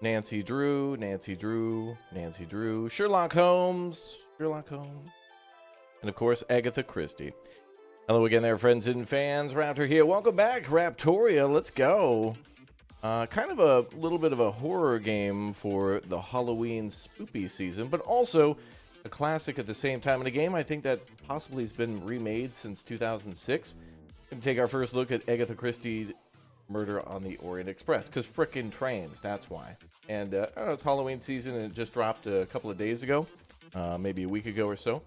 Nancy Drew, Sherlock Holmes, and of course, Agatha Christie. Hello again there, friends and fans. Raptor here. Welcome back, Raptoria. Let's go. Kind of a little bit of a horror game for the Halloween spoopy season, but also a classic at the same time. And a game I think that possibly has been remade since 2006. We're going to take our first look at Agatha Christie Murder on the Orient Express, because frickin' trains, that's why. And I don't know, it's Halloween season and it just dropped a couple of days ago, maybe a week ago or so.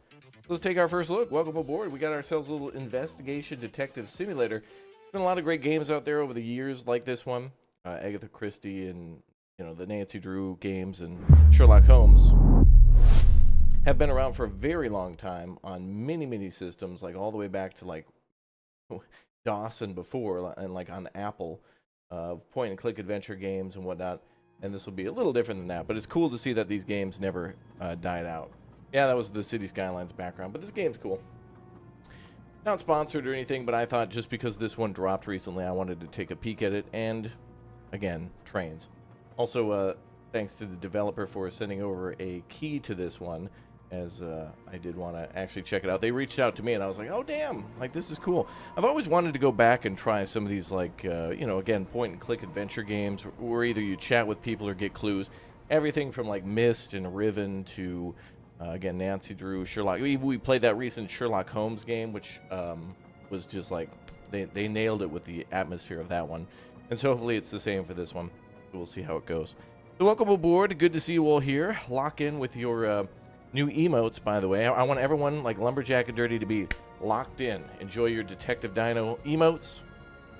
Let's take our first look. Welcome aboard. We got ourselves a little investigation detective simulator. There's been a lot of great games out there over the years like this one. Agatha Christie and, you know, the Nancy Drew games and Sherlock Holmes have been around for a very long time on many systems, like all the way back to like DOS and before, and like on Apple, point and click adventure games and whatnot. And this will be a little different than that, but it's cool to see that these games never died out. Yeah, that was the City Skylines background, but this game's cool. Not sponsored or anything, but I thought just because this one dropped recently, I wanted to take a peek at it. And again, trains. Also, thanks to the developer for sending over a key to this one, as I did want to actually check it out. They reached out to me and I was like, oh damn, like this is cool. I've always wanted to go back and try some of these, like you know, again, point and click adventure games where either you chat with people or get clues. Everything from like Myst and Riven to again, Nancy Drew, Sherlock. We played that recent Sherlock Holmes game, which was just like they nailed it with the atmosphere of that one. And so hopefully it's the same for this one. We'll see how it goes. So welcome aboard. Good to see you all here. Lock in with your new emotes, by the way. I want everyone, like Lumberjack and Dirty, to be locked in. Enjoy your Detective Dino emotes.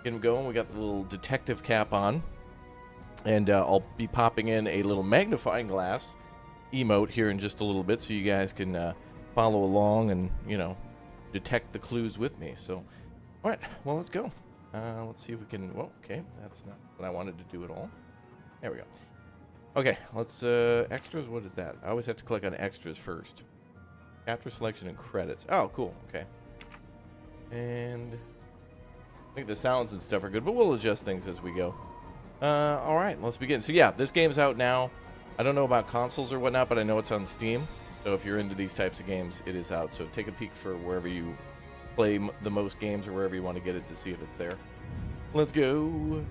Get them going. We got the little detective cap on. And I'll be popping in a little magnifying glass emote here in just a little bit so you guys can follow along and, you know, detect the clues with me. So, all right. Well, let's go. Let's see if we can... Well, okay. That's not what I wanted to do at all. There we go. Okay, let's, extras, what is that? I always have to click on extras first. Chapter selection and credits. Oh, cool, okay. And I think the sounds and stuff are good, but we'll adjust things as we go. Alright, let's begin. So yeah, this game's out now. I don't know about consoles or whatnot, but I know it's on Steam. So if you're into these types of games, it is out. So take a peek for wherever you play the most games or wherever you want to get it to see if it's there. Let's go.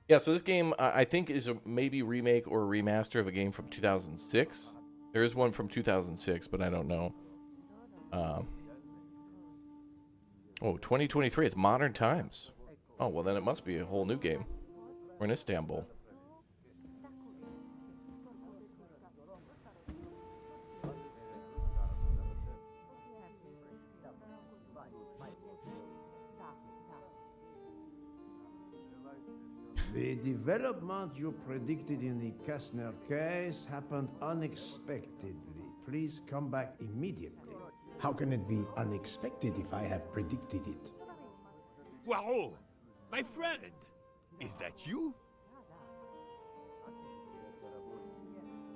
Yeah, so this game, I think, is a maybe remake or a remaster of a game from 2006. There is one from 2006, but I don't know. Oh, 2023. It's modern times. Oh, well, then it must be a whole new game. We're in Istanbul. The development you predicted in the Kastner case happened unexpectedly. Please come back immediately. How can it be unexpected if I have predicted it? Poirot, my friend, is that you?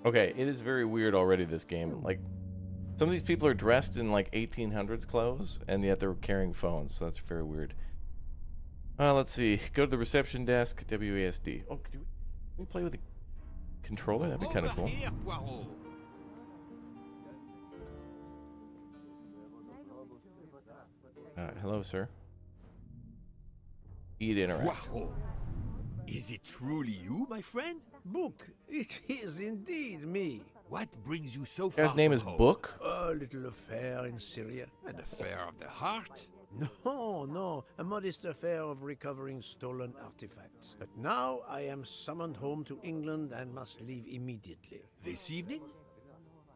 Okay, it is very weird already, this game. Like, some of these people are dressed in, like, 1800s clothes, and yet they're carrying phones, so that's very weird. Let's see. Go to the reception desk, WASD. Oh, can we play with a controller? That'd be kind of cool. Here, Poirot. Hello, sir. Eat interact. Poirot, is it truly you, my friend? Book, it is indeed me. What brings you so far? His name from is home? Book. A little affair in Syria. An affair of the heart? No, a modest affair of recovering stolen artifacts. But now I am summoned home to England and must leave immediately. This evening?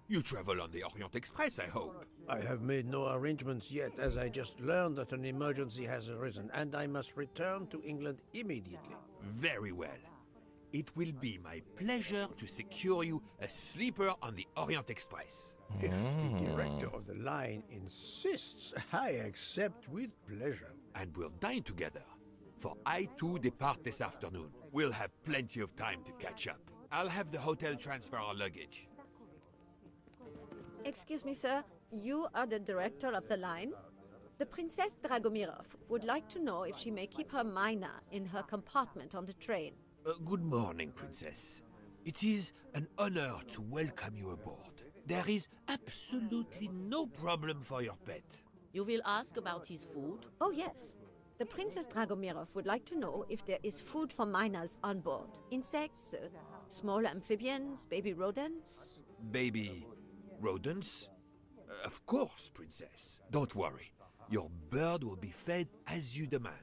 You travel on the Orient Express, I hope. I have made no arrangements yet, as I just learned that an emergency has arisen, and I must return to England immediately. Very well. It will be my pleasure to secure you a sleeper on the Orient Express. If the director of the line insists, I accept with pleasure. And we'll dine together. For I too depart this afternoon. We'll have plenty of time to catch up. I'll have the hotel transfer our luggage. Excuse me, sir. You are the director of the line? The Princess Dragomirov would like to know if she may keep her mina in her compartment on the train. Good morning, Princess. It is an honor to welcome you aboard. There is absolutely no problem for your pet. You will ask about his food? Oh, yes. The Princess Dragomirov would like to know if there is food for minors on board. Insects, small amphibians, baby rodents. Baby rodents? Of course, Princess. Don't worry. Your bird will be fed as you demand.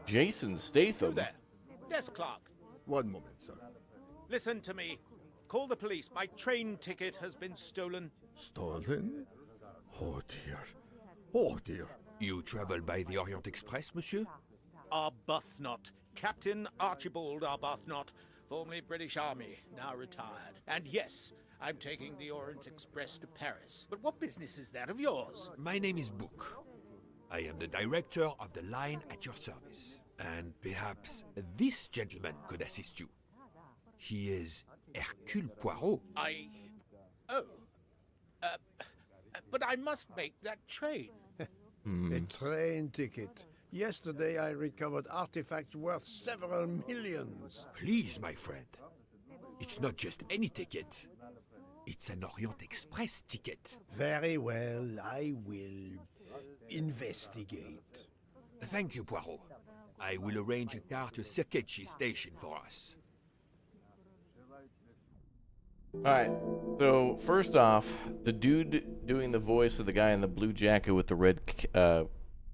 Jason Statham. There. Desk clerk. One moment, sir. Listen to me. Call the police. My train ticket has been stolen. Stolen? Oh dear. Oh dear. You travel by the Orient Express, monsieur? Arbuthnot. Captain Archibald Arbuthnot, formerly British Army, now retired. And yes, I'm taking the Orient Express to Paris. But what business is that of yours? My name is Book. I am the director of the line at your service. And perhaps this gentleman could assist you. He is Hercule Poirot. But I must make that train. A train ticket. Yesterday I recovered artifacts worth several millions. Please, my friend. It's not just any ticket. It's an Orient Express ticket. Very well, I will investigate. Thank you, Poirot. I will arrange a car to Circeci station for us. Alright, so first off, the dude doing the voice of the guy in the blue jacket with the red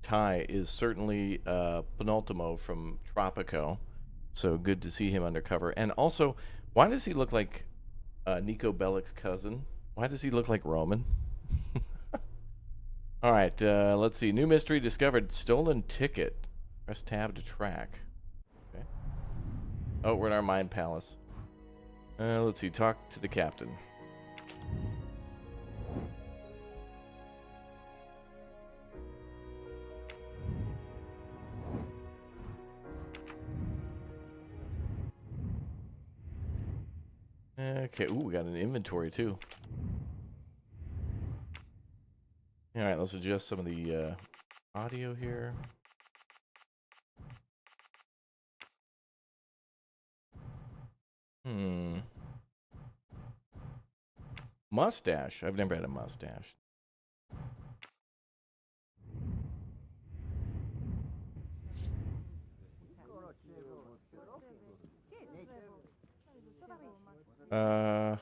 tie is certainly Penultimo from Tropico. So good to see him undercover. And also, why does he look like Nico Bellic's cousin? Why does he look like Roman? Alright, let's see. New mystery discovered. Stolen ticket. Press tab to track. Okay. Oh, we're in our mind palace. Let's see. Talk to the captain. Okay. Ooh, we got an inventory too. All right. Let's adjust some of the audio here. Mustache. I've never had a mustache.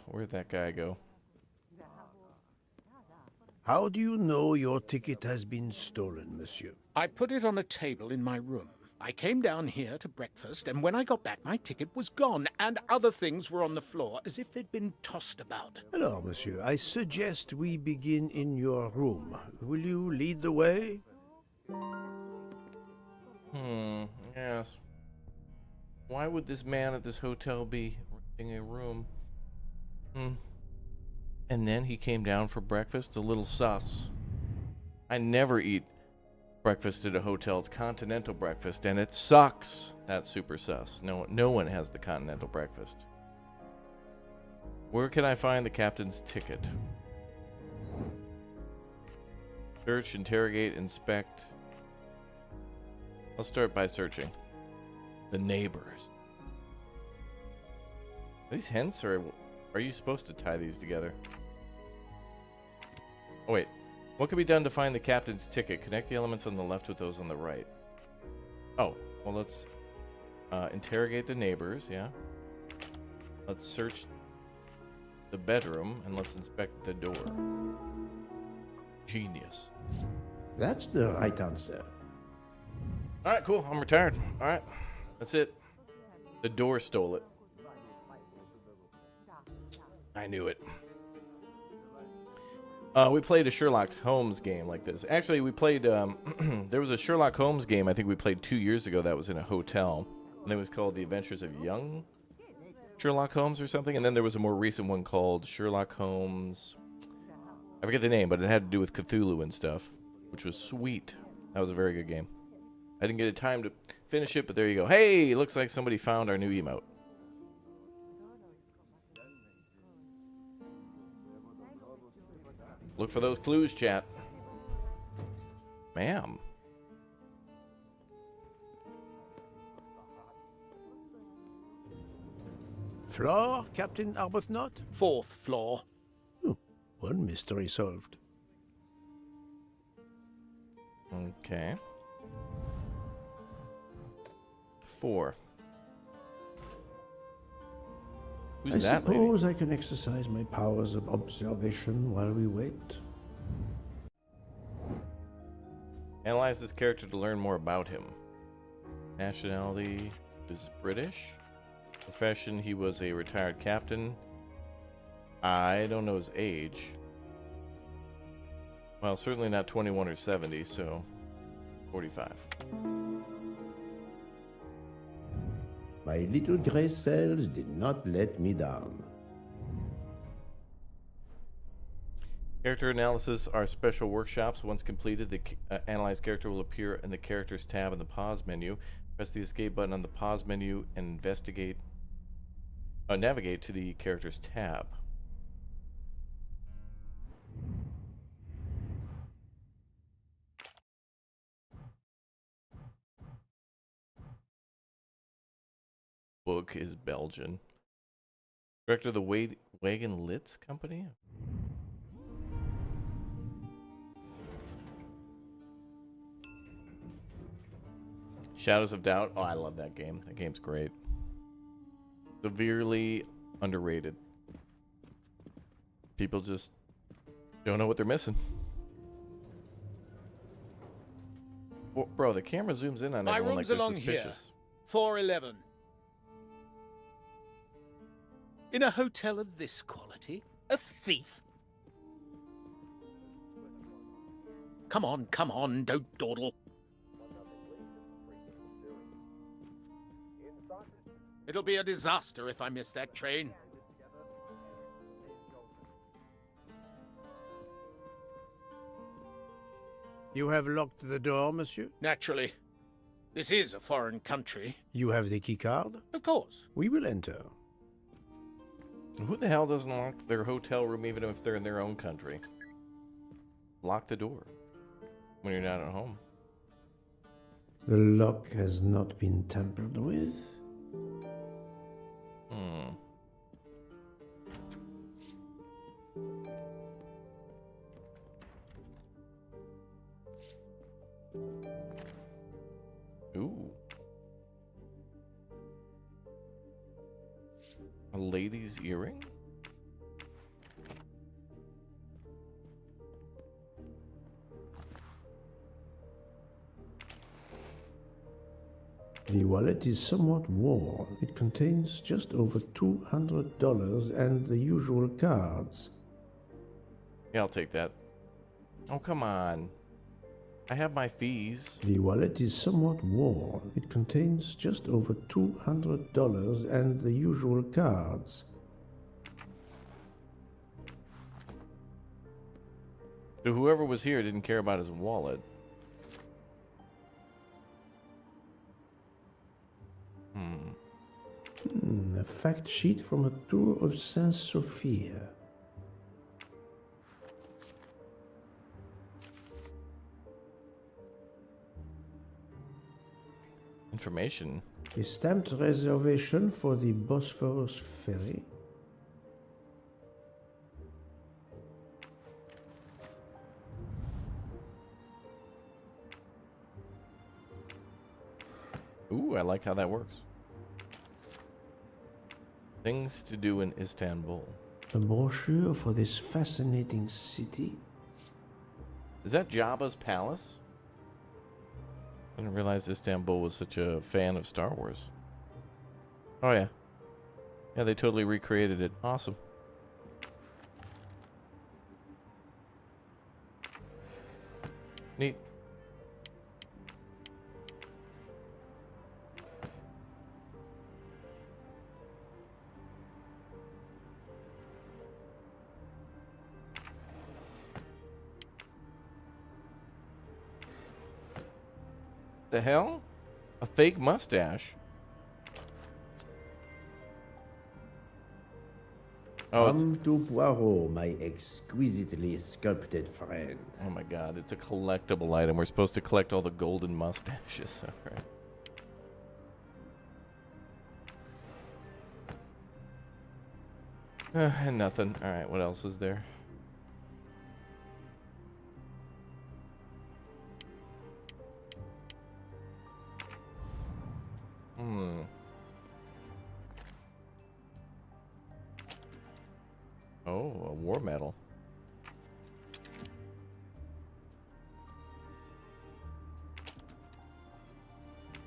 Where'd that guy go? How do you know your ticket has been stolen, monsieur? I put it on a table in my room. I came down here to breakfast, and when I got back, my ticket was gone, and other things were on the floor, as if they'd been tossed about. Alors, monsieur, I suggest we begin in your room. Will you lead the way? Yes. Why would this man at this hotel be renting a room? And then he came down for breakfast? A little sus. I never eat breakfast at a hotel. It's continental breakfast, and it sucks. That's super sus. No one has the continental breakfast. Where can I find the captain's ticket? Search, interrogate, inspect. Let's start by searching. The neighbors. These hints are you supposed to tie these together? Oh wait. What can be done to find the captain's ticket? Connect the elements on the left with those on the right. Oh, well, let's interrogate the neighbors, yeah. Let's search the bedroom, and let's inspect the door. Genius. That's the right answer. All right, cool. I'm retired. All right, that's it. The door stole it. I knew it. We played a Sherlock Holmes game like this. Actually, we played, there was a Sherlock Holmes game I think we played 2 years ago that was in a hotel. And it was called The Adventures of Young Sherlock Holmes or something. And then there was a more recent one called Sherlock Holmes. I forget the name, but it had to do with Cthulhu and stuff, which was sweet. That was a very good game. I didn't get a time to finish it, but there you go. Hey, looks like somebody found our new emote. Look for those clues, chat. Ma'am. Floor, Captain Arbuthnot? 4th floor. One mystery solved. Okay. 4. Who's I that lady? suppose I can exercise my powers of observation while we wait. Analyze this character to learn more about him. Nationality is British. Profession, he was a retired captain. I don't know his age. Well, certainly not 21 or 70, so 45. My little gray cells did not let me down. Character analysis are special workshops. Once completed, the analyzed character will appear in the characters tab in the pause menu. Press the escape button on the pause menu and navigate to the characters tab. Book is Belgian. Director of the Wagon Litz Company. Shadows of Doubt. Oh, I love that game. That game's great. Severely underrated. People just don't know what they're missing. Well, bro, the camera zooms in on My everyone like room's they're along here. suspicious. 411. In a hotel of this quality? A thief? Come on, don't dawdle. It'll be a disaster if I miss that train. You have locked the door, monsieur? Naturally. This is a foreign country. You have the key card? Of course. We will enter. Who the hell doesn't lock their hotel room even if they're in their own country? Lock the door when you're not at home. The lock has not been tampered with. Ooh. A lady's earring? The wallet is somewhat worn. It contains just over $200 and the usual cards. Yeah, I'll take that. Oh, come on. I have my fees. The wallet is somewhat worn. It contains just over $200 and the usual cards. So whoever was here didn't care about his wallet. A fact sheet from a tour of Saint Sophia. Information. A stamped reservation for the Bosphorus ferry. Ooh, I like how that works. Things to do in Istanbul. A brochure for this fascinating city. Is that Jabba's palace? I didn't realize Istanbul was such a fan of Star Wars. Oh yeah. Yeah, they totally recreated it. Awesome. Neat. The hell? A fake mustache? Oh, Come to Poirot, my exquisitely sculpted friend. oh my god, it's a collectible item. We're supposed to collect all the golden mustaches. Alright. And nothing. All right, what else is there? Oh, a war medal.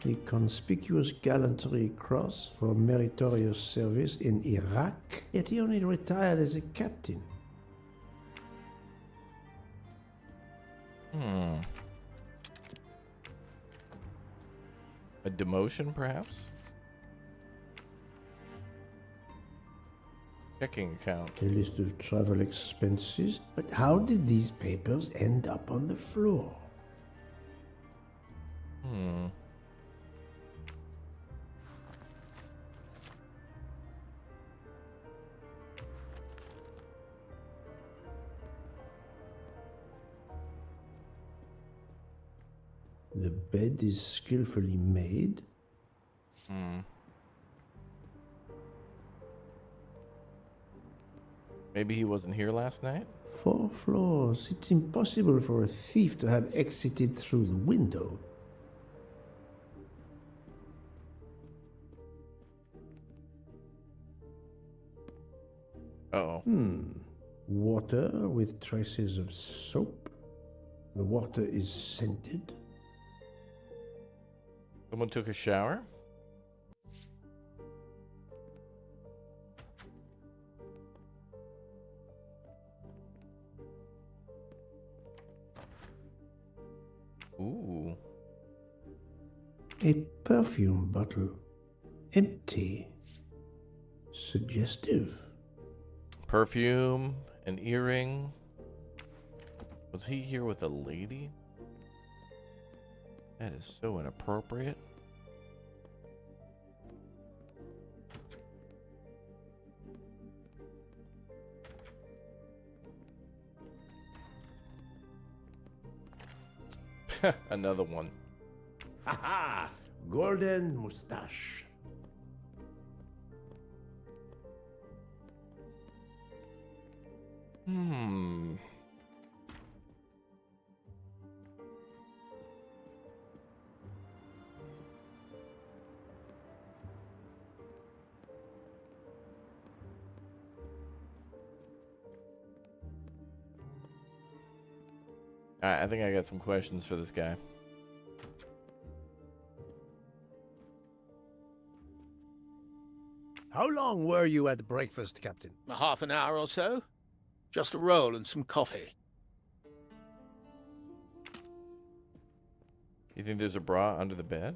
The Conspicuous Gallantry Cross for meritorious service in Iraq, yet he only retired as a captain. A demotion, perhaps? Checking account. A list of travel expenses. But how did these papers end up on the floor? The bed is skillfully made. Maybe he wasn't here last night? 4 floors. It's impossible for a thief to have exited through the window. Uh-oh. Water with traces of soap. The water is scented. Someone took a shower? Ooh. A perfume bottle. Empty. Suggestive. Perfume, an earring. Was he here with a lady? That is so inappropriate. Another one. Ha ha! Golden mustache. I think I got some questions for this guy. How long were you at breakfast, Captain? Half an hour or so. Just a roll and some coffee. You think there's a bra under the bed?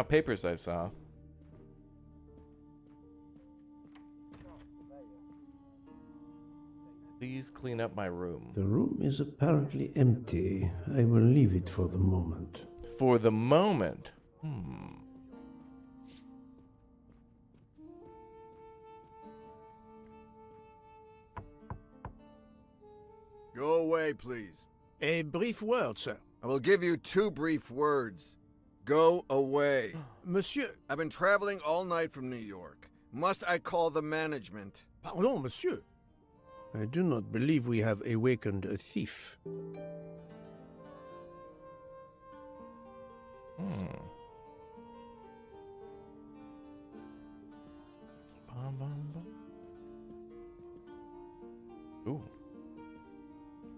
Papers I saw. Please clean up my room. The room is apparently empty. I will leave it for the moment. For the moment? Go away, please. A brief word, sir. I will give you 2 brief words. Go away. Monsieur. I've been traveling all night from New York. Must I call the management? Pardon, monsieur. I do not believe we have awakened a thief. Ooh.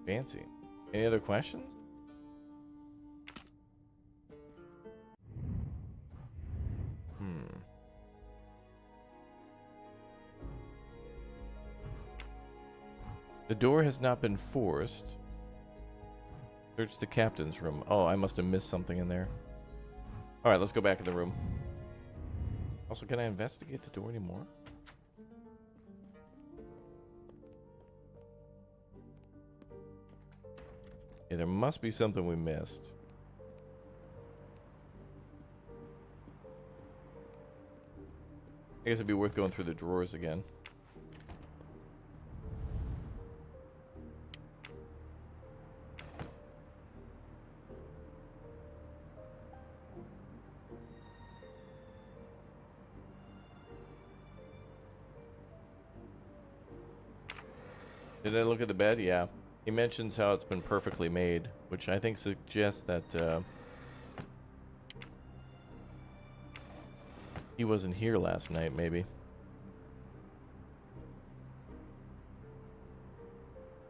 Fancy. Any other questions? The door has not been forced. Search the captain's room. Oh, I must have missed something in there. Alright, let's go back in the room. Also, can I investigate the door anymore? Yeah, there must be something we missed. I guess it'd be worth going through the drawers again. Did I look at the bed? Yeah. He mentions how it's been perfectly made, which I think suggests that he wasn't here last night, maybe.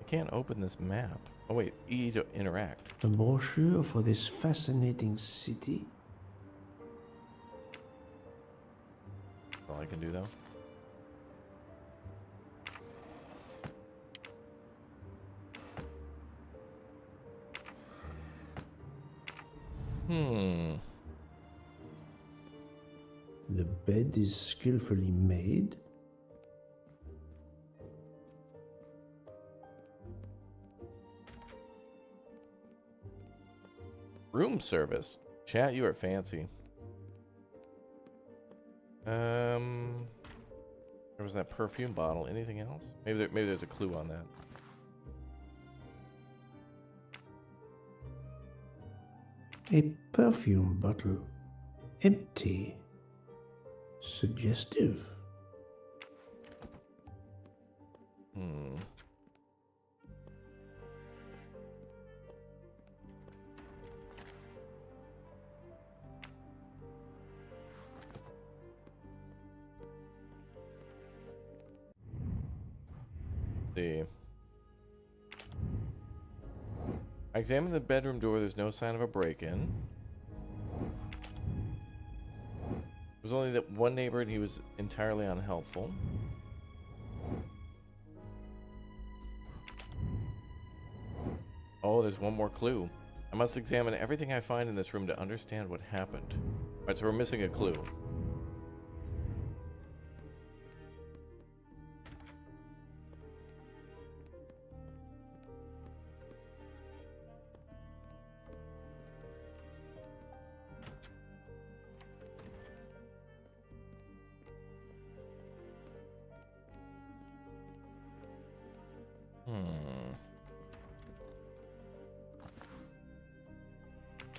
I can't open this map. Oh wait, E to interact. A brochure for this fascinating city? That's all I can do though. The bed is skillfully made. Room service. Chat, you are fancy. There was that perfume bottle. Anything else? Maybe there's a clue on that. A perfume bottle. Empty. Suggestive. See. I examined the bedroom door. There's no sign of a break-in. There was only that one neighbor and he was entirely unhelpful. Oh, there's one more clue. I must examine everything I find in this room to understand what happened. Alright, so we're missing a clue.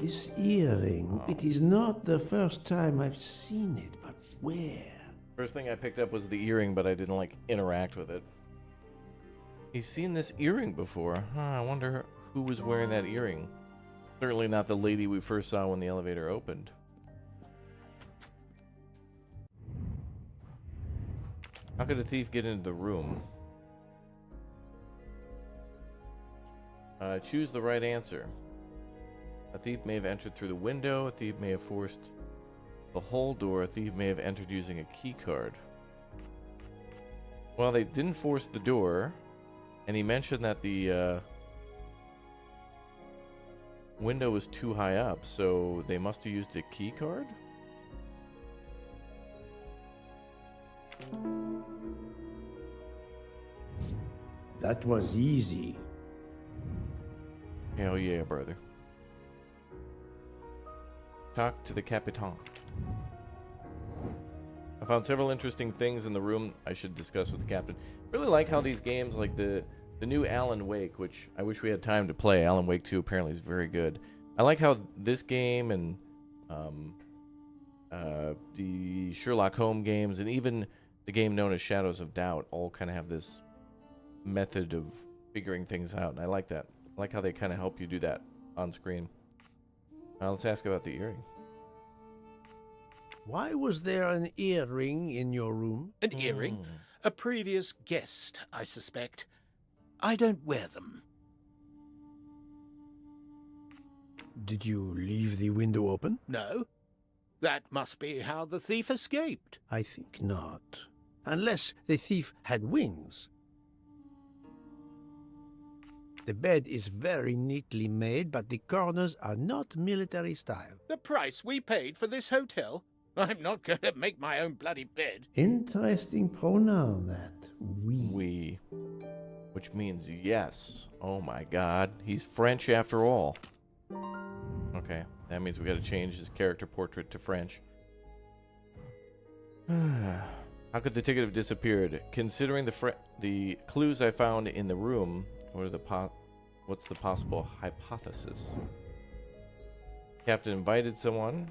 This earring, it is not the first time I've seen it, but where? First thing I picked up was the earring, but I didn't like interact with it. He's seen this earring before. Huh, I wonder who was wearing that earring. Certainly not the lady we first saw when the elevator opened. How could a thief get into the room? Choose the right answer. A thief may have entered through the window. A thief may have forced the whole door. A thief may have entered using a key card. Well, they didn't force the door. And he mentioned that the window was too high up. So they must have used a key card? That was easy. Hell yeah, brother. Talk to the Capitan. I found several interesting things in the room I should discuss with the captain. Really like how these games, like the new Alan Wake, which I wish we had time to play. Alan Wake 2 apparently is very good. I like how this game and the Sherlock Holmes games and even the game known as Shadows of Doubt all kind of have this method of figuring things out, and I like that. I like how they kind of help you do that on screen. Let's ask about the earring. Why was there an earring in your room? An earring? A previous guest, I suspect. I don't wear them. Did you leave the window open? No. That must be how the thief escaped. I think not. Unless the thief had wings. The bed is very neatly made, but the corners are not military style. The price we paid for this hotel? I'm not going to make my own bloody bed. Interesting pronoun, that. We. Which means yes. Oh my god. He's French after all. Okay. That means we gotta change his character portrait to French. How could the ticket have disappeared? Considering the clues I found in the room, what's the possible hypothesis? Captain invited someone.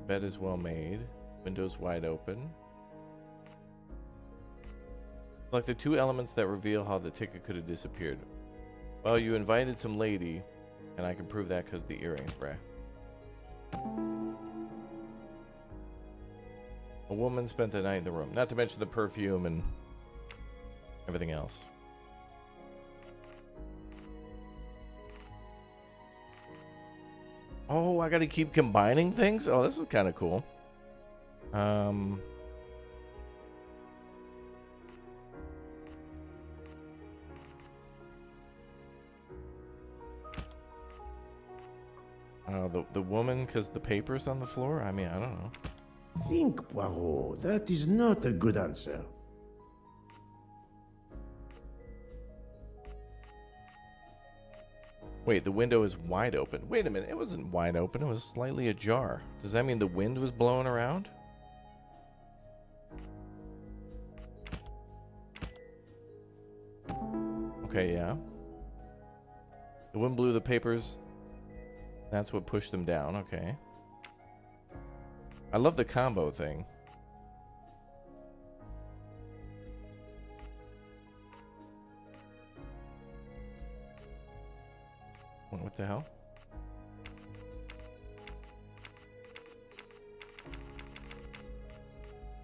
Bed is well made. Windows wide open. Select the 2 elements that reveal how the ticket could have disappeared. Well, you invited some lady, and I can prove that because the earrings, bruh. A woman spent the night in the room. Not to mention the perfume and everything else. Oh, I gotta keep combining things? Oh, this is kind of cool. The woman, because the paper's on the floor? I mean, I don't know. Think, Poirot. That is not a good answer. Wait, the window is wide open. Wait a minute, it wasn't wide open, it was slightly ajar. Does that mean the wind was blowing around? Okay, yeah. The wind blew the papers. That's what pushed them down, okay. I love the combo thing. What the hell?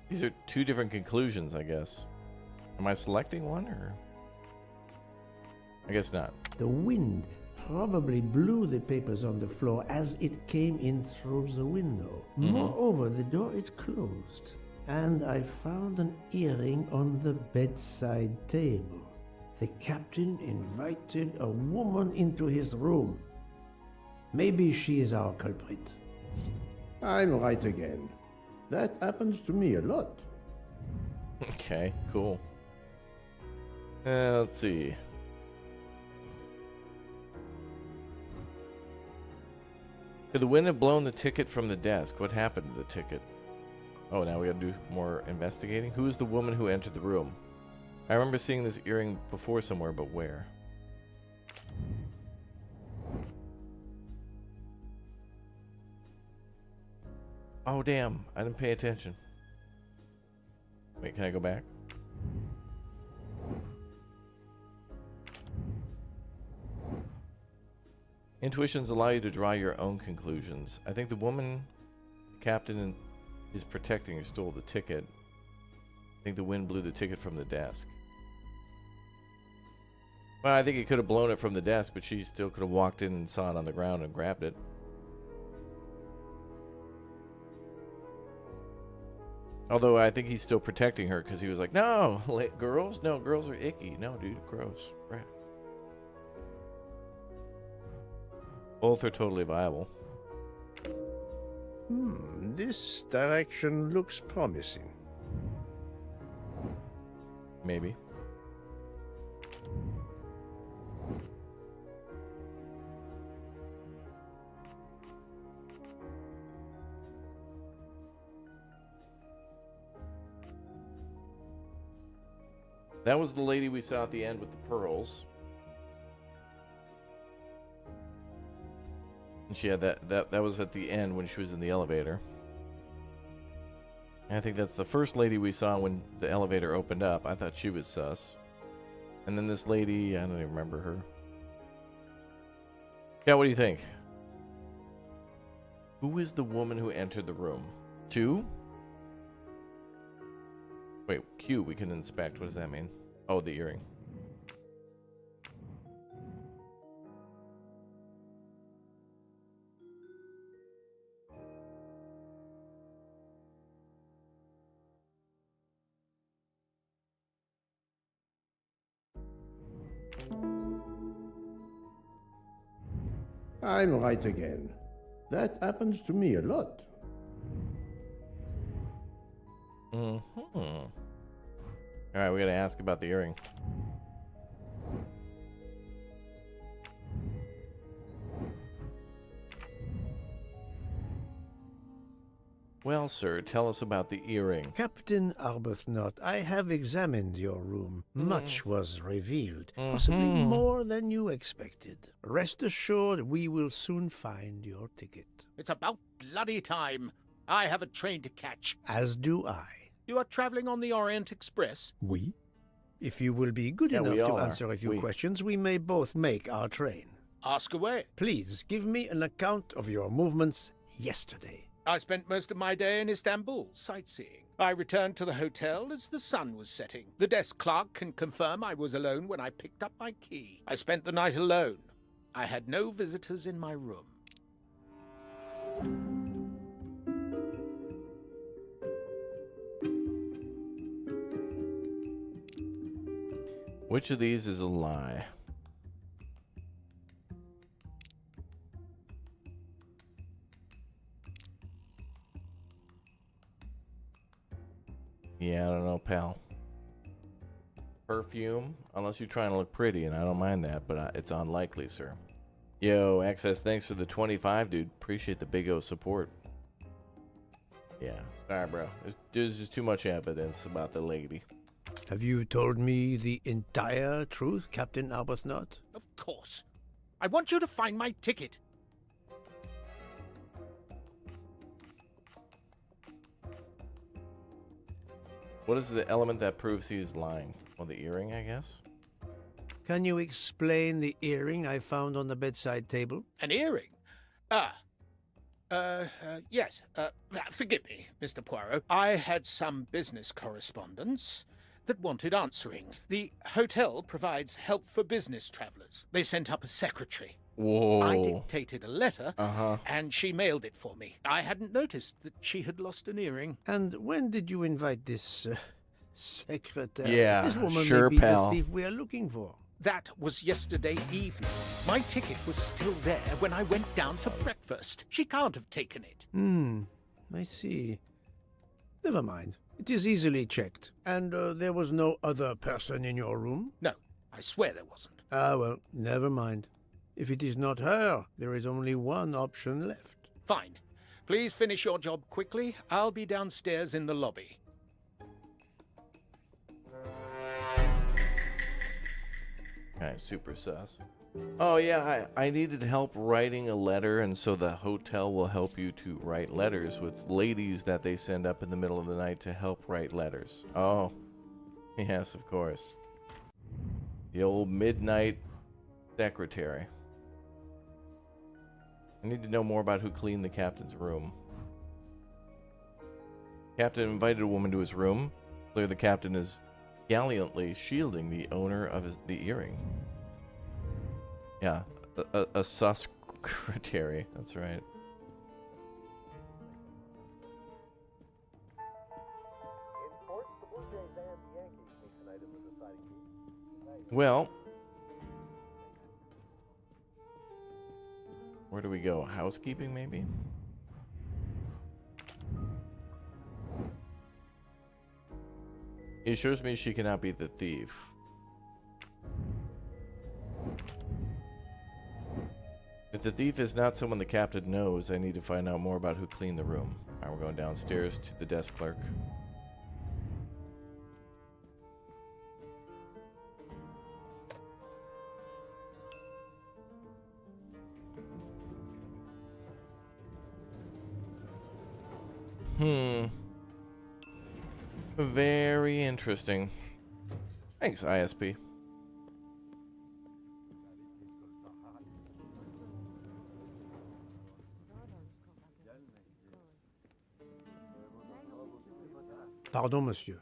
These are 2 different conclusions, I guess. Am I selecting one, or? I guess not. The wind probably blew the papers on the floor as it came in through the window. Moreover, the door is closed, and I found an earring on the bedside table. The captain invited a woman into his room. Maybe she is our culprit. I'm right again. That happens to me a lot. Okay, cool. Let's see. Could the wind have blown the ticket from the desk? What happened to the ticket? Oh, now we gotta do more investigating. Who is the woman who entered the room? I remember seeing this earring before somewhere, but where? Oh, damn. I didn't pay attention. Wait, can I go back? Intuitions allow you to draw your own conclusions. I think the woman the captain is protecting who stole the ticket. I think the wind blew the ticket from the desk. Well, I think he could have blown it from the desk, but she still could have walked in and saw it on the ground and grabbed it. Although I think he's still protecting her because he was like, no, girls? No, girls are icky. No, dude, gross. Right. Both are totally viable. This direction looks promising. Maybe. That was the lady we saw at the end with the pearls. And she had that was at the end when she was in the elevator. And I think that's the first lady we saw when the elevator opened up. I thought she was sus. And then this lady, I don't even remember her. Yeah, what do you think? Who is the woman who entered the room? 2? Wait, Q, we can inspect. What does that mean? Oh, the earring. I'm right again. That happens to me a lot. Alright, we gotta ask about the earring. Well, sir, tell us about the earring. Captain Arbuthnot, I have examined your room. Much was revealed, possibly more than you expected. Rest assured, we will soon find your ticket. It's about bloody time. I have a train to catch. As do I. You are traveling on the Orient Express? Oui? If you will be good Yeah, enough we to all are. answer a few We- questions, we may both make our train. Ask away. Please give me an account of your movements yesterday. I spent most of my day in Istanbul, sightseeing. I returned to the hotel as the sun was setting. The desk clerk can confirm I was alone when I picked up my key. I spent the night alone. I had no visitors in my room. Which of these is a lie? Yeah, I don't know, pal. Perfume? Unless you're trying to look pretty, and I don't mind that, but it's unlikely, sir. Yo, Access, thanks for the 25, dude. Appreciate the big O support. Yeah, sorry, bro. There's just too much evidence about the lady. Have you told me the entire truth, Captain Arbuthnot? Of course. I want you to find my ticket. What is the element that proves he is lying? Well, the earring, I guess? Can you explain the earring I found on the bedside table? An earring? Yes. Forgive me, Mr. Poirot. I had some business correspondence that wanted answering. The hotel provides help for business travelers. They sent up a secretary. Whoa. I dictated a letter, Uh-huh. and she mailed it for me. I hadn't noticed that she had lost an earring. And when did you invite this secretary? Yeah, This woman sure, may be pal. the thief we are looking for. That was yesterday evening. My ticket was still there when I went down to breakfast. She can't have taken it. I see. Never mind. It is easily checked. And there was no other person in your room? No, I swear there wasn't. Ah, well, never mind. If it is not her, there is only one option left. Fine. Please finish your job quickly. I'll be downstairs in the lobby. Okay, super sus. Oh yeah, I needed help writing a letter, and so the hotel will help you to write letters with ladies that they send up in the middle of the night to help write letters. Oh, yes, of course. The old midnight secretary. I need to know more about who cleaned the captain's room. Captain invited a woman to his room. Clearly the captain is gallantly shielding the owner of the earring. Yeah, a sus secretary. That's right. Well, where do we go? Housekeeping, maybe? He assures me she cannot be the thief. If the thief is not someone the captain knows, I need to find out more about who cleaned the room. Alright, we're going downstairs to the desk clerk. Very interesting. Thanks, ISP. Pardon, monsieur.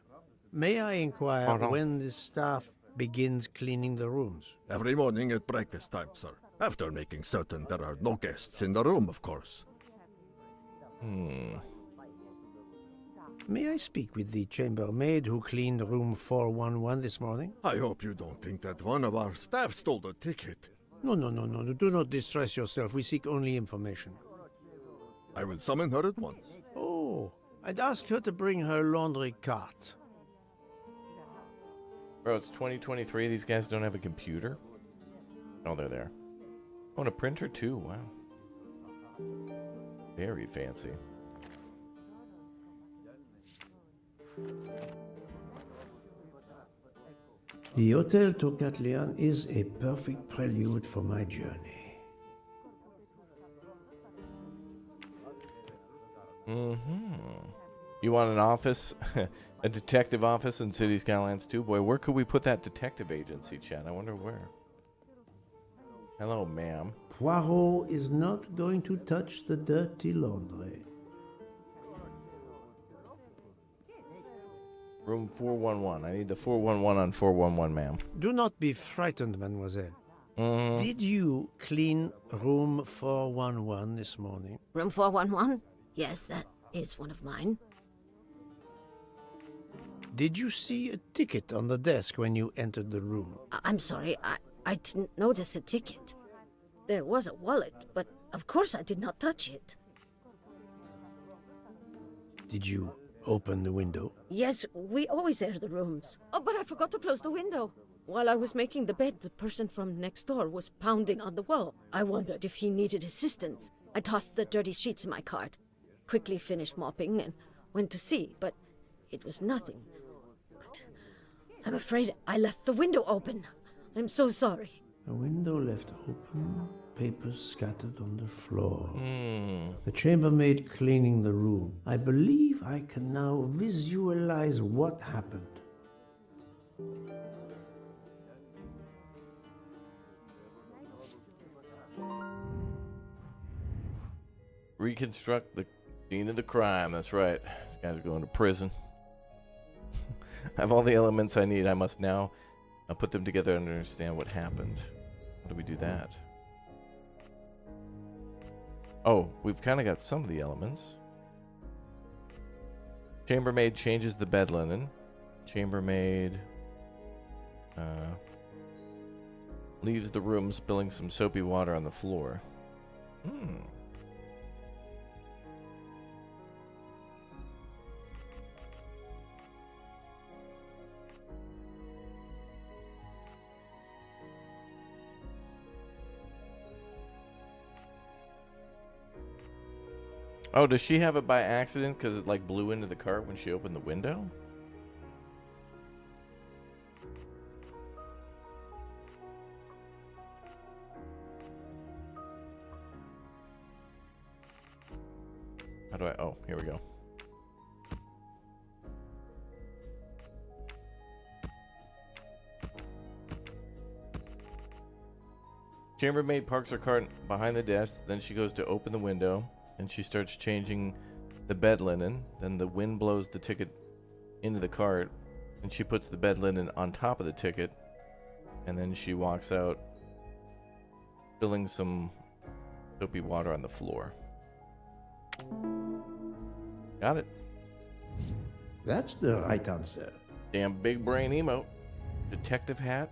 May I inquire Pardon. when the staff begins cleaning the rooms? Every morning at breakfast time, sir. After making certain there are no guests in the room, of course. May I speak with the chambermaid who cleaned room 411 this morning? I hope you don't think that one of our staff stole the ticket. No. Do not distress yourself. We seek only information. I will summon her at once. Oh, I'd ask her to bring her laundry cart. Bro, it's 2023. These guys don't have a computer? Oh, they're there. Oh, and a printer too. Wow. Very fancy. The Hotel Tocatlian is a perfect prelude for my journey. You want an office? A detective office in City Skylines 2? Boy, where could we put that detective agency, Chad? I wonder where. Hello, ma'am. Poirot is not going to touch the dirty laundry. Room 411. I need the 411 on 411, ma'am. Do not be frightened, mademoiselle. Mm-hmm. Did you clean room 411 this morning? Room 411? Yes, that is one of mine. Did you see a ticket on the desk when you entered the room? I'm sorry, I didn't notice a ticket. There was a wallet, but of course I did not touch it. Did you open the window? Yes, we always air the rooms. Oh, but I forgot to close the window. While I was making the bed, the person from next door was pounding on the wall. I wondered if he needed assistance. I tossed the dirty sheets in my cart, quickly finished mopping, and went to see, but it was nothing. But I'm afraid I left the window open. I'm so sorry. A window left open, papers scattered on the floor. Hmm. The chambermaid cleaning the room. I believe I can now visualize what happened. Reconstruct the scene of the crime. That's right. This guy's going to prison. I have all the elements I need. I must now put them together and understand what happened. How do we do that? Oh, we've kind of got some of the elements. Chambermaid changes the bed linen. Chambermaid leaves the room, spilling some soapy water on the floor. Hmm. Oh, does she have it by accident because it like blew into the cart when she opened the window? How do I? Oh, here we go. Chambermaid parks her cart behind the desk, then she goes to open the window. And she starts changing the bed linen. Then the wind blows the ticket into the cart. And she puts the bed linen on top of the ticket. And then she walks out, spilling some soapy water on the floor. Got it. That's the right answer. Damn big brain emote. Detective hat.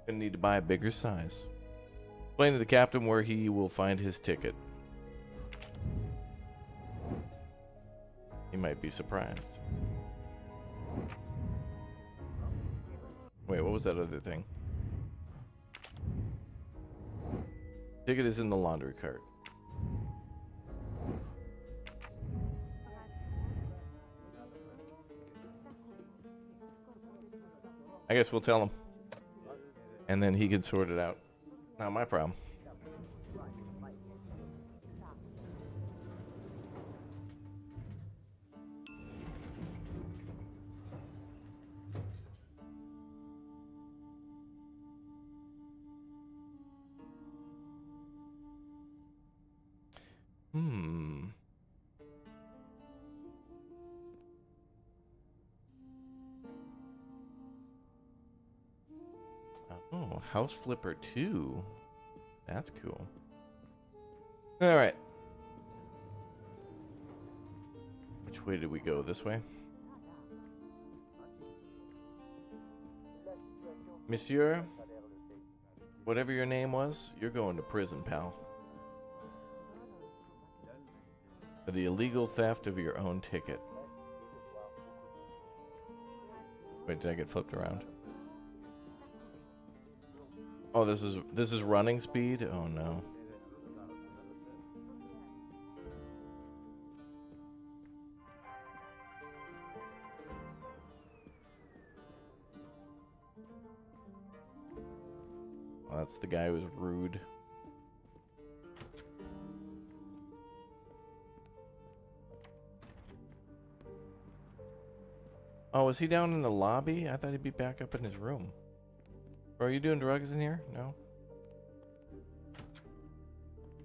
Gonna need to buy a bigger size. Explain to the captain where he will find his ticket. He might be surprised. Wait, what was that other thing? Ticket is in the laundry cart. I guess we'll tell him. And then he can sort it out. Not my problem. Oh, House Flipper 2. That's cool. All right. Which way did we go? This way? Monsieur, whatever your name was, you're going to prison, pal. For the illegal theft of your own ticket. Wait, did I get flipped around? Oh, this is running speed? Oh no. Oh, that's the guy who was rude. Oh, is he down in the lobby? I thought he'd be back up in his room. Bro, are you doing drugs in here? No?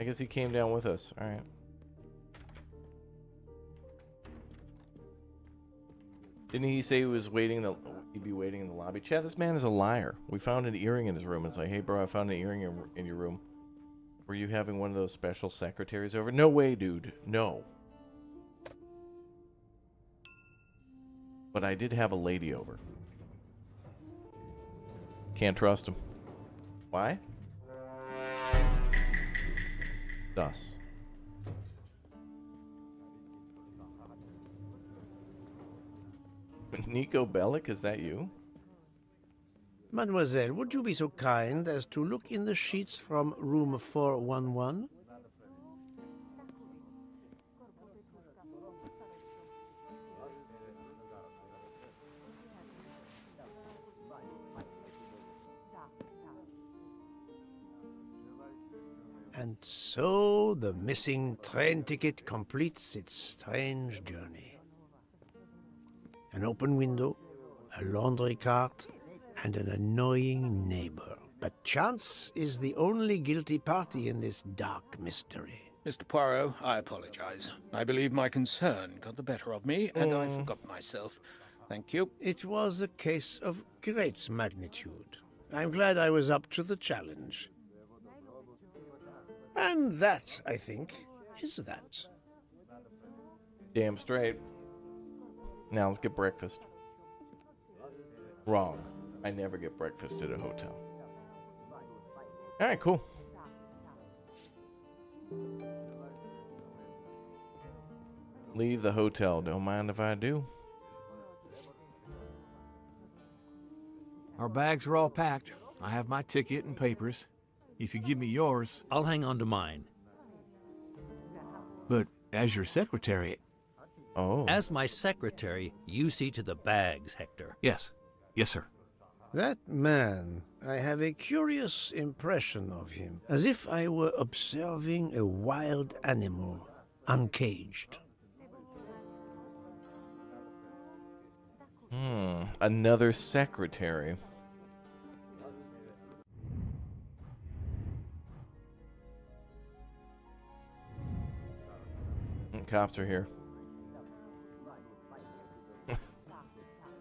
I guess he came down with us. Alright. Didn't he say he was waiting? He'd be waiting in the lobby. Chad, this man is a liar. We found an earring in his room. It's like, hey, bro, I found an earring in your room. Were you having one of those special secretaries over? No way, dude. No. But I did have a lady over. Can't trust him. Why? Thus. Nico Bellic, is that you? Mademoiselle, would you be so kind as to look in the sheets from room 411? And so the missing train ticket completes its strange journey. An open window, a laundry cart, and an annoying neighbor. But chance is the only guilty party in this dark mystery. Mr. Poirot, I apologize. I believe my concern got the better of me, and I forgot myself. Thank you. It was a case of great magnitude. I'm glad I was up to the challenge. And that, I think, is that. Damn straight. Now let's get breakfast. Wrong. I never get breakfast at a hotel. Alright, cool. Leave the hotel. Don't mind if I do. Our bags are all packed. I have my ticket and papers. If you give me yours, I'll hang on to mine. but as your secretary... Oh. As my secretary, you see to the bags, Hector. Yes. Yes, sir. That man, I have a curious impression of him, as if I were observing a wild animal, uncaged. Another secretary. Cops are here.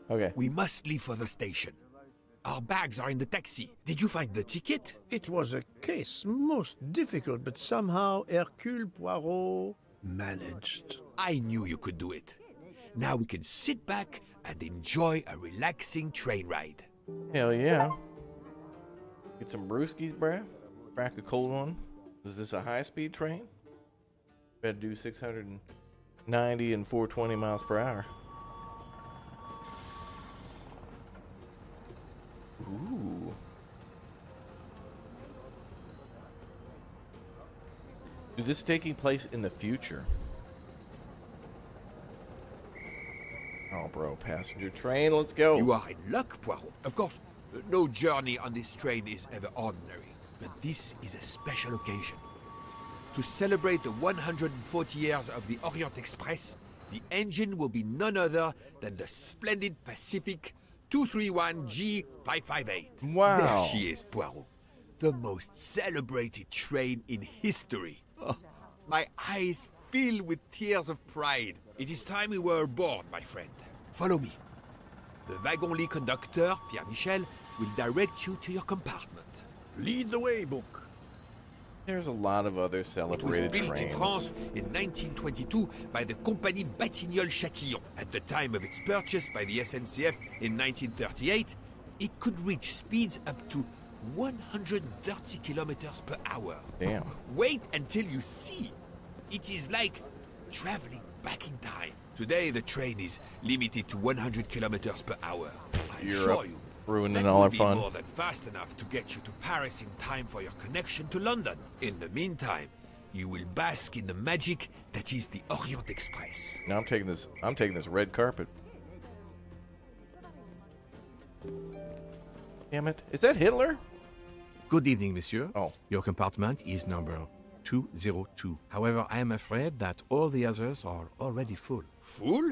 Okay. We must leave for the station. Our bags are in the taxi. Did you find the ticket? It was a case most difficult, but somehow Hercule Poirot managed. I knew you could do it. Now we can sit back and enjoy a relaxing train ride. Hell yeah. Get some brewskis, bruh. Crack a cold one. Is this a high-speed train? Better do 690 and 420 miles per hour. Ooh. Dude, this is taking place in the future. Oh, bro, passenger train, let's go. You are in luck, Poirot. Of course, no journey on this train is ever ordinary, but this is a special occasion. To celebrate the 140 years of the Orient Express, the engine will be none other than the splendid Pacific 231G558. Wow. There she is, Poirot. The most celebrated train in history. Oh, my eyes fill with tears of pride. It is time we were aboard, my friend. Follow me. The wagon-lit conductor, Pierre Michel, will direct you to your compartment. Lead the way, Book. There's a lot of other It was celebrated built trains. in France in 1922 by the Compagnie Batignolles-Châtillon. At the time of its purchase by the SNCF in 1938, it could reach speeds up to 130 kilometers per hour. Damn. Wait until you see. It is like traveling back in time. Today, the train is limited to 100 kilometers per hour. I assure you, ruining that all will our be fun. more than fast enough to get you to Paris in time for your connection to London. In the meantime, you will bask in the magic that is the Orient Express. Now I'm taking this red carpet. Damn it. Is that Hitler? Good evening, monsieur. Oh. Your compartment is number 202. However, I am afraid that all the others are already full. Full?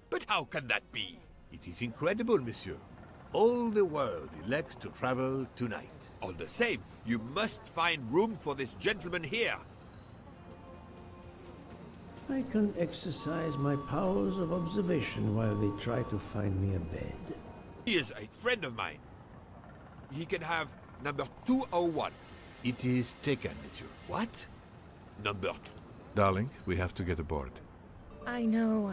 But how can that be? It is incredible, monsieur. All the world elects to travel tonight. All the same, you must find room for this gentleman here. I can exercise my powers of observation while they try to find me a bed. He is a friend of mine. He can have number 201. It is taken, monsieur. What? Number 2. Darling, we have to get aboard. I know.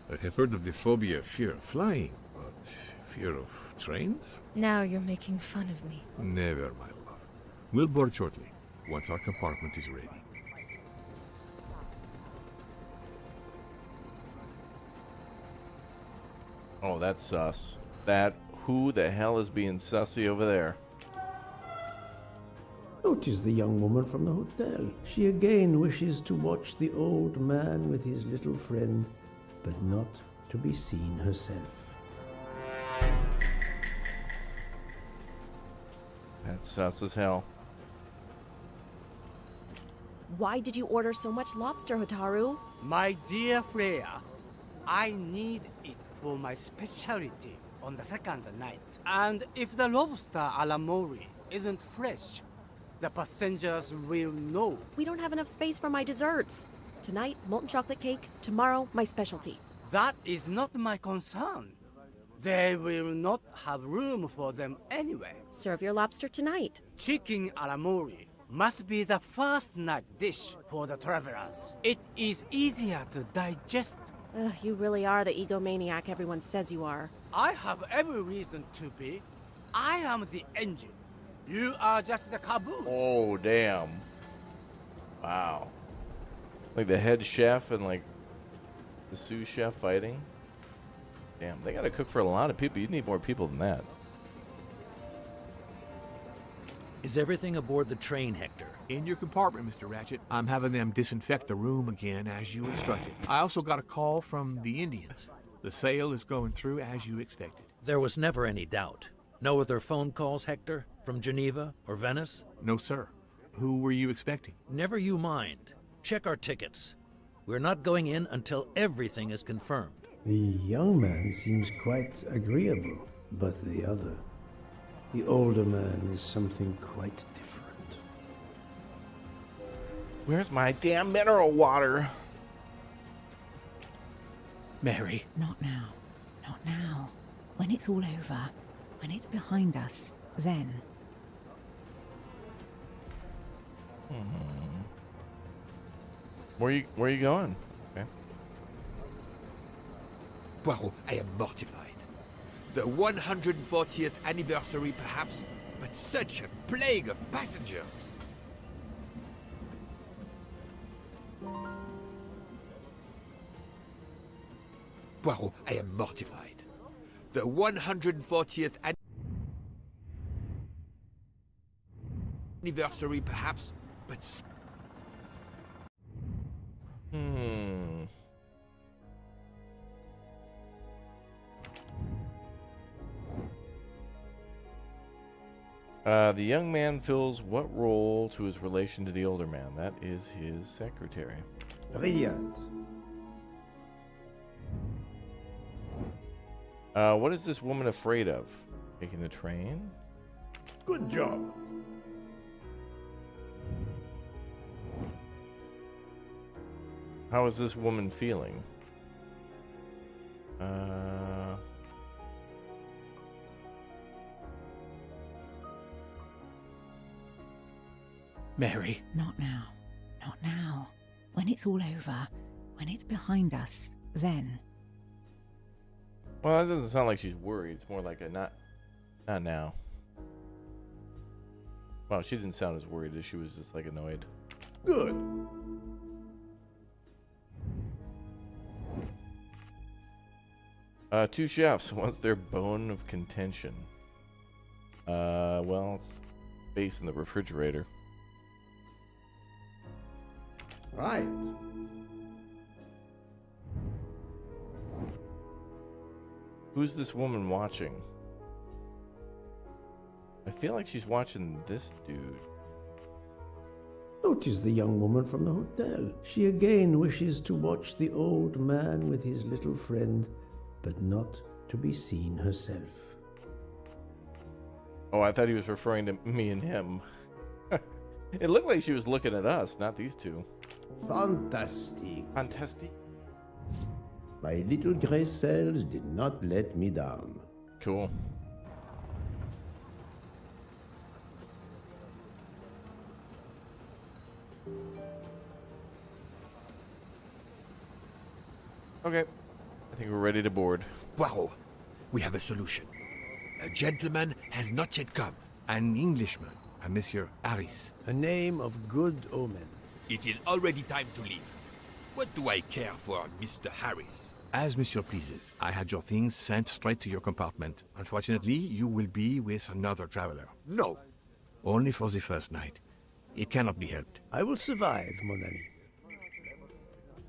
I have heard of the phobia, fear of flying, but fear of trains? Now you're making fun of me. Never, my love. We'll board shortly, once our compartment is ready. Oh, that's sus. Who the hell is being sussy over there? Notice the young woman from the hotel. She again wishes to watch the old man with his little friend, but not to be seen herself. That's sus as hell. Why did you order so much lobster, Hotaru? My dear Freya, I need it for my specialty on the second night. And if the lobster a la mori isn't fresh, the passengers will know. We don't have enough space for my desserts. Tonight, molten chocolate cake. Tomorrow, my specialty. That is not my concern. They will not have room for them anyway. Serve your lobster tonight. Chicken a la mori must be the first night dish for the travelers. It is easier to digest. You really are the egomaniac everyone says you are. I have every reason to be. I am the engine. You are just the caboose. Oh, damn. Wow. Like the head chef and like the sous chef fighting. Damn, they gotta cook for a lot of people. You need more people than that. Is everything aboard the train, Hector? In your compartment, Mr. Ratchet. I'm having them disinfect the room again as you instructed. I also got a call from the Indians. The sale is going through as you expected. There was never any doubt. No other phone calls, Hector? From Geneva or Venice? No, sir. Who were you expecting? Never you mind. Check our tickets. We're not going in until everything is confirmed. The young man seems quite agreeable, but the older man is something quite different. Where's my damn mineral water? Mary. Not now. Not now. When it's all over, when it's behind us, then. Where you going? Okay. Poirot, I am mortified. The 140th anniversary, perhaps, but such a plague of passengers. Poirot, I am mortified. The 140th anniversary, perhaps, but... The young man fills what role to his relation to the older man? That is his secretary. Brilliant. What is this woman afraid of? Taking the train? Good job. How is this woman feeling? Mary. Not now. Not now. When it's all over, when it's behind us, then. Well, that doesn't sound like she's worried. It's more like a not now. Well, she didn't sound as worried as she was just like annoyed. Good. Two chefs. What's their bone of contention? Well, it's space in the refrigerator. Right. Who's this woman watching? I feel like she's watching this dude. Notice the young woman from the hotel. She again wishes to watch the old man with his little friend, but not to be seen herself. Oh, I thought he was referring to me and him. It looked like she was looking at us, not these two. Fantastic. Fantastic. My little gray cells did not let me down. Cool. Okay. I think we're ready to board. Poirot, we have a solution. A gentleman has not yet come. An Englishman, a Monsieur Harris. A name of good omen. It is already time to leave. What do I care for Mr. Harris? As Monsieur pleases. I had your things sent straight to your compartment. Unfortunately, you will be with another traveler. No. Only for the first night. It cannot be helped. I will survive, mon ami.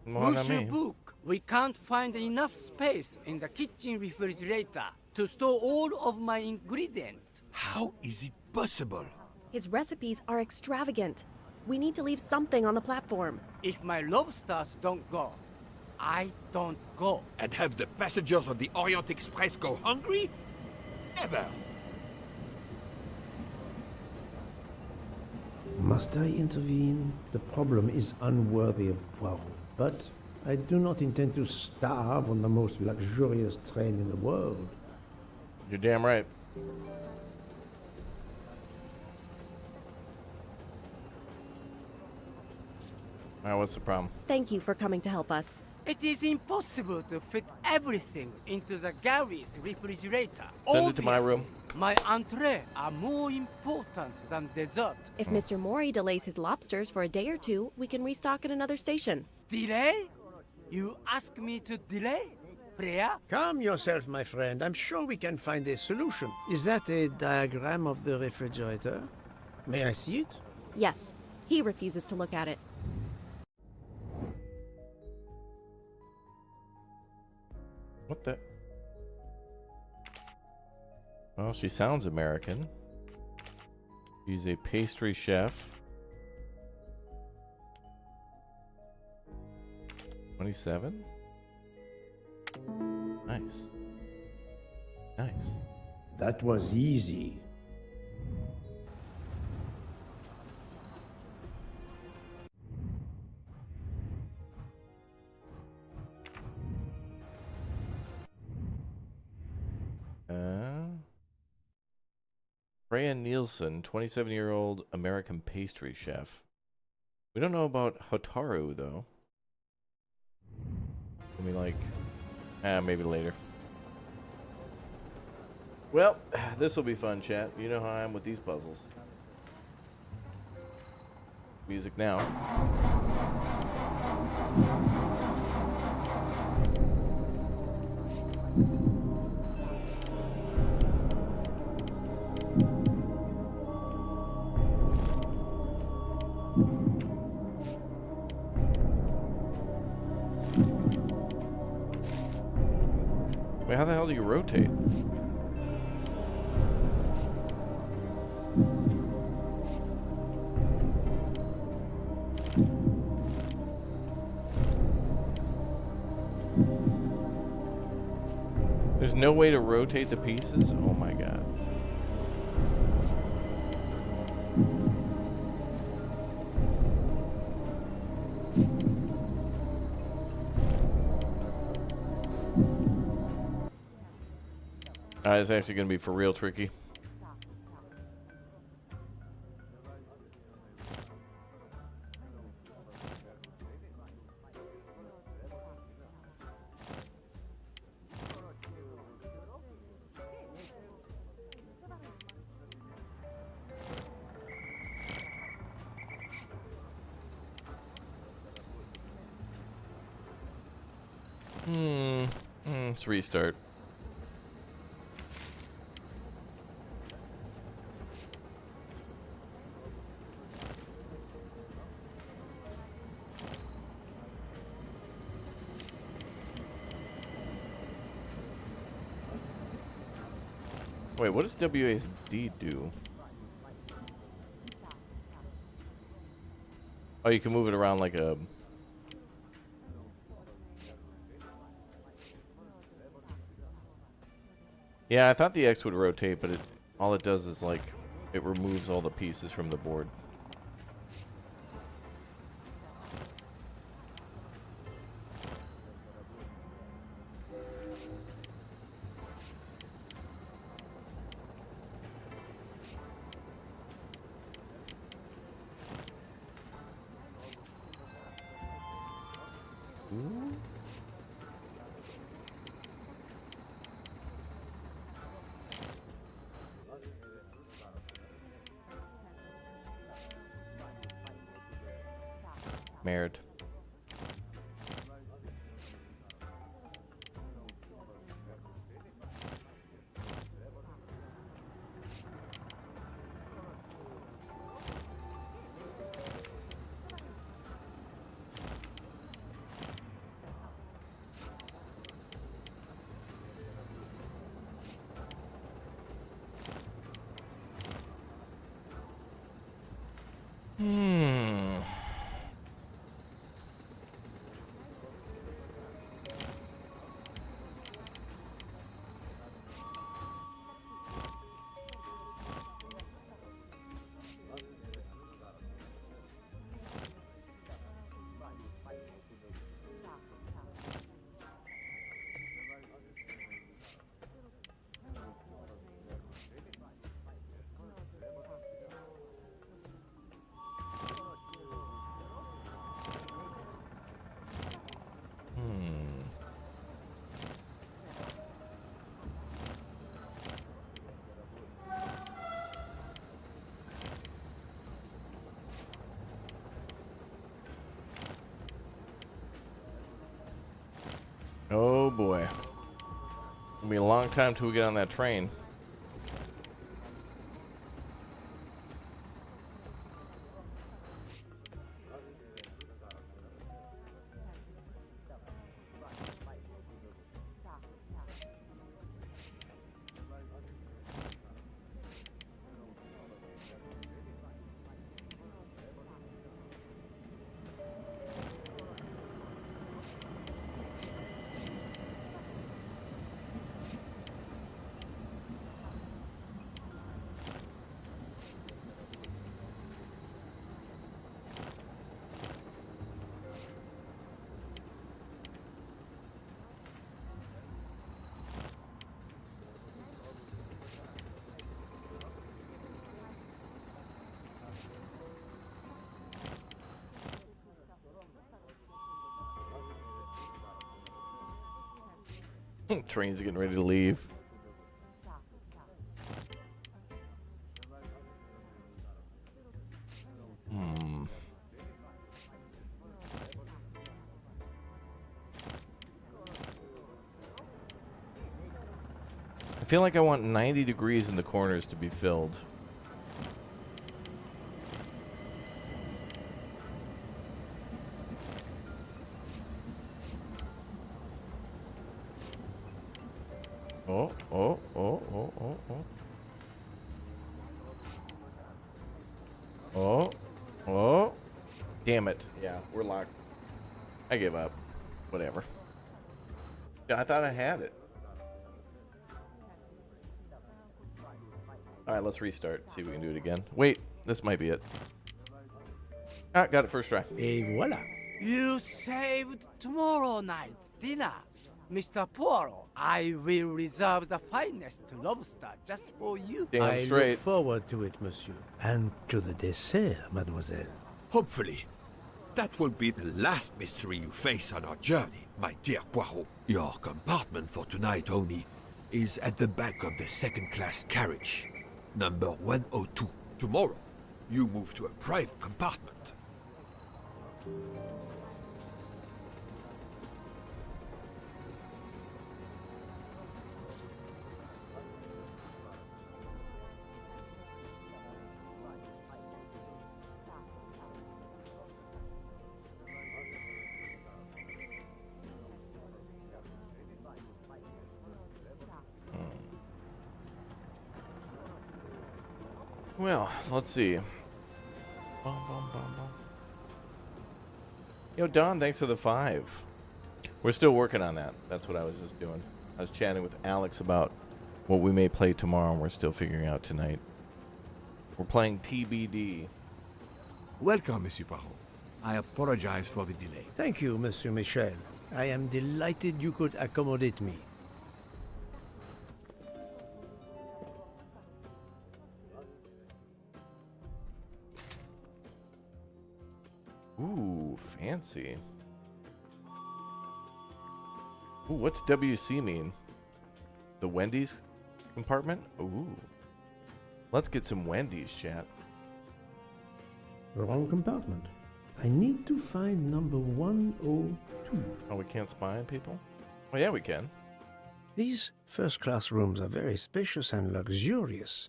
Monsieur Book, we can't find enough space in the kitchen refrigerator to store all of my ingredients. How is it possible? His recipes are extravagant. We need to leave something on the platform. If my lobsters don't go, I don't go. And have the passengers of the Orient Express go hungry? Never. Must I intervene? The problem is unworthy of Poirot. But I do not intend to starve on the most luxurious train in the world. You're damn right. What's the problem? Thank you for coming to help us. It is impossible to fit everything into the Gary's refrigerator. Send it to my room. My entree are more important than dessert. If Mr. Mori delays his lobsters for a day or two, we can restock at another station. Delay? You ask me to delay? Freya? Calm yourself, my friend. I'm sure we can find a solution. Is that a diagram of the refrigerator? May I see it? Yes. He refuses to look at it. What the? Well, she sounds American. She's a pastry chef. 27? Nice. Nice. That was easy. Freya Nielsen, 27-year-old American pastry chef. We don't know about Hotaru, though. I mean, like, maybe later. Well, this will be fun, chat. You know how I am with these puzzles. Music now. Wait, how the hell do you rotate? There's no way to rotate the pieces? Oh my god. It's actually going to be for real tricky. Let's restart. Wait, what does WASD do? Oh, you can move it around like a... Yeah, I thought the X would rotate, but all it does is, like, it removes all the pieces from the board. Ooh. Married. Oh boy. It'll be a long time till we get on that train. Train's getting ready to leave. I feel like I want 90 degrees in the corners to be filled. Oh, oh, oh, oh, oh, oh. Oh, oh. Damn it. Yeah, we're locked. I give up. Whatever. Yeah, I thought I had it. Alright, let's restart. See if we can do it again. Wait, this might be it. Ah, got it first try. Et voilà. You saved tomorrow night's dinner. Mr. Poirot, I will reserve the finest lobster just for you. Damn I straight. look forward to it, monsieur. And to the dessert, mademoiselle. Hopefully. That will be the last mystery you face on our journey, my dear Poirot. Your compartment for tonight only is at the back of the second-class carriage, number 102. Tomorrow, you move to a private compartment. Well, let's see. Bum, bum, bum, bum. Yo, Don, thanks for the 5. We're still working on that. That's what I was just doing. I was chatting with Alex about What we may play tomorrow, we're still figuring out tonight. We're playing TBD. Welcome, Monsieur Poirot. I apologize for the delay. Thank you, Monsieur Michel. I am delighted you could accommodate me. Ooh, fancy. Ooh, what's WC mean? The Wendy's compartment? Ooh. Let's get some Wendy's, chat. Wrong compartment. I need to find number 102. Oh, we can't spy on people? Oh, yeah, we can. These first-class rooms are very spacious and luxurious.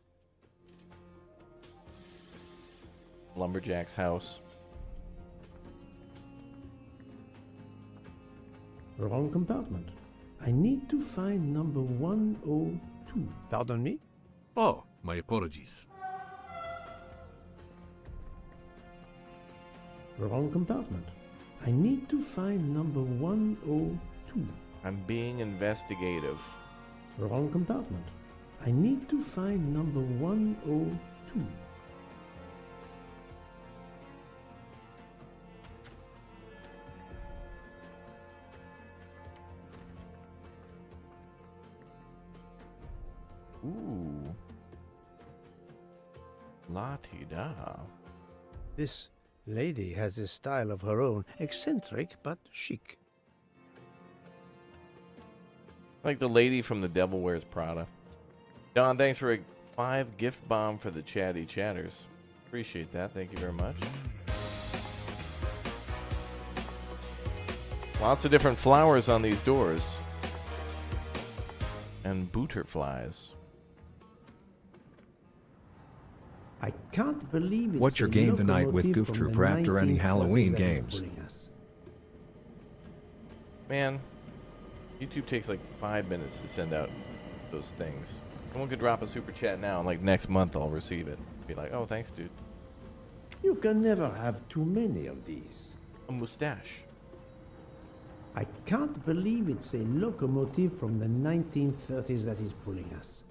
Lumberjack's house. Wrong compartment. I need to find number 102. Pardon me? Oh, my apologies. Wrong compartment. I need to find number 102. I'm being investigative. Wrong compartment. I need to find number 102. Ooh. La-ti-da. This lady has a style of her own, eccentric but chic. Like the lady from The Devil Wears Prada. Don, thanks for a 5 gift bomb for the chatty chatters. Appreciate that. Thank you very much. Lots of different flowers on these doors. And butterflies. I can't believe it's What's your a game tonight with locomotive Goof from Troop the Raptor? Any 1940s Halloween that is games? pulling us. Man, YouTube takes like 5 minutes to send out those things. Someone could drop a super chat now, and like next month I'll receive it. Be like, oh, thanks, dude. You can never have too many of these. A mustache. I can't believe it's a locomotive from the 1930s that is pulling us.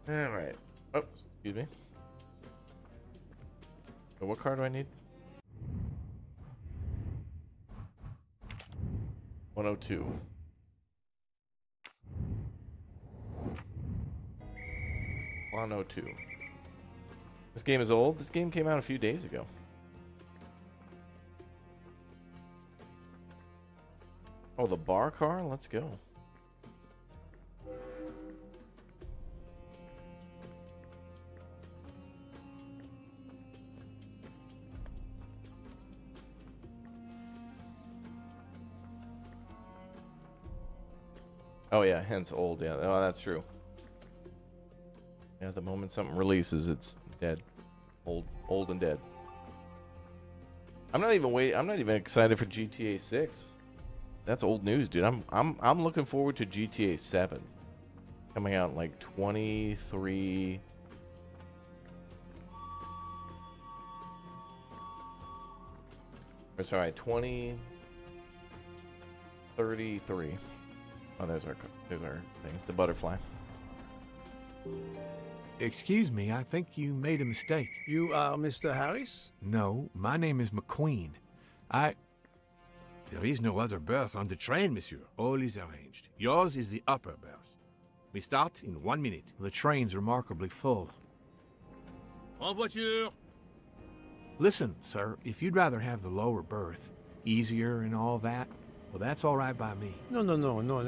All right. Oh, excuse me. So what card do I need? 102. 102. This game is old. This game came out a few days ago. Oh, the bar car? Let's go. Oh yeah, hence old. Yeah, oh, that's true. Yeah, the moment something releases, it's dead, old and dead. I'm not even excited for GTA 6. That's old news, dude. I'm looking forward to GTA 7 coming out in like 23. Or sorry, 2033. Oh, there's our thing, the butterfly. Excuse me, I think you made a mistake. You are Mr. Harris? No, my name is McQueen. There is no other berth on the train, monsieur. All is arranged. Yours is the upper berth. We start in 1 minute. The train's remarkably full. En voiture! Listen, sir, if you'd rather have the lower berth, easier and all that, well, that's all right by me. No,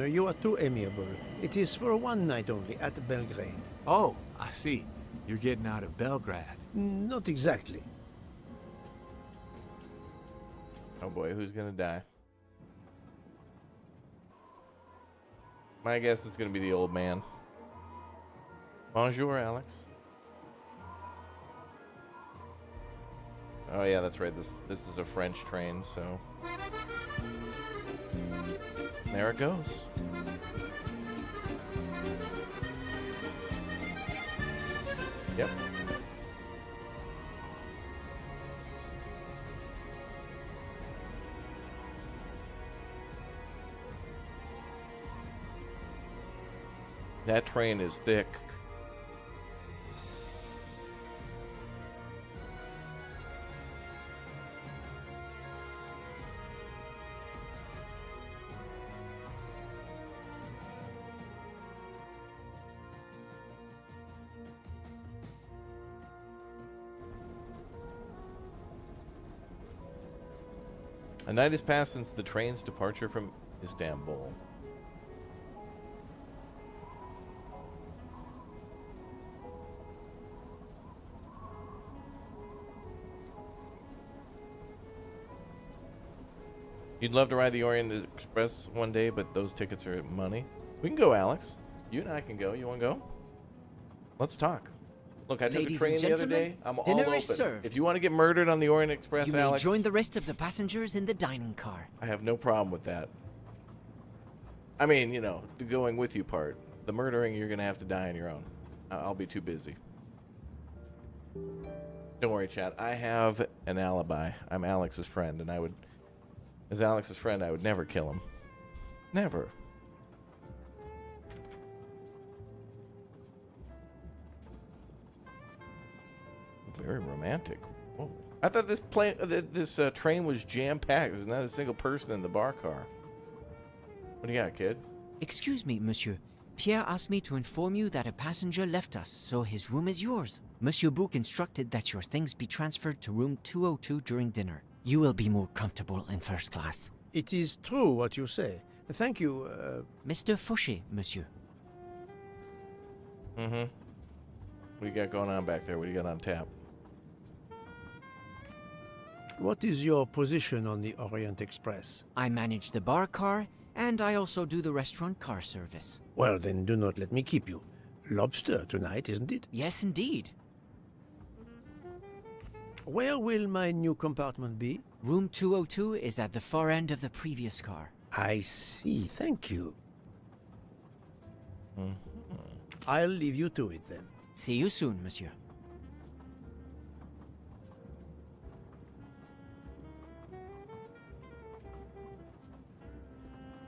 you are too amiable. It is for one night only at Belgrade. Oh, I see. You're getting out of Belgrade. Not exactly. Oh boy, who's gonna die? My guess is gonna be the old man. Bonjour, Alex. Oh yeah, that's right. This is a French train, so. There it goes. Yep. That train is thick. A night has passed since the train's departure from Istanbul. You'd love to ride the Orient Express one day, but those tickets are money. We can go, Alex. You and I can go. You want to go? Let's talk. Look, I took a train the other day. I'm all dinner open. is served. If you want to get murdered on the Orient Express, You may Alex, join the rest of the passengers in the dining car. I have no problem with that. I mean, you know, the going with you part. The murdering, you're going to have to die on your own. I'll be too busy. Don't worry, Chad. I have an alibi. I'm Alex's friend, and as Alex's friend, I would never kill him. Never. Very romantic. Whoa. I thought this train was jam-packed. There's not a single person in the bar car. What do you got, kid? Excuse me, monsieur. Pierre asked me to inform you that a passenger left us, so his room is yours. Monsieur Bouc instructed that your things be transferred to room 202 during dinner. You will be more comfortable in first class. It is true what you say. Thank you, Mr. Fauché, monsieur. Mm-hmm. What do you got going on back there? What do you got on tap? What is your position on the Orient Express? I manage the bar car, and I also do the restaurant car service. Well, then do not let me keep you. Lobster tonight, isn't it? Yes, indeed. Where will my new compartment be? Room 202 is at the far end of the previous car. I see. Thank you. Mm-hmm. I'll leave you to it then. See you soon, monsieur.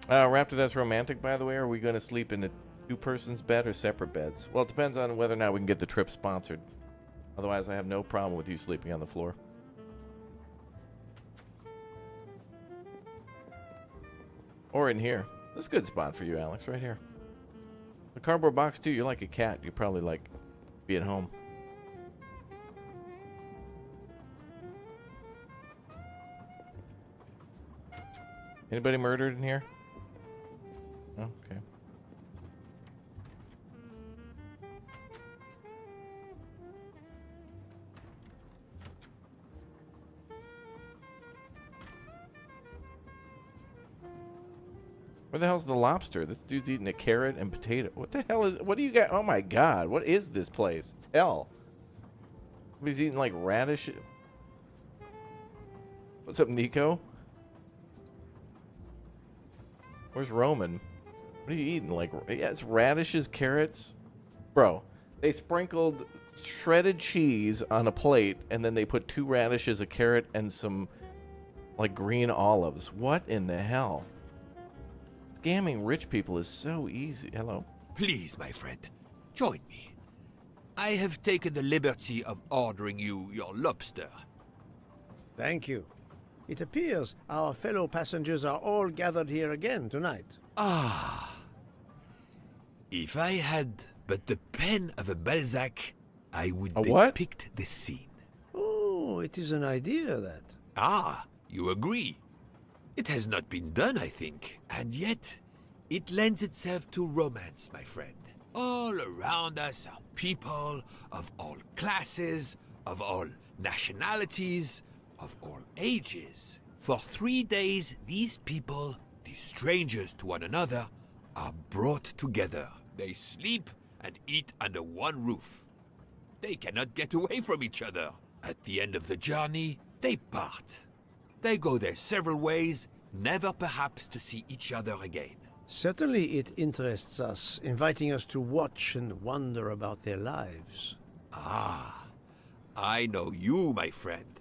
Raptor, that's romantic, by the way. Are we going to sleep in a two-person's bed or separate beds? Well, it depends on whether or not we can get the trip sponsored. Otherwise, I have no problem with you sleeping on the floor. Or in here. This is a good spot for you, Alex, right here. The cardboard box, too. You're like a cat. You probably like be at home. Anybody murdered in here? Oh, okay. Where the hell's the lobster? This dude's eating a carrot and potato. What the hell is... What do you got? Oh, my God. What is this place? It's hell. Somebody's eating, like, radish. What's up, Nico? Where's Roman? What are you eating? Like, yeah, it's radishes, carrots. Bro, they sprinkled shredded cheese on a plate, and then they put 2 radishes, a carrot, and some, like, green olives. What in the hell? Scamming rich people is so easy. Hello? Please, my friend, join me. I have taken the liberty of ordering you your lobster. Thank you. It appears our fellow passengers are all gathered here again tonight. Ah. If I had but the pen of a Balzac, I would depict the scene. Oh, it is an idea, that. Ah, you agree. It has not been done, I think. And yet, it lends itself to romance, my friend. All around us are people of all classes, of all nationalities, of all ages. For 3 days, these people, these strangers to one another, are brought together. They sleep and eat under one roof. They cannot get away from each other. At the end of the journey, they part. They go their several ways, never perhaps to see each other again. Certainly it interests us, inviting us to watch and wonder about their lives. Ah, I know you, my friend.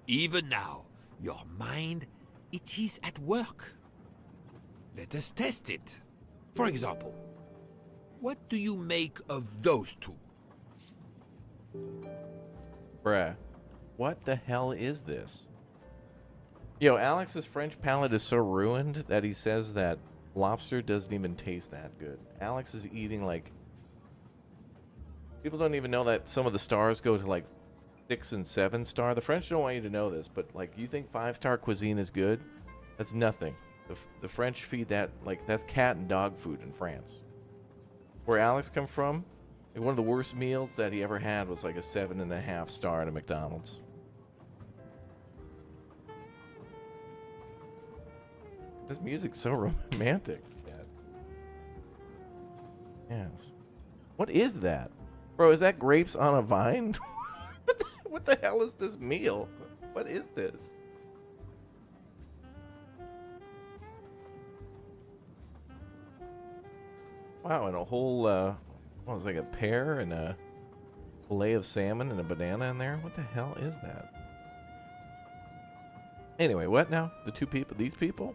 Even now, your mind, it is at work. Let us test it. For example, what do you make of those two? Bruh, what the hell is this? Yo, Alex's French palate is so ruined that he says that lobster doesn't even taste that good. Alex is eating like... People don't even know that some of the stars go to like 6 and 7 star. The French don't want you to know this, but like, you think 5-star cuisine is good? That's nothing. The French feed that, like, that's cat and dog food in France. Where Alex come from, like, one of the worst meals that he ever had was like a 7.5 star at a McDonald's. This music's so romantic. Yes. What is that? Bro, is that grapes on a vine? What the hell is this meal? What is this? Wow, and a whole, what was it, like a pear and a fillet of salmon and a banana in there? What the hell is that? Anyway, what now? The two people, these people?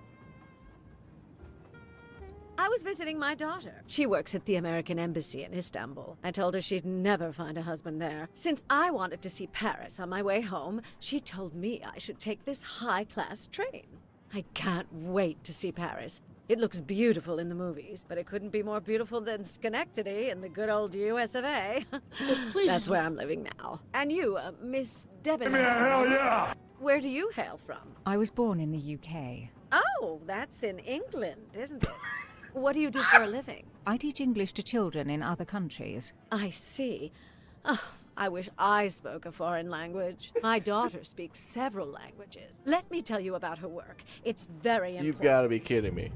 I was visiting my daughter. She works at the American Embassy in Istanbul. I told her she'd never find a husband there. Since I wanted to see Paris on my way home, she told me I should take this high-class train. I can't wait to see Paris. It looks beautiful in the movies, but it couldn't be more beautiful than Schenectady in the good old US of A. That's where I'm living now. And you, Miss Debonair. Hell yeah! Where do you hail from? I was born in the UK. Oh, that's in England, isn't it? What do you do for a living? I teach English to children in other countries. I see. Oh, I wish I spoke a foreign language. My daughter speaks several languages. Let me tell you about her work. It's very important. You've got to be kidding me.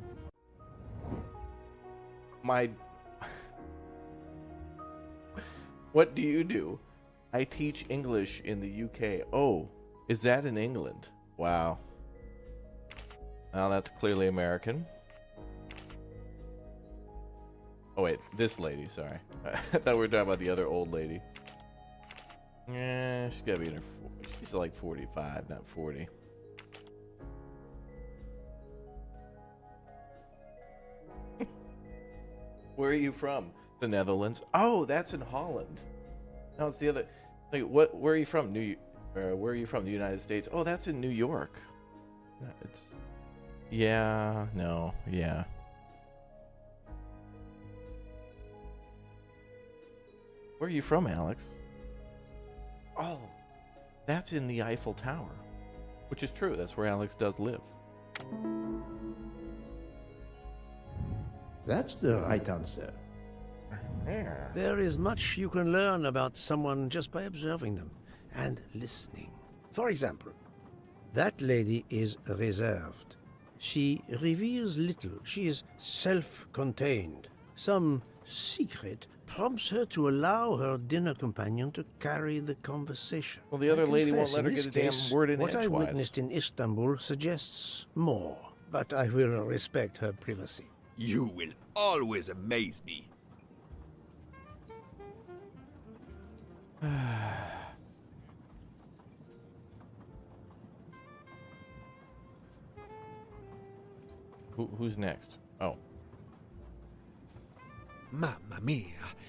What do you do? I teach English in the UK. Oh, is that in England? Wow. Well, that's clearly American. Oh wait, this lady, sorry. I thought we were talking about the other old lady. Yeah, she's gotta be in her... She's like 45, not 40. Where are you from? The Netherlands. Oh, that's in Holland. No, it's the other... Like, what? Where are you from? Where are you from? The United States? Oh, that's in New York. It's... Yeah, no, yeah. Where are you from, Alex? Oh, that's in the Eiffel Tower. Which is true, that's where Alex does live. That's the right answer. There is much you can learn about someone just by observing them and listening. For example, that lady is reserved. She reveals little. She is self-contained. Some secret prompts her to allow her dinner companion to carry the conversation. Well, the other lady won't let her get a damn word in edgewise. What I witnessed in Istanbul suggests more, but I will respect her privacy. You will always amaze me. Who's next? Oh. Mamma mia,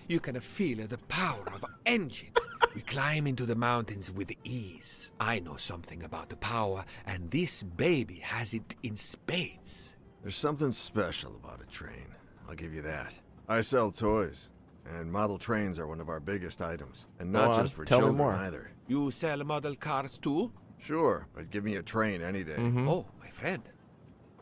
you can feel the power of engine. We climb into the mountains with ease. I know something about the power, and this baby has it in spades. There's something special about a train, I'll give you that. I sell toys, and model trains are one of our biggest items. And not just for children either. You sell model cars too? Sure, but give me a train any day. Oh, my friend.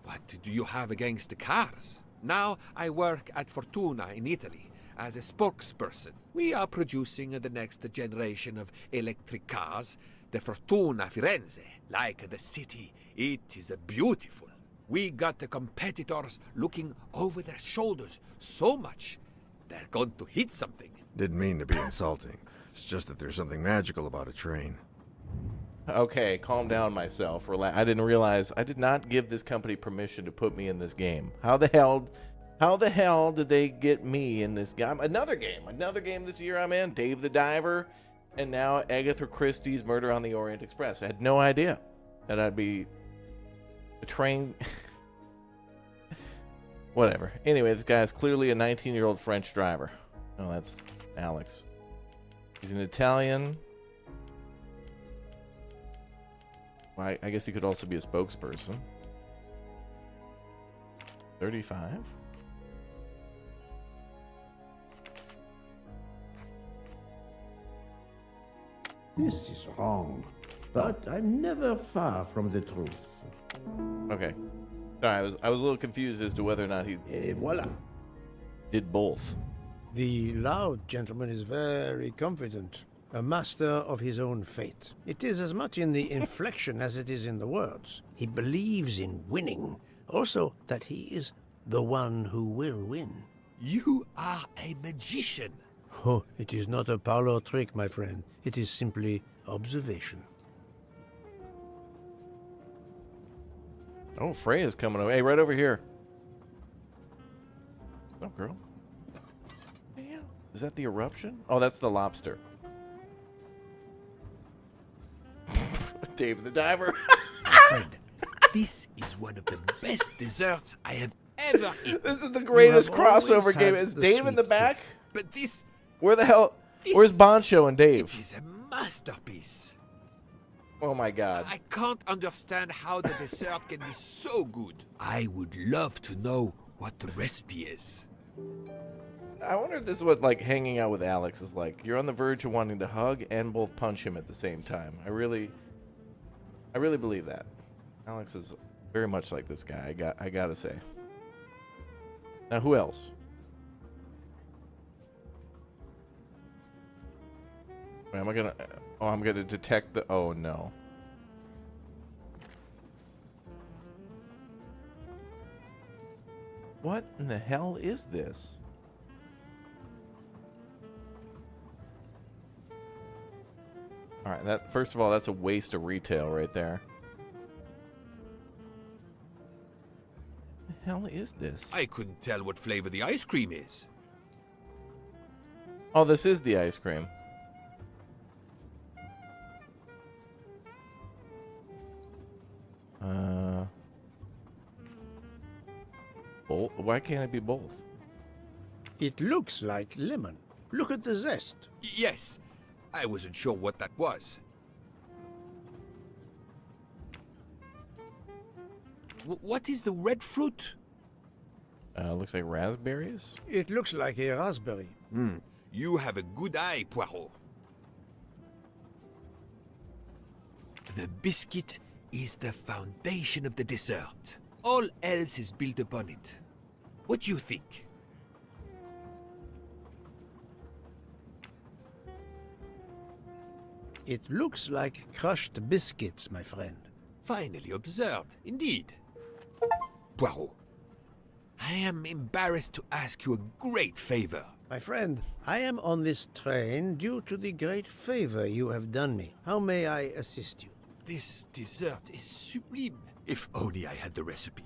What do you have against the cars? Now I work at Fortuna in Italy as a spokesperson. We are producing the next generation of electric cars, the Fortuna Firenze. Like the city, it is beautiful. We got the competitors looking over their shoulders so much, they're going to hit something. Didn't mean to be insulting. It's just that there's something magical about a train. Okay, calm down myself. Relax. I didn't realize. I did not give this company permission to put me in this game. How the hell did they get me in this game? Another game this year I'm in. Dave the Diver. And now Agatha Christie's Murder on the Orient Express. I had no idea that I'd be a train. Whatever. Anyway, this guy is clearly a 19-year-old French driver. Oh, that's Alex. He's an Italian. Well, I guess he could also be a spokesperson. 35. This is wrong, but I'm never far from the truth. Okay. Sorry, I was a little confused as to whether or not he Voila. did both. The loud gentleman is very confident, a master of his own fate. It is as much in the inflection as it is in the words. He believes in winning, also that he is the one who will win. You are a magician. Oh, it is not a parlor trick, my friend. It is simply observation. Oh, Freya's coming over. Hey, right over here. Oh, girl. Damn. Is that the eruption? Oh, that's the lobster. Dave the Diver. Friend, this is one of the best desserts I have ever eaten. This is the greatest crossover game. Is Dave in the back? But this... Where the hell? Where's Boncho and Dave? It is a masterpiece. Oh my God. I can't understand how the dessert can be so good. I would love to know what the recipe is. I wonder if this is what like hanging out with Alex is like. You're on the verge of wanting to hug and both punch him at the same time. I really believe that. Alex is very much like this guy. I gotta say. Now who else? Wait, am I gonna? Oh, I'm gonna detect the. Oh no. What in the hell is this? All right, that first of all, that's a waste of retail right there. What the hell is this? I couldn't tell what flavor the ice cream is. Oh, this is the ice cream. Why can't it be both? It looks like lemon. Look at the zest. Yes, I wasn't sure what that was. What is the red fruit? Looks like raspberries. It looks like a raspberry. You have a good eye, Poirot. The biscuit is the foundation of the dessert. All else is built upon it. What do you think? It looks like crushed biscuits, my friend. Finely observed, indeed. Poirot, I am embarrassed to ask you a great favor. My friend, I am on this train due to the great favor you have done me. How may I assist you? This dessert is sublime. If only I had the recipe.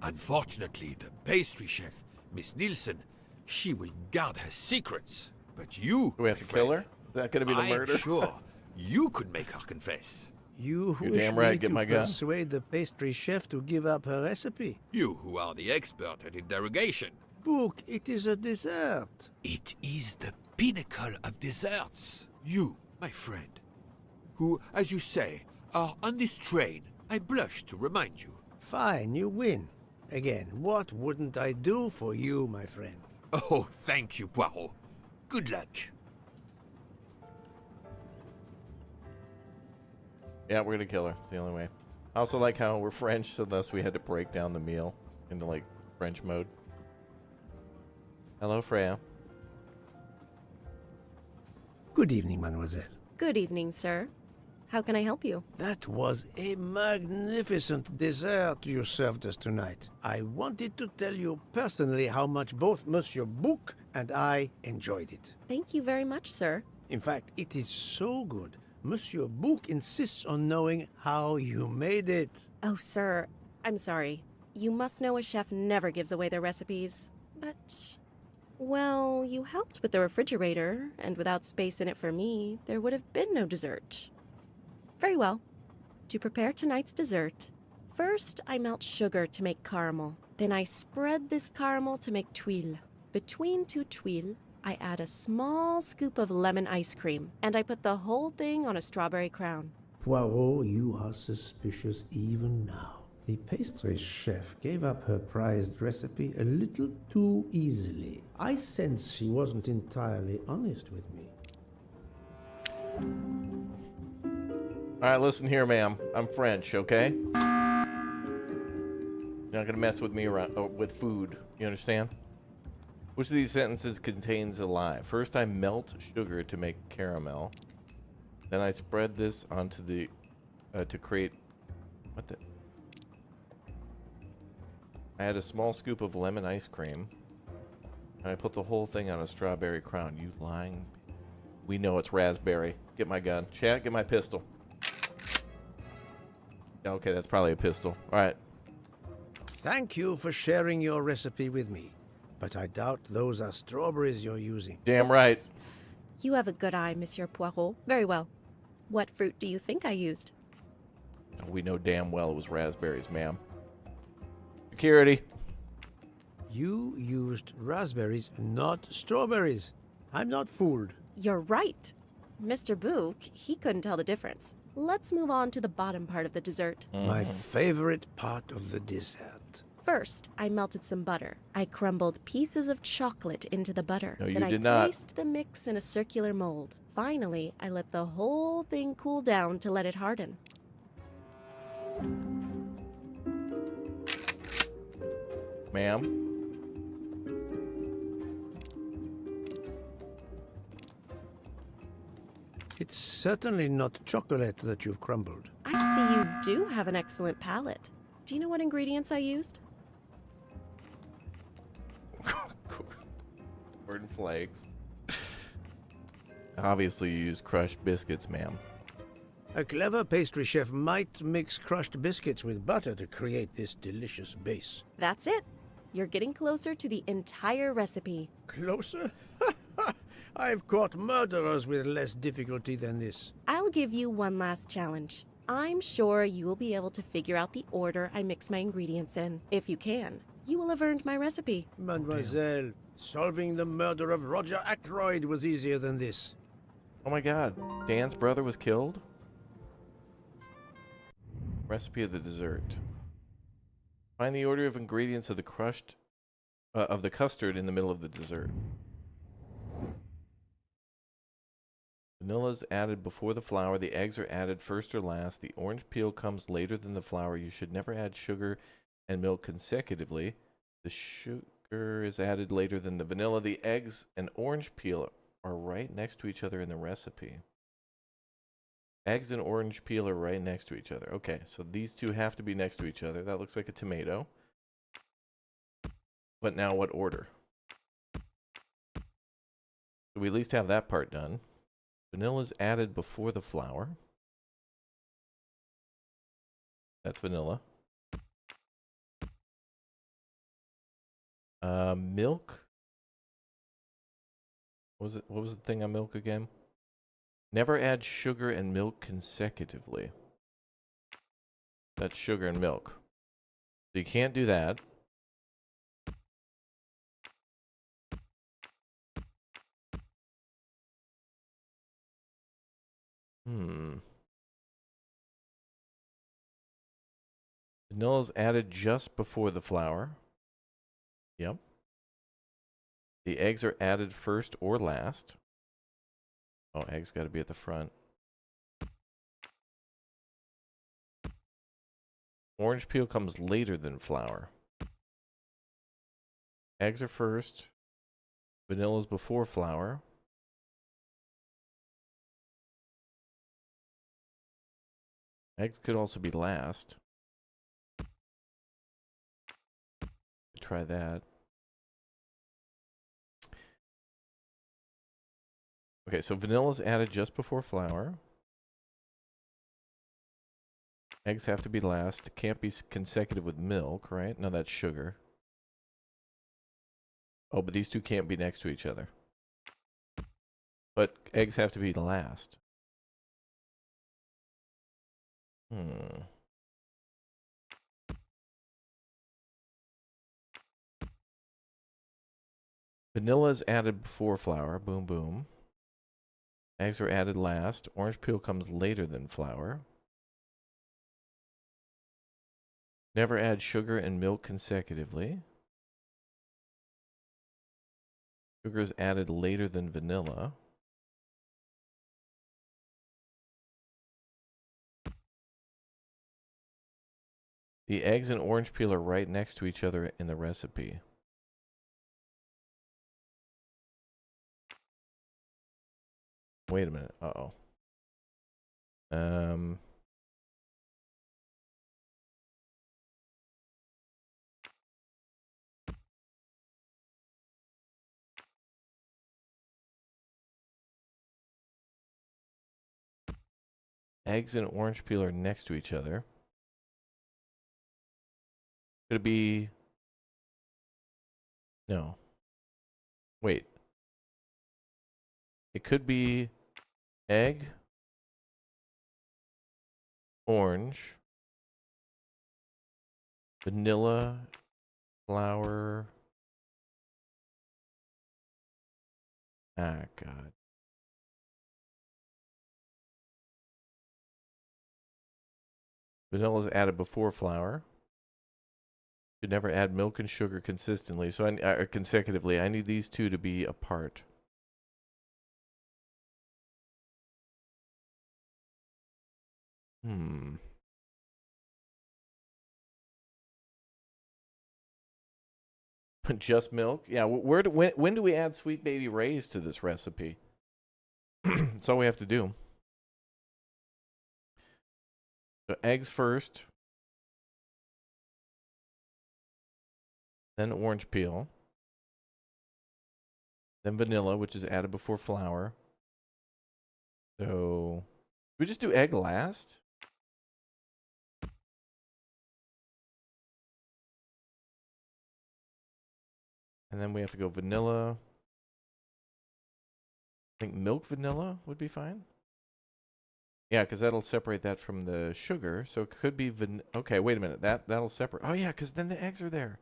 Unfortunately, the pastry chef, Miss Nielsen, she will guard her secrets. But you, do we have to kill her? Is that going to be the murder? I'm sure you could make her confess. You You're wish damn right. me Get to my gun. persuade the pastry chef to give up her recipe? You who are the expert at interrogation. Book, it is a dessert. It is the pinnacle of desserts. You, my friend, who, as you say, are on this train, I blush to remind you. Fine, you win. Again, what wouldn't I do for you, my friend? Oh, thank you, Poirot. Good luck. Yeah, we're gonna kill her. It's the only way. I also like how we're French, so thus we had to break down the meal into like French mode. Hello, Freya. Good evening, mademoiselle. Good evening, sir. How can I help you? That was a magnificent dessert you served us tonight. I wanted to tell you personally how much both Monsieur Bouc and I enjoyed it. Thank you very much, sir. In fact, it is so good, Monsieur Bouc insists on knowing how you made it. Oh, sir, I'm sorry. You must know a chef never gives away their recipes. But, well, you helped with the refrigerator, and without space in it for me, there would have been no dessert. Very well. To prepare tonight's dessert, first I melt sugar to make caramel. Then I spread this caramel to make tuiles. Between two tuiles, I add a small scoop of lemon ice cream, and I put the whole thing on a strawberry crown. Poirot, you are suspicious even now. The pastry chef gave up her prized recipe a little too easily. I sense she wasn't entirely honest with me. All right, listen here, ma'am. I'm French, okay? You're not gonna mess with me around with food. You understand? Which of these sentences contains a lie? First, I melt sugar to make caramel. Then I spread this onto the to create what the. I add a small scoop of lemon ice cream, and I put the whole thing on a strawberry crown. You lying? We know it's raspberry. Get my gun. Chat, get my pistol. Okay, that's probably a pistol. All right. Thank you for sharing your recipe with me, but I doubt those are strawberries you're using. Damn right. You have a good eye, Monsieur Poirot. Very well. What fruit do you think I used? We know damn well it was raspberries, ma'am. Security. You used raspberries, not strawberries. I'm not fooled. You're right. Mr. Bouc, he couldn't tell the difference. Let's move on to the bottom part of the dessert. My favorite part of the dessert. First, I melted some butter. I crumbled pieces of chocolate into the butter. No, you then did I not. placed the mix in a circular mold. Finally, I let the whole thing cool down to let it harden. Ma'am. It's certainly not chocolate that you've crumbled. I see you do have an excellent palate. Do you know what ingredients I used? Corn flakes. Obviously, you use crushed biscuits, ma'am. A clever pastry chef might mix crushed biscuits with butter to create this delicious base. That's it. You're getting closer to the entire recipe. Closer? I've caught murderers with less difficulty than this. I'll give you one last challenge. I'm sure you will be able to figure out the order I mix my ingredients in. If you can, you will have earned my recipe. Mademoiselle, solving the murder of Roger Ackroyd was easier than this. Oh my god. Dan's brother was killed? Recipe of the dessert. Find the order of ingredients of the crushed of the custard in the middle of the dessert. Vanilla is added before the flour. The eggs are added first or last. The orange peel comes later than the flour. You should never add sugar and milk consecutively. The sugar is added later than the vanilla. The eggs and orange peel are right next to each other in the recipe. Eggs and orange peel are right next to each other. Okay, so these two have to be next to each other. That looks like a tomato. But now what order? So we at least have that part done. Vanilla is added before the flour. That's vanilla. Milk. What was the thing on milk again? Never add sugar and milk consecutively. That's sugar and milk. So you can't do that. Vanilla is added just before the flour. Yep. The eggs are added first or last. Oh, eggs got to be at the front. Orange peel comes later than flour. Eggs are first. Vanilla is before flour. Eggs could also be last. Try that. Okay, so vanilla is added just before flour. Eggs have to be last. Can't be consecutive with milk, right? No, that's sugar. Oh, but these two can't be next to each other. But eggs have to be last. Vanilla is added before flour. Boom, boom. Eggs are added last. Orange peel comes later than flour. Never add sugar and milk consecutively. Sugar is added later than vanilla. The eggs and orange peel are right next to each other in the recipe. Wait a minute. Uh-oh. Eggs and orange peel are next to each other. Could it be... No. Wait. It could be egg, orange, vanilla, flour. Ah, God. Vanilla is added before flour. Should never add milk and sugar consistently. So consecutively. I need these two to be apart. Just milk? Yeah. When do we add Sweet Baby Ray's to this recipe? That's all we have to do. So eggs first. Then orange peel. Then vanilla, which is added before flour. So, we just do egg last? And then we have to go vanilla. I think milk vanilla would be fine. Yeah, because that'll separate that from the sugar. So it could be okay, wait a minute. That'll separate. Oh, yeah, because then the eggs are there.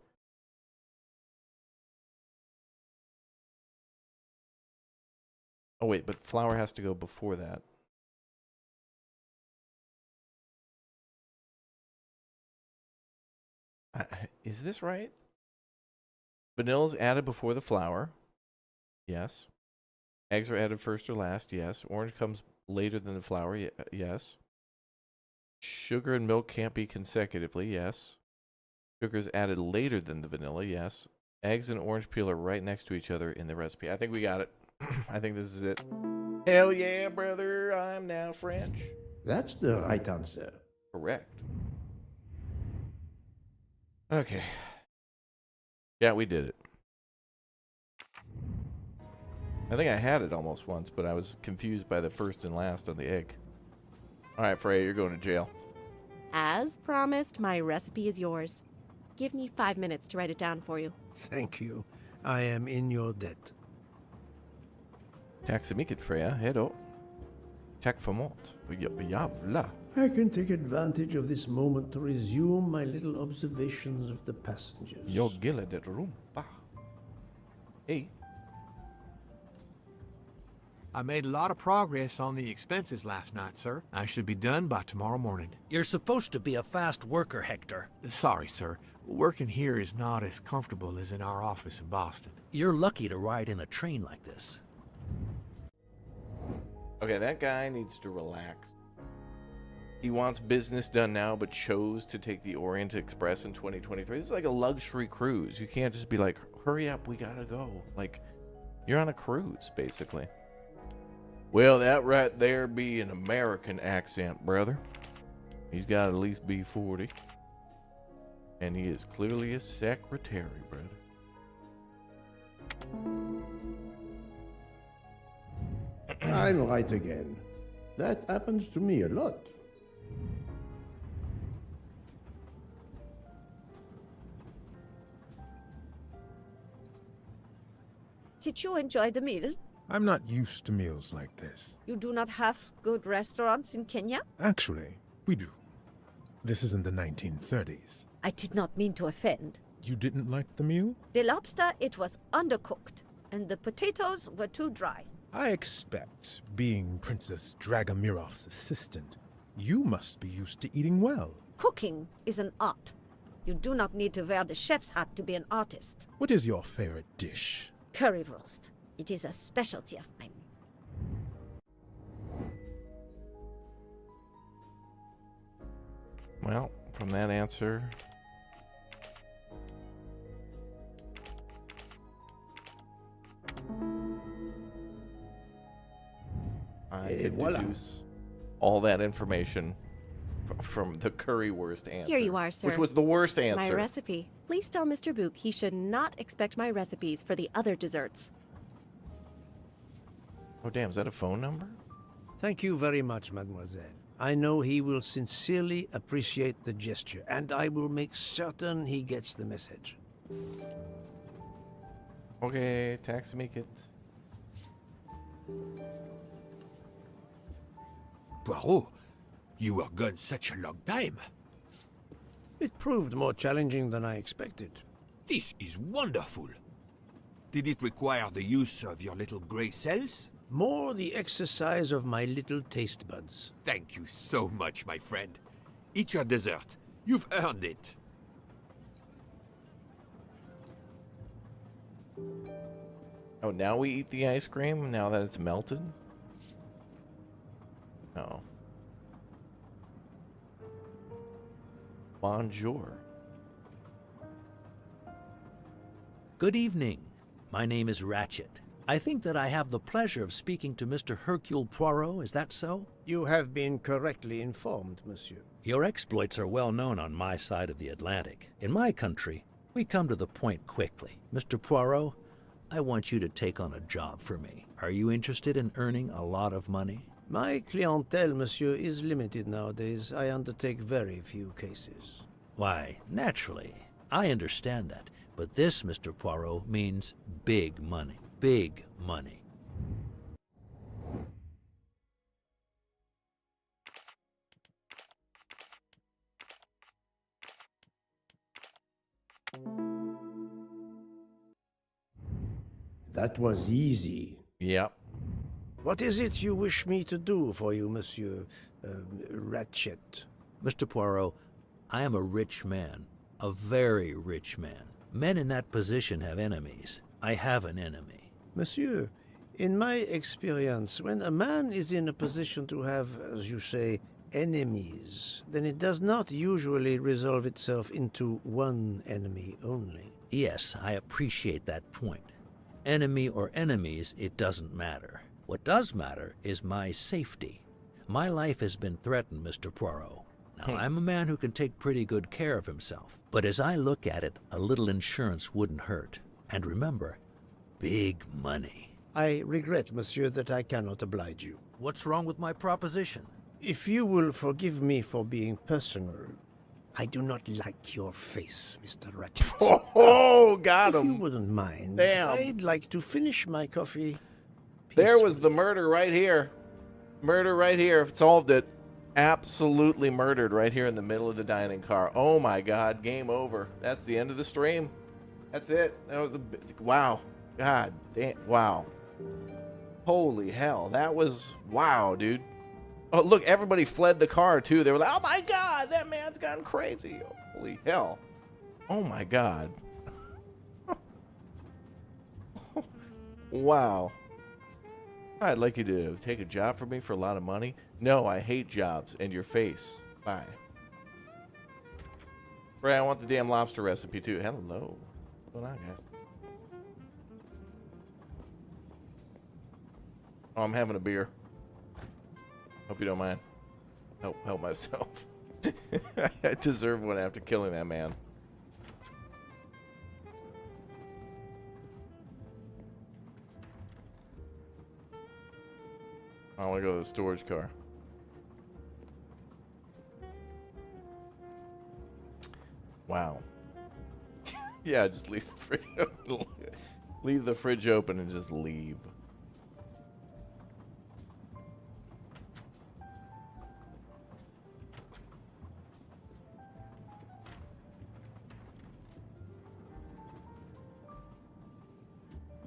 Oh, wait, but flour has to go before that. Is this right? Vanilla's added before the flour. Yes. Eggs are added first or last. Yes. Orange comes later than the flour. Yes. Sugar and milk can't be consecutively. Yes. Sugar is added later than the vanilla. Yes. Eggs and orange peel are right next to each other in the recipe. I think we got it. I think this is it. Hell yeah, brother. I'm now French. That's the right answer. Correct. Okay. Yeah, we did it. I think I had it almost once, but I was confused by the first and last on the egg. All right, Freya, you're going to jail. As promised, my recipe is yours. Give me 5 minutes to write it down for you. Thank you. I am in your debt. Tack så mycket, Freya. Hej då. Tack för mat. Jävla. I can take advantage of this moment to resume my little observations of the passengers. Jag gillade rumpa. Hey. I made a lot of progress on the expenses last night, sir. I should be done by tomorrow morning. You're supposed to be a fast worker, Hector. Sorry, sir. Working here is not as comfortable as in our office in Boston. You're lucky to ride in a train like this. Okay, that guy needs to relax. He wants business done now, but chose to take the Orient Express in 2023. This is like a luxury cruise. You can't just be like, hurry up, we gotta go. Like, you're on a cruise, basically. Well, that right there be an American accent, brother. He's got to at least be 40. And he is clearly a secretary, brother. I'm right again. That happens to me a lot. Did you enjoy the meal? I'm not used to meals like this. You do not have good restaurants in Kenya? Actually, we do. This isn't the 1930s. I did not mean to offend. You didn't like the meal? The lobster, it was undercooked, and the potatoes were too dry. I expect, being Princess Dragomirov's assistant, you must be used to eating well. Cooking is an art. You do not need to wear the chef's hat to be an artist. What is your favorite dish? Currywurst. It is a specialty of mine. Well, from that answer... I could deduce all that information from the currywurst answer. Here you are, sir. Which was the worst answer. My recipe. Please tell Mr. Book he should not expect my recipes for the other desserts. Oh, damn. Is that a phone number? Thank you very much, mademoiselle. I know he will sincerely appreciate the gesture, and I will make certain he gets the message. Okay, taxi me it. Poirot, you were gone such a long time. It proved more challenging than I expected. This is wonderful. Did it require the use of your little grey cells? More the exercise of my little taste buds. Thank you so much, my friend. Eat your dessert. You've earned it. Oh, now we eat the ice cream now that it's melted? Oh. Bonjour. Good evening. My name is Ratchet. I think that I have the pleasure of speaking to Mr. Hercule Poirot, is that so? You have been correctly informed, monsieur. Your exploits are well known on my side of the Atlantic. In my country, we come to the point quickly. Mr. Poirot, I want you to take on a job for me. Are you interested in earning a lot of money? My clientele, monsieur, is limited nowadays. I undertake very few cases. Why, naturally. I understand that. But this, Mr. Poirot, means big money. Big money. That was easy. Yep. What is it you wish me to do for you, monsieur Ratchet? Mr. Poirot, I am a rich man. A very rich man. Men in that position have enemies. I have an enemy. Monsieur, in my experience, when a man is in a position to have, as you say, enemies, then it does not usually resolve itself into one enemy only. Yes, I appreciate that point. Enemy or enemies, it doesn't matter. What does matter is my safety. My life has been threatened, Mr. Poirot. Now, I'm a man who can take pretty good care of himself. But as I look at it, a little insurance wouldn't hurt. And remember, big money. I regret, monsieur, that I cannot oblige you. What's wrong with my proposition? If you will forgive me for being personal, I do not like your face, Mr. Ratchet. Oh, got him. If you wouldn't mind, Damn. I'd like to finish my coffee There was the murder right here. Murder right here. Solved it. Absolutely murdered right here in the middle of the dining car. Oh my God. Game over. That's the end of the stream. That's it. That was wow. God damn. Wow. Holy hell. That was wow, dude. Oh, look. Everybody fled the car, too. They were like, oh my God. That man's gone crazy. Holy hell. Oh my God. Wow. I'd like you to take a job for me for a lot of money. No, I hate jobs and your face. Bye. Ray, I want the damn lobster recipe too. Hello. What's going on, guys? Oh, I'm having a beer. Hope you don't mind. Help myself. I deserve one after killing that man. I want to go to the storage car. Wow. Yeah, just leave the fridge open. Leave the fridge open and just leave.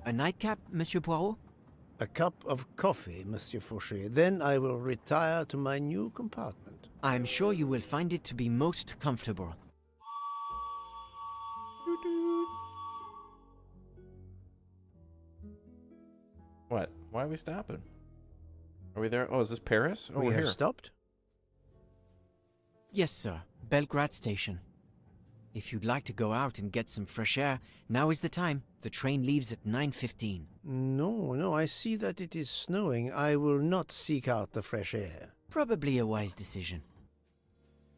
A nightcap, Monsieur Poirot? A cup of coffee, Monsieur Fauché. Then I will retire to my new compartment. I'm sure you will find it to be most comfortable. What? Why are we stopping? Are we there? Oh, is this Paris? Oh, we we're have here. stopped? Yes, sir. Belgrade Station. If you'd like to go out and get some fresh air, now is the time. The train leaves at 9:15. No, I see that it is snowing. I will not seek out the fresh air. Probably a wise decision.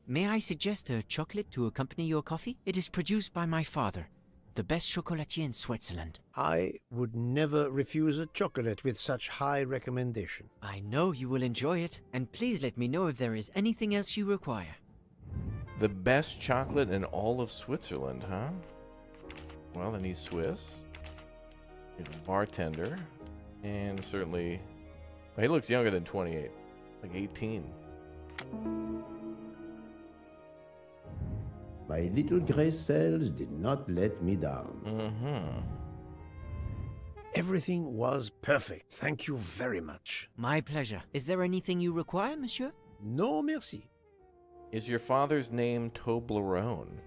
May I suggest a chocolate to accompany your coffee? It is produced by my father, the best chocolatier in Switzerland. I would never refuse a chocolate with such high recommendation. I know you will enjoy it, and please let me know if there is anything else you require. The best chocolate in all of Switzerland, huh? Well, then he's Swiss. He's a bartender. And certainly... Well, he looks younger than 28. Like 18. My little gray cells did not let me down. Mm-hmm. Everything was perfect. Thank you very much. My pleasure. Is there anything you require, monsieur? No, merci. Is your father's name Toblerone?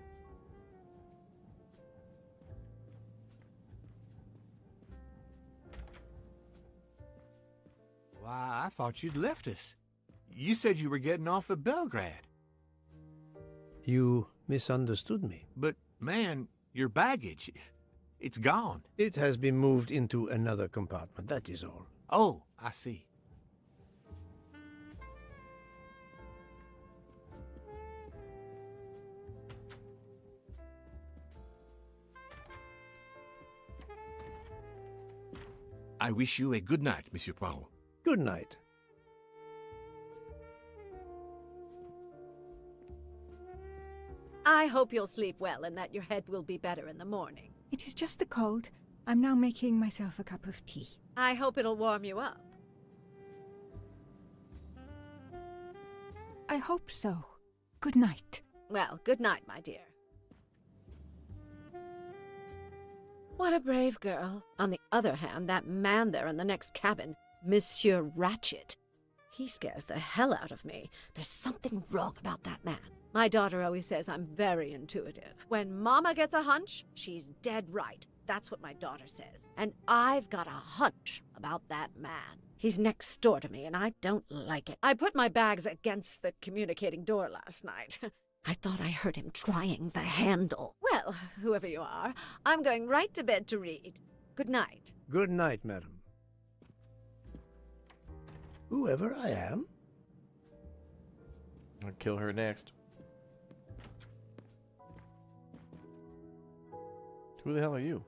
Why, I thought you'd left us. You said you were getting off at Belgrade. You misunderstood me. But, man, your baggage, it's gone. It has been moved into another compartment, that is all. Oh, I see. I wish you a good night, Monsieur Poirot. Good night. I hope you'll sleep well and that your head will be better in the morning. It is just the cold. I'm now making myself a cup of tea. I hope it'll warm you up. I hope so. Good night. Well, good night, my dear. What a brave girl. On the other hand, that man there in the next cabin, Monsieur Ratchet, he scares the hell out of me. There's something wrong about that man. My daughter always says I'm very intuitive. When Mama gets a hunch, she's dead right. That's what my daughter says. And I've got a hunch about that man. He's next door to me, and I don't like it. I put my bags against the communicating door last night. I thought I heard him trying the handle. Well, whoever you are, I'm going right to bed to read. Good night. Good night, madam. Whoever I am? I'll kill her next. Who the hell are you?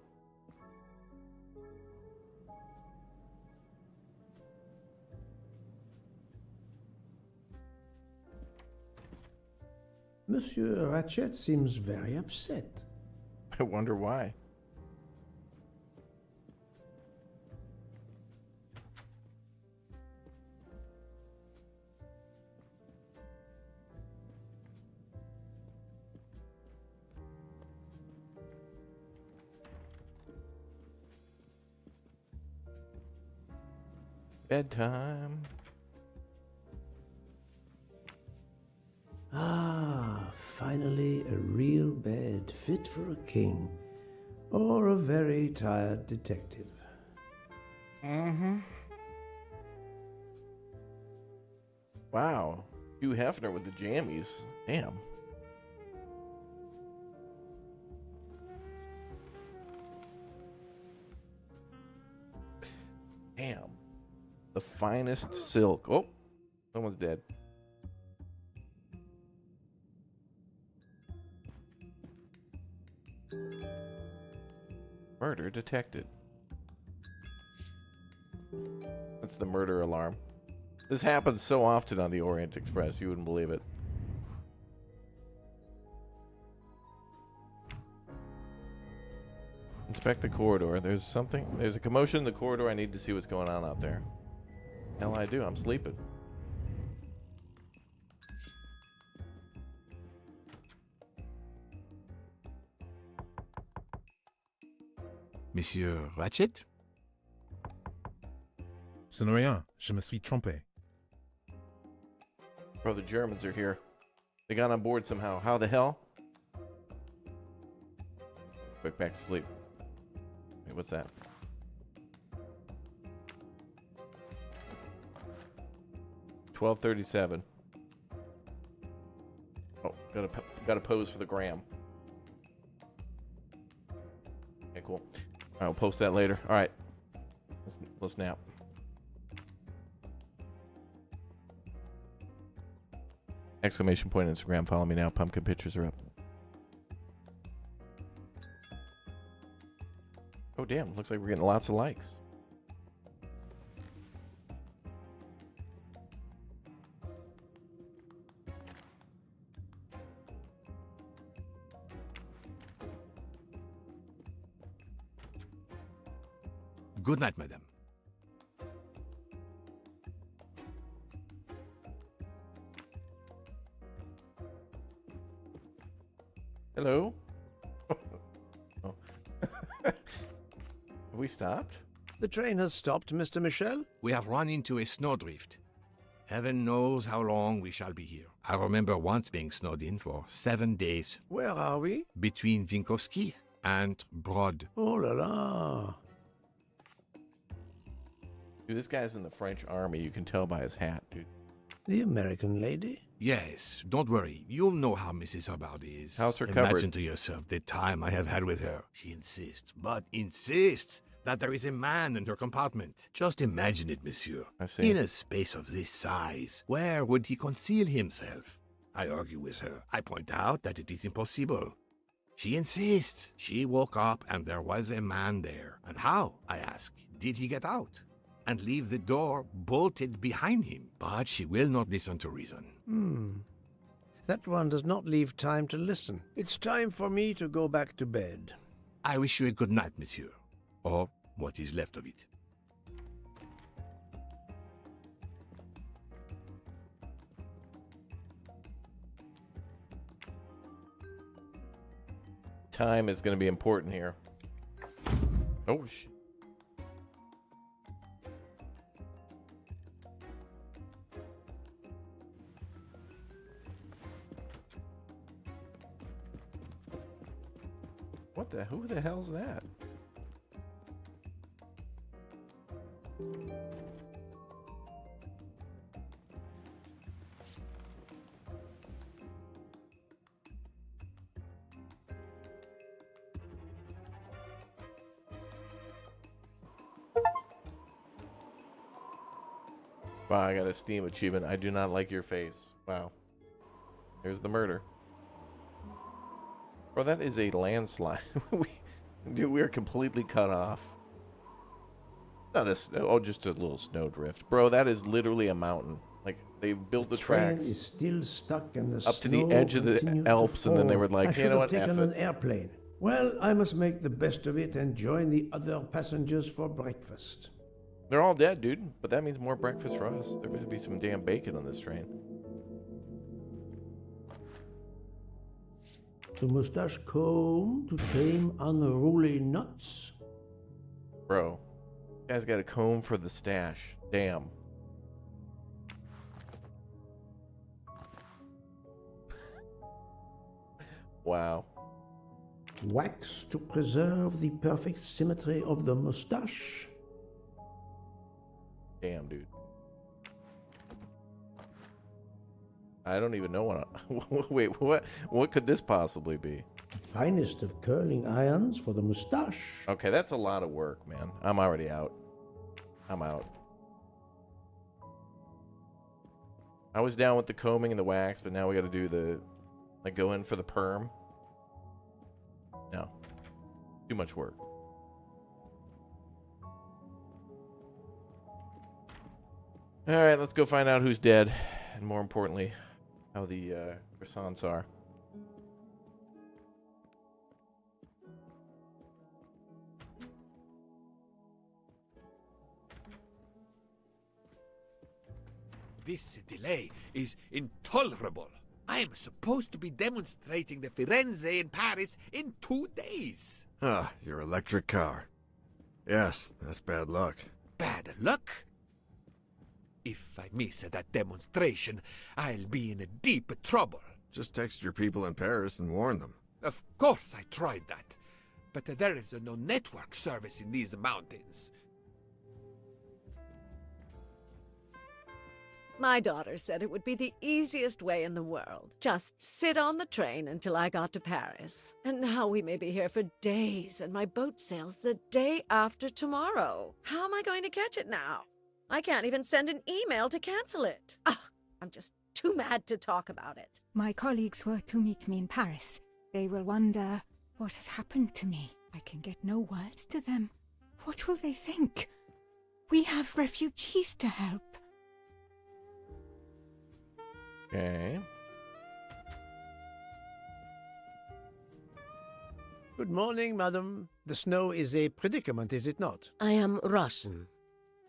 Monsieur Ratchet seems very upset. I wonder why. Bedtime. Ah, finally a real bed fit for a king or a very tired detective. Mm-hmm. Wow. Hugh Hefner with the jammies. Damn. Damn. The finest silk. Oh, someone's dead. Murder detected. That's the murder alarm. This happens so often on the Orient Express, you wouldn't believe it. Inspect the corridor. There's a commotion in the corridor. I need to see what's going on out there. Hell, I do. I'm sleeping. Monsieur Ratchet? Ce n'est rien. Je me suis trompé. Bro, the Germans are here. They got on board somehow. How the hell? Quick, back to sleep. Wait, what's that? $12.37. Oh, gotta pose for the gram. Okay, cool. All right, we'll post that later. All right, let's nap. Exclamation point Instagram. Follow me now. Pumpkin pictures are up. Oh damn! Looks like we're getting lots of likes. Good night, madame. Hello? Oh. Have we stopped? The train has stopped, Mr. Michel? We have run into a snowdrift. Heaven knows how long we shall be here. I remember once being snowed in for 7 days. Where are we? Between Vinkovsky and Brod. Oh la la. Dude, this guy's in the French army. You can tell by his hat, dude. The American lady? Yes, don't worry. You'll know how Mrs. Hubbard is. How's her Imagine cupboard? to yourself the time I have had with her. She insists, but insists, that there is a man in her compartment. Just imagine it, monsieur. I see. In a space of this size, where would he conceal himself? I argue with her. I point out that it is impossible. She insists. She woke up and there was a man there. And how, I ask, did he get out? And leave the door bolted behind him? But she will not listen to reason. That one does not leave time to listen. It's time for me to go back to bed. I wish you a good night, monsieur. Or what is left of it. Time is going to be important here. Oh, shit. Who the hell's that? Wow, I got a Steam achievement. I do not like your face. Wow. Here's the murder. Bro, that is a landslide. Dude, we are completely cut off. Not a just a little snowdrift. Bro, that is literally a mountain. Like, they built the tracks Train is still stuck in the up to the edge of the Alps, and then they were like, you know what, I should F have taken it. an airplane. Well, I must make the best of it and join the other passengers for breakfast. They're all dead, dude. But that means more breakfast for us. There better be some damn bacon on this train. The mustache comb to tame unruly nuts. Bro, you guys got a comb for the stash. Damn. Wow. Wax to preserve the perfect symmetry of the mustache. Damn, dude. I don't even know what. Wait, what could this possibly be? The finest of curling irons for the mustache. Okay, that's a lot of work, man. I'm already out. I'm out. I was down with the combing and the wax, but now we got to do the, like, go in for the perm. No. Too much work. All right, let's go find out who's dead, and more importantly, how the croissants are. This delay is intolerable. I am supposed to be demonstrating the Firenze in Paris in 2 days. Ah, your electric car. Yes, that's bad luck. Bad luck? If I miss that demonstration, I'll be in deep trouble. Just text your people in Paris and warn them. Of course I tried that, but there is no network service in these mountains. My daughter said it would be the easiest way in the world. Just sit on the train until I got to Paris. And now we may be here for days, and my boat sails the day after tomorrow. How am I going to catch it now? I can't even send an email to cancel it. I'm just too mad to talk about it. My colleagues were to meet me in Paris. They will wonder what has happened to me. I can get no words to them. What will they think? We have refugees to help. Okay. Good morning, madam. The snow is a predicament, is it not? I am Russian.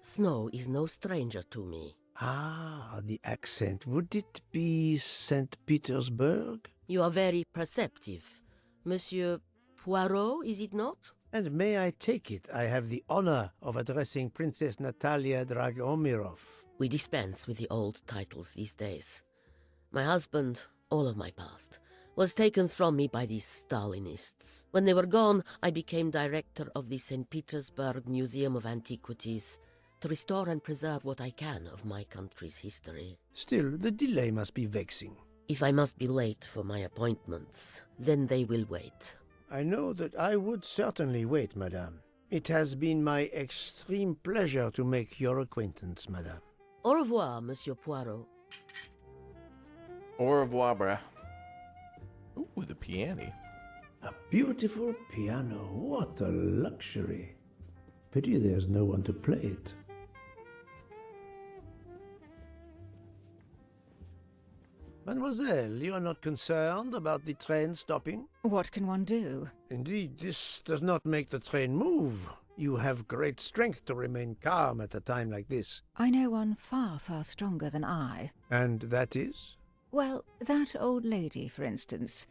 Snow is no stranger to me. Ah, the accent. Would it be St. Petersburg? You are very perceptive. Monsieur Poirot, is it not? And may I take it, I have the honor of addressing Princess Natalia Dragomirov. We dispense with the old titles these days. My husband, all of my past, was taken from me by these Stalinists. When they were gone, I became director of the St. Petersburg Museum of Antiquities to restore and preserve what I can of my country's history. Still, the delay must be vexing. If I must be late for my appointments, then they will wait. I know that I would certainly wait, madame. It has been my extreme pleasure to make your acquaintance, madame. Au revoir, Monsieur Poirot. Au revoir, bruh. Ooh, the piano. A beautiful piano. What a luxury. Pity there's no one to play it. Mademoiselle, you are not concerned about the train stopping? What can one do? Indeed, this does not make the train move. You have great strength to remain calm at a time like this. I know one far, far stronger than I. And that is? Well, that old lady, for instance.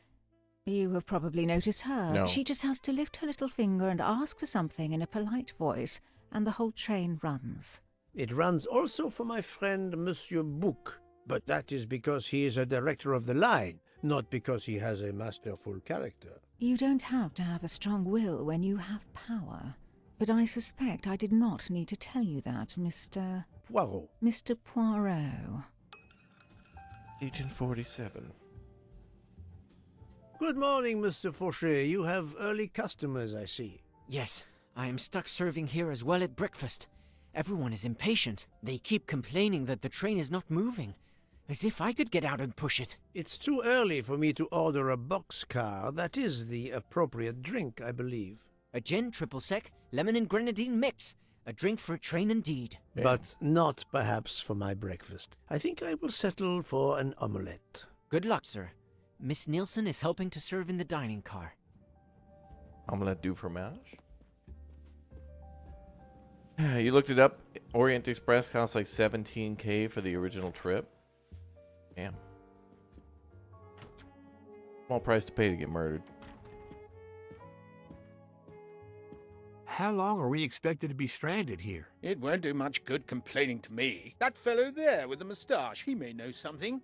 You have probably noticed her. No. She just has to lift her little finger and ask for something in a polite voice, and the whole train runs. It runs also for my friend Monsieur Bouc, but that is because he is a director of the line, not because he has a masterful character. You don't have to have a strong will when you have power. But I suspect I did not need to tell you that, Mr. Poirot. Mr. Poirot. Agent 47. Good morning, Mr. Fauchet. You have early customers, I see. Yes, I am stuck serving here as well at breakfast. Everyone is impatient. They keep complaining that the train is not moving. As if I could get out and push it. It's too early for me to order a boxcar. That is the appropriate drink, I believe. A gin triple sec, lemon and grenadine mix. A drink for a train indeed. But not perhaps for my breakfast. I think I will settle for an omelette. Good luck, sir. Miss Nielsen is helping to serve in the dining car. Omelette du fromage? You looked it up. Orient Express costs like $17K for the original trip. Damn. Small price to pay to get murdered. How long are we expected to be stranded here? It won't do much good complaining to me. That fellow there with the moustache, he may know something.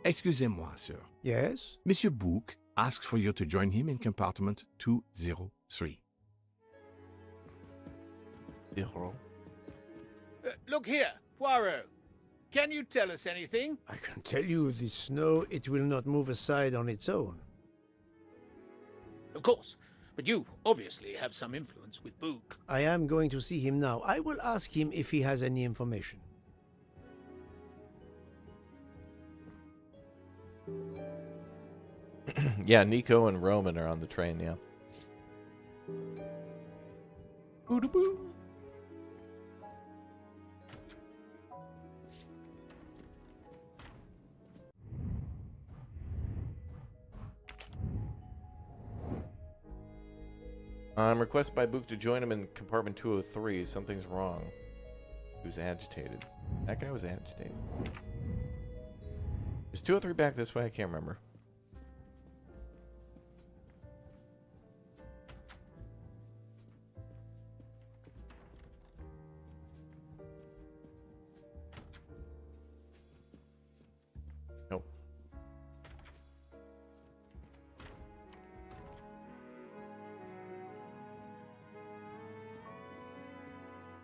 Excusez-moi, sir. Yes? Monsieur Bouc asks for you to join him in compartment 203. Look here, Poirot. Can you tell us anything? I can tell you the snow, it will not move aside on its own. Of course, but you obviously have some influence with Bouc. I am going to see him now. I will ask him if he has any information. Yeah, Nico and Roman are on the train, yeah. Boo-da-boo. Request by Bouc to join him in compartment 203. Something's wrong. Who's agitated? That guy was agitated. Is 203 back this way? I can't remember. Nope.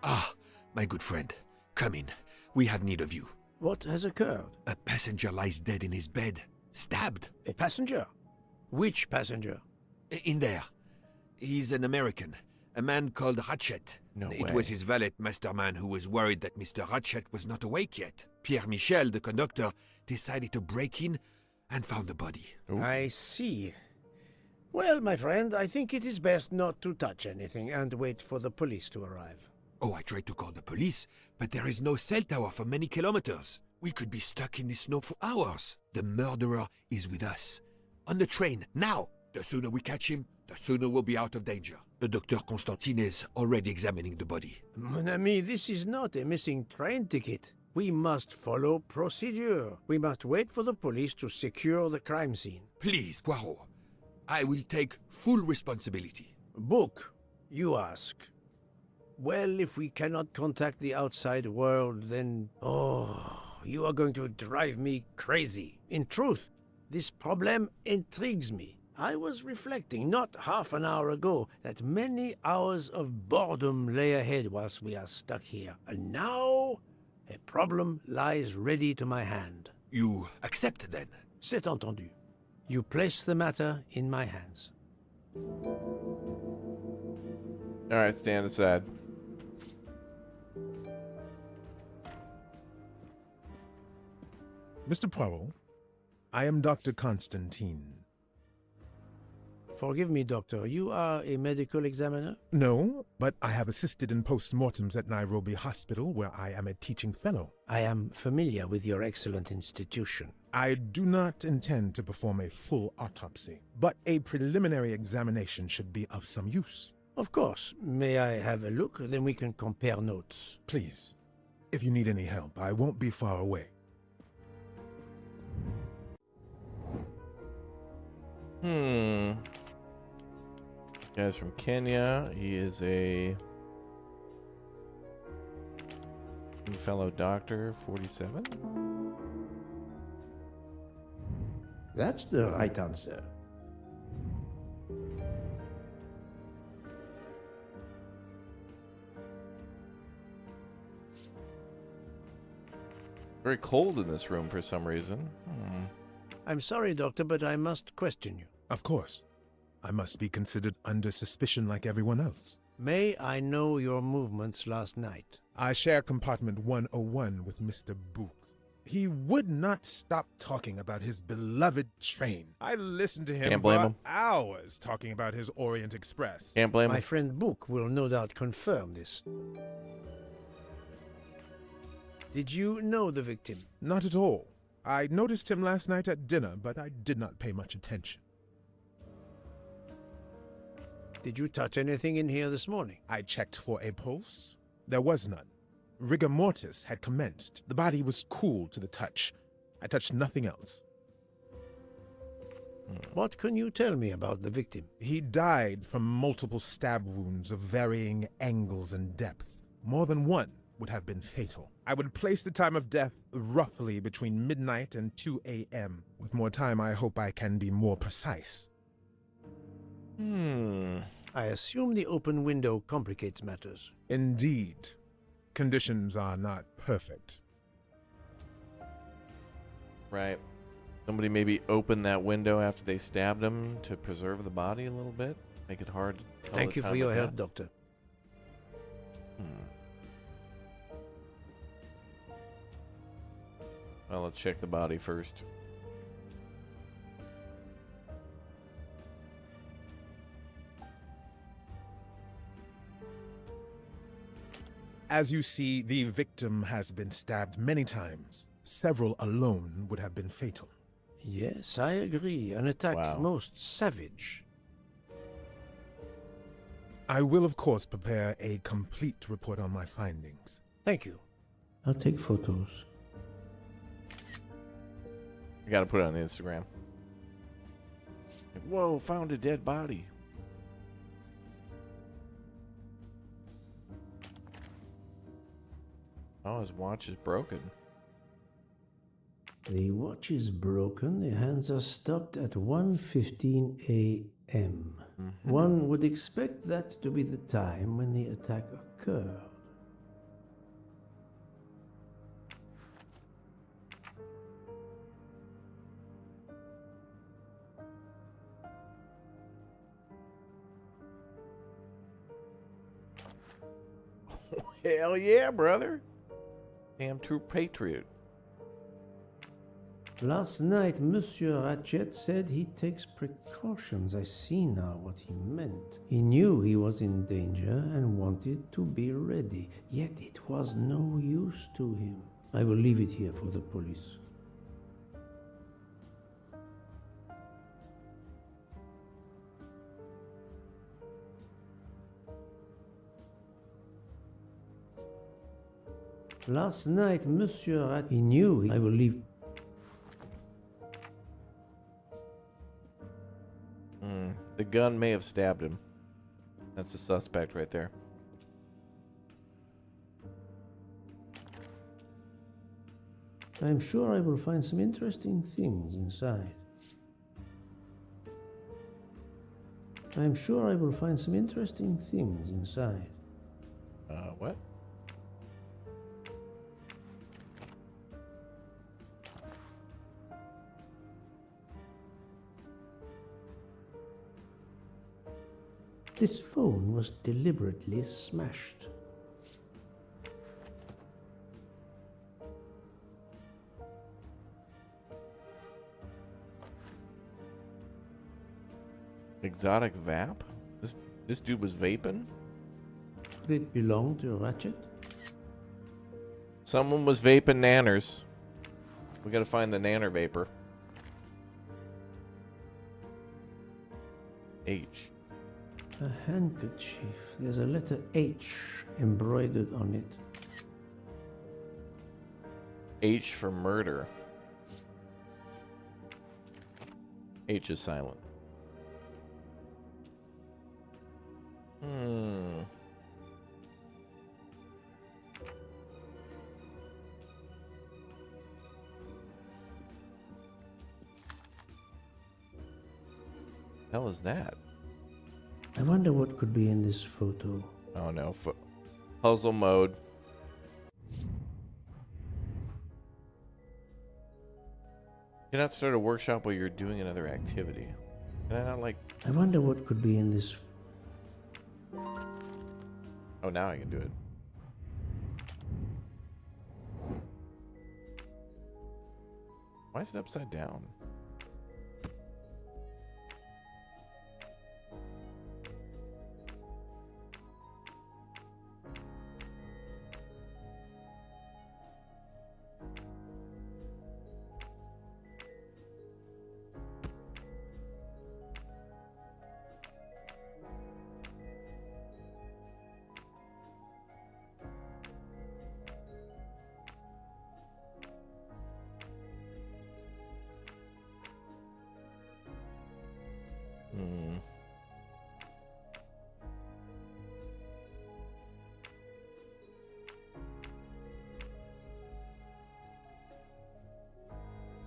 Ah, my good friend. Come in. We have need of you. What has occurred? A passenger lies dead in his bed. Stabbed. A passenger? Which passenger? In there. He's an American. A man called Ratchet. No It way. was his valet masterman who was worried that Mr. Ratchet was not awake yet. Pierre Michel, the conductor, decided to break in and found the body. I see. Well, my friend, I think it is best not to touch anything and wait for the police to arrive. Oh, I tried to call the police, but there is no cell tower for many kilometers. We could be stuck in the snow for hours. The murderer is with us. On the train, now! The sooner we catch him, the sooner we'll be out of danger. The Dr. Constantine is already examining the body. Mon ami, this is not a missing train ticket. We must follow procedure. We must wait for the police to secure the crime scene. Please, Poirot. I will take full responsibility. Book, you ask. Well, if we cannot contact the outside world, then... Oh, you are going to drive me crazy. In truth, this problem intrigues me. I was reflecting not half an hour ago that many hours of boredom lay ahead whilst we are stuck here. And now, a problem lies ready to my hand. You accept, then? C'est entendu. You place the matter in my hands. Alright, stand aside. Mr. Poirot, I am Dr. Constantine. Forgive me, Doctor. You are a medical examiner? No, but I have assisted in post-mortems at Nairobi Hospital, where I am a teaching fellow. I am familiar with your excellent institution. I do not intend to perform a full autopsy, but a preliminary examination should be of some use. Of course. May I have a look? Then we can compare notes. Please. If you need any help, I won't be far away. Guy's from Kenya. He is a fellow doctor, 47. That's the right answer. Very cold in this room for some reason. I'm sorry, Doctor, but I must question you. Of course. I must be considered under suspicion like everyone else. May I know your movements last night? I share compartment 101 with Mr. Book. He would not stop talking about his beloved train. I listened to him Can't blame for him. hours talking about his Orient Express. Can't blame him. My friend Book will no doubt confirm this. Did you know the victim? Not at all. I noticed him last night at dinner, but I did not pay much attention. Did you touch anything in here this morning? I checked for a pulse. There was none. Rigor mortis had commenced. The body was cool to the touch. I touched nothing else. What can you tell me about the victim? He died from multiple stab wounds of varying angles and depth. More than one would have been fatal. I would place the time of death roughly between midnight and 2 a.m. With more time, I hope I can be more precise. I assume the open window complicates matters. Indeed. Conditions are not perfect. Right. Somebody maybe opened that window after they stabbed him to preserve the body a little bit. Make it hard to tell. Thank you for your help, Doctor. Well, let's check the body first. As you see, the victim has been stabbed many times. Several alone would have been fatal. Yes, I agree. An attack most savage. I will, of course, prepare a complete report on my findings. Thank you. I'll take photos. I gotta put it on the Instagram. Whoa, found a dead body. Oh, his watch is broken. The watch is broken. The hands are stopped at 1:15 a.m. One would expect that to be the time when the attack occurred. Hell yeah, brother. Damn true patriot. Last night, Monsieur Ratchet said he takes precautions. I see now what he meant. He knew he was in danger and wanted to be ready, yet it was no use to him. I will leave it here for the police. Last night, Monsieur Rat, he knew I will leave. The gun may have stabbed him. That's the suspect right there. I'm sure I will find some interesting things inside. I'm sure I will find some interesting things inside. What? This phone was deliberately smashed. Exotic Vap? This dude was vaping? Did it belong to Ratchet? Someone was vaping nanners. We gotta find the nanner vapor. H. A handkerchief. There's a letter H embroidered on it. H for murder. H is silent. Hell is that? I wonder what could be in this photo. Oh no, puzzle mode. You cannot start a workshop while you're doing another activity. Can I not like... I wonder what could be in this... Oh, now I can do it. Why is it upside down?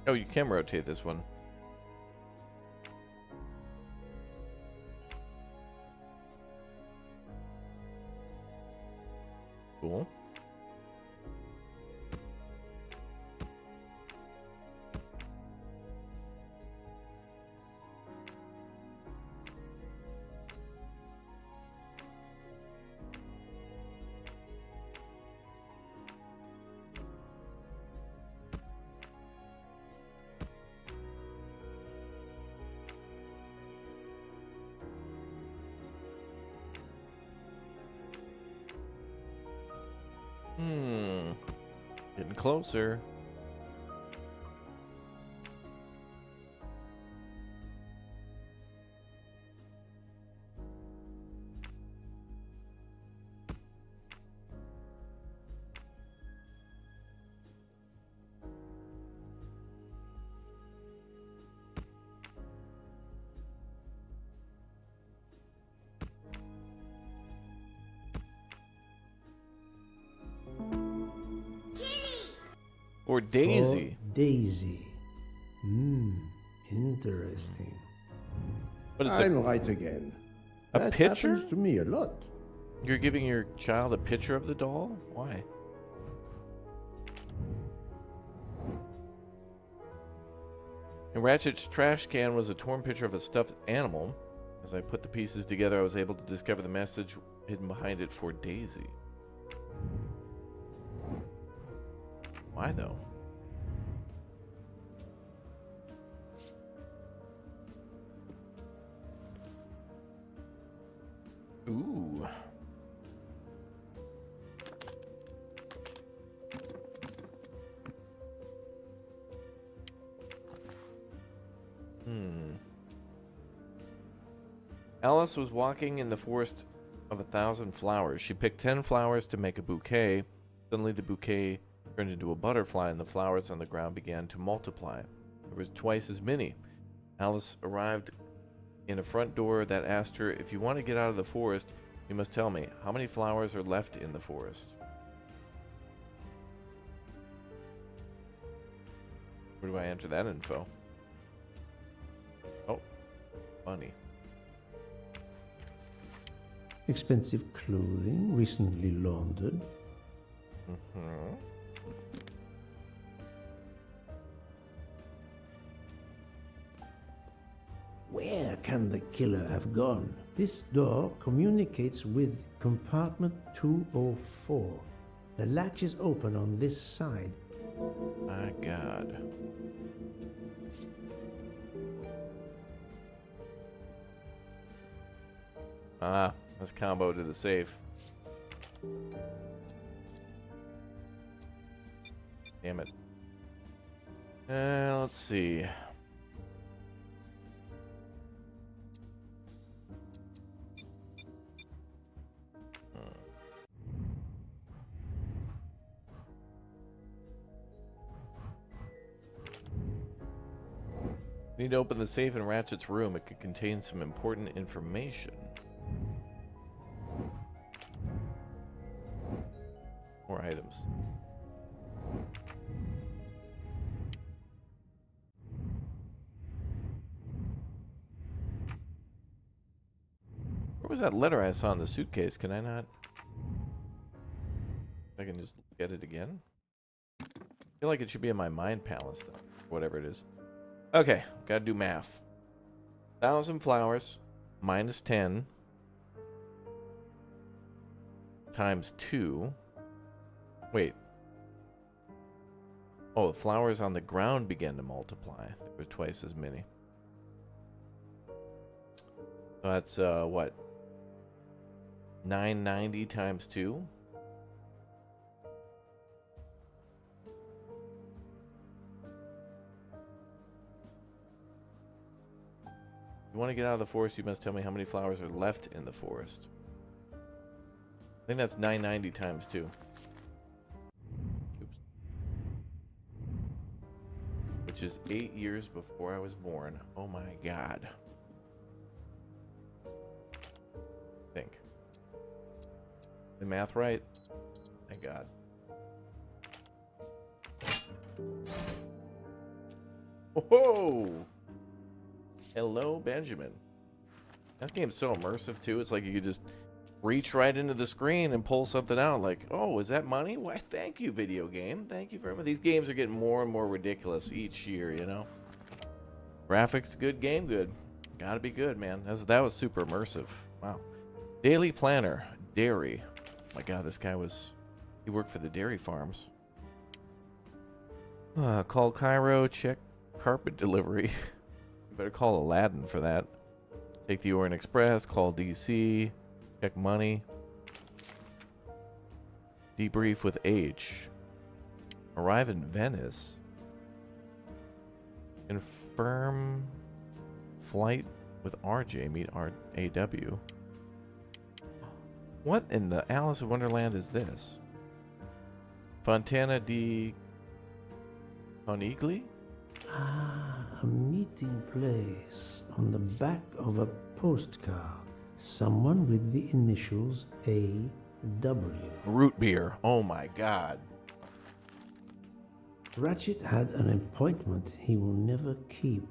Oh, you can rotate this one. Cool. Getting closer. Or Daisy. For Daisy. Interesting. But it's I'm right again. a That picture? happens to me a lot. You're giving your child a picture of the doll? Why? In Ratchet's trash can was a torn picture of a stuffed animal. As I put the pieces together, I was able to discover the message hidden behind it for Daisy. Why, though? Ooh. Alice was walking in the forest of 1,000 flowers. She picked 10 flowers to make a bouquet. Suddenly the bouquet turned into a butterfly and the flowers on the ground began to multiply. There was twice as many. Alice arrived in a front door that asked her, "If you want to get out of the forest, you must tell me, how many flowers are left in the forest?" Where do I enter that info? Oh, bunny. Expensive clothing, recently laundered. Where can the killer have gone? This door communicates with compartment 204. The latch is open on this side. My God. Ah, that's combo to the safe. Damn it. Let's see. Need to open the safe in Ratchet's room. It could contain some important information. More items. Where was that letter I saw in the suitcase? Can I not? I can just get it again? I feel like it should be in my mind palace, though. Whatever it is. Okay, gotta do math. 1,000 flowers minus 10 times 2. Wait. Oh, the flowers on the ground began to multiply. There were twice as many. So that's, what? 990 times 2? If you want to get out of the forest, you must tell me how many flowers are left in the forest. I think that's 990 times 2. Oops. Which is 8 years before I was born. Oh my God. I think. The math right? Thank God. Whoa! Hello, Benjamin. That game's so immersive, too. It's like you could just reach right into the screen and pull something out. Like, oh, is that money? Why, thank you, video game. Thank you very much. These games are getting more and more ridiculous each year, you know? Graphics good, game good. Gotta be good, man. That was super immersive. Wow. Daily Planner. Dairy. My God, this guy he worked for the dairy farms. Call Cairo, check carpet delivery. Better call Aladdin for that. Take the Orient Express, call DC, check money. Debrief with H. Arrive in Venice. Confirm flight with RJ, meet RAW. What in the Alice in Wonderland is this? Fontana di Conigli? Ah, a meeting place on the back of a postcard. Someone with the initials A.W. Root beer. Oh my God. Ratchet had an appointment he will never keep.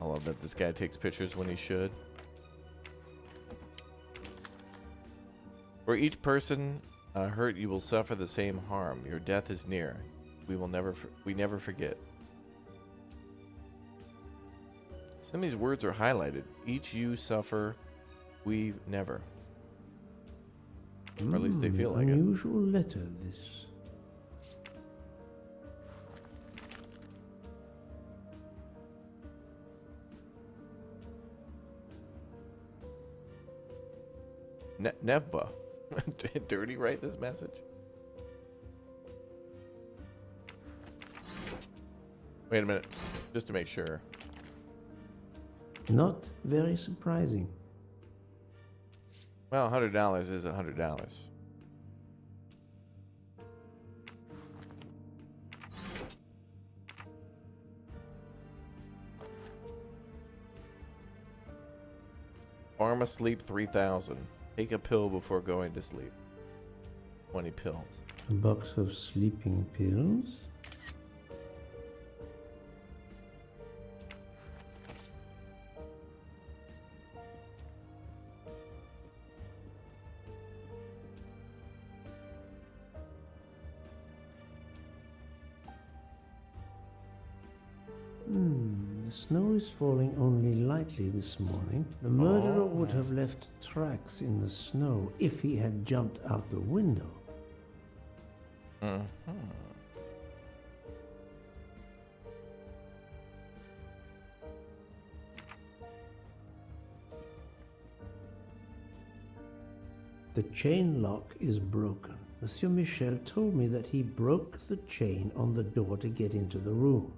I love that this guy takes pictures when he should. For each person hurt, you will suffer the same harm. Your death is near. We never forget. Some of these words are highlighted. Each you suffer, we never. Or at least they feel like it. Unusual letter, this. Never. Did Dirty write this message? Wait a minute, just to make sure. Not very surprising. Well, $100 is $100. Pharma sleep 3,000. Take a pill before going to sleep. 20 pills. A box of sleeping pills. The snow is falling only lightly this morning. The murderer would have left tracks in the snow if he had jumped out the window. The chain lock is broken. Monsieur Michel told me that he broke the chain on the door to get into the room.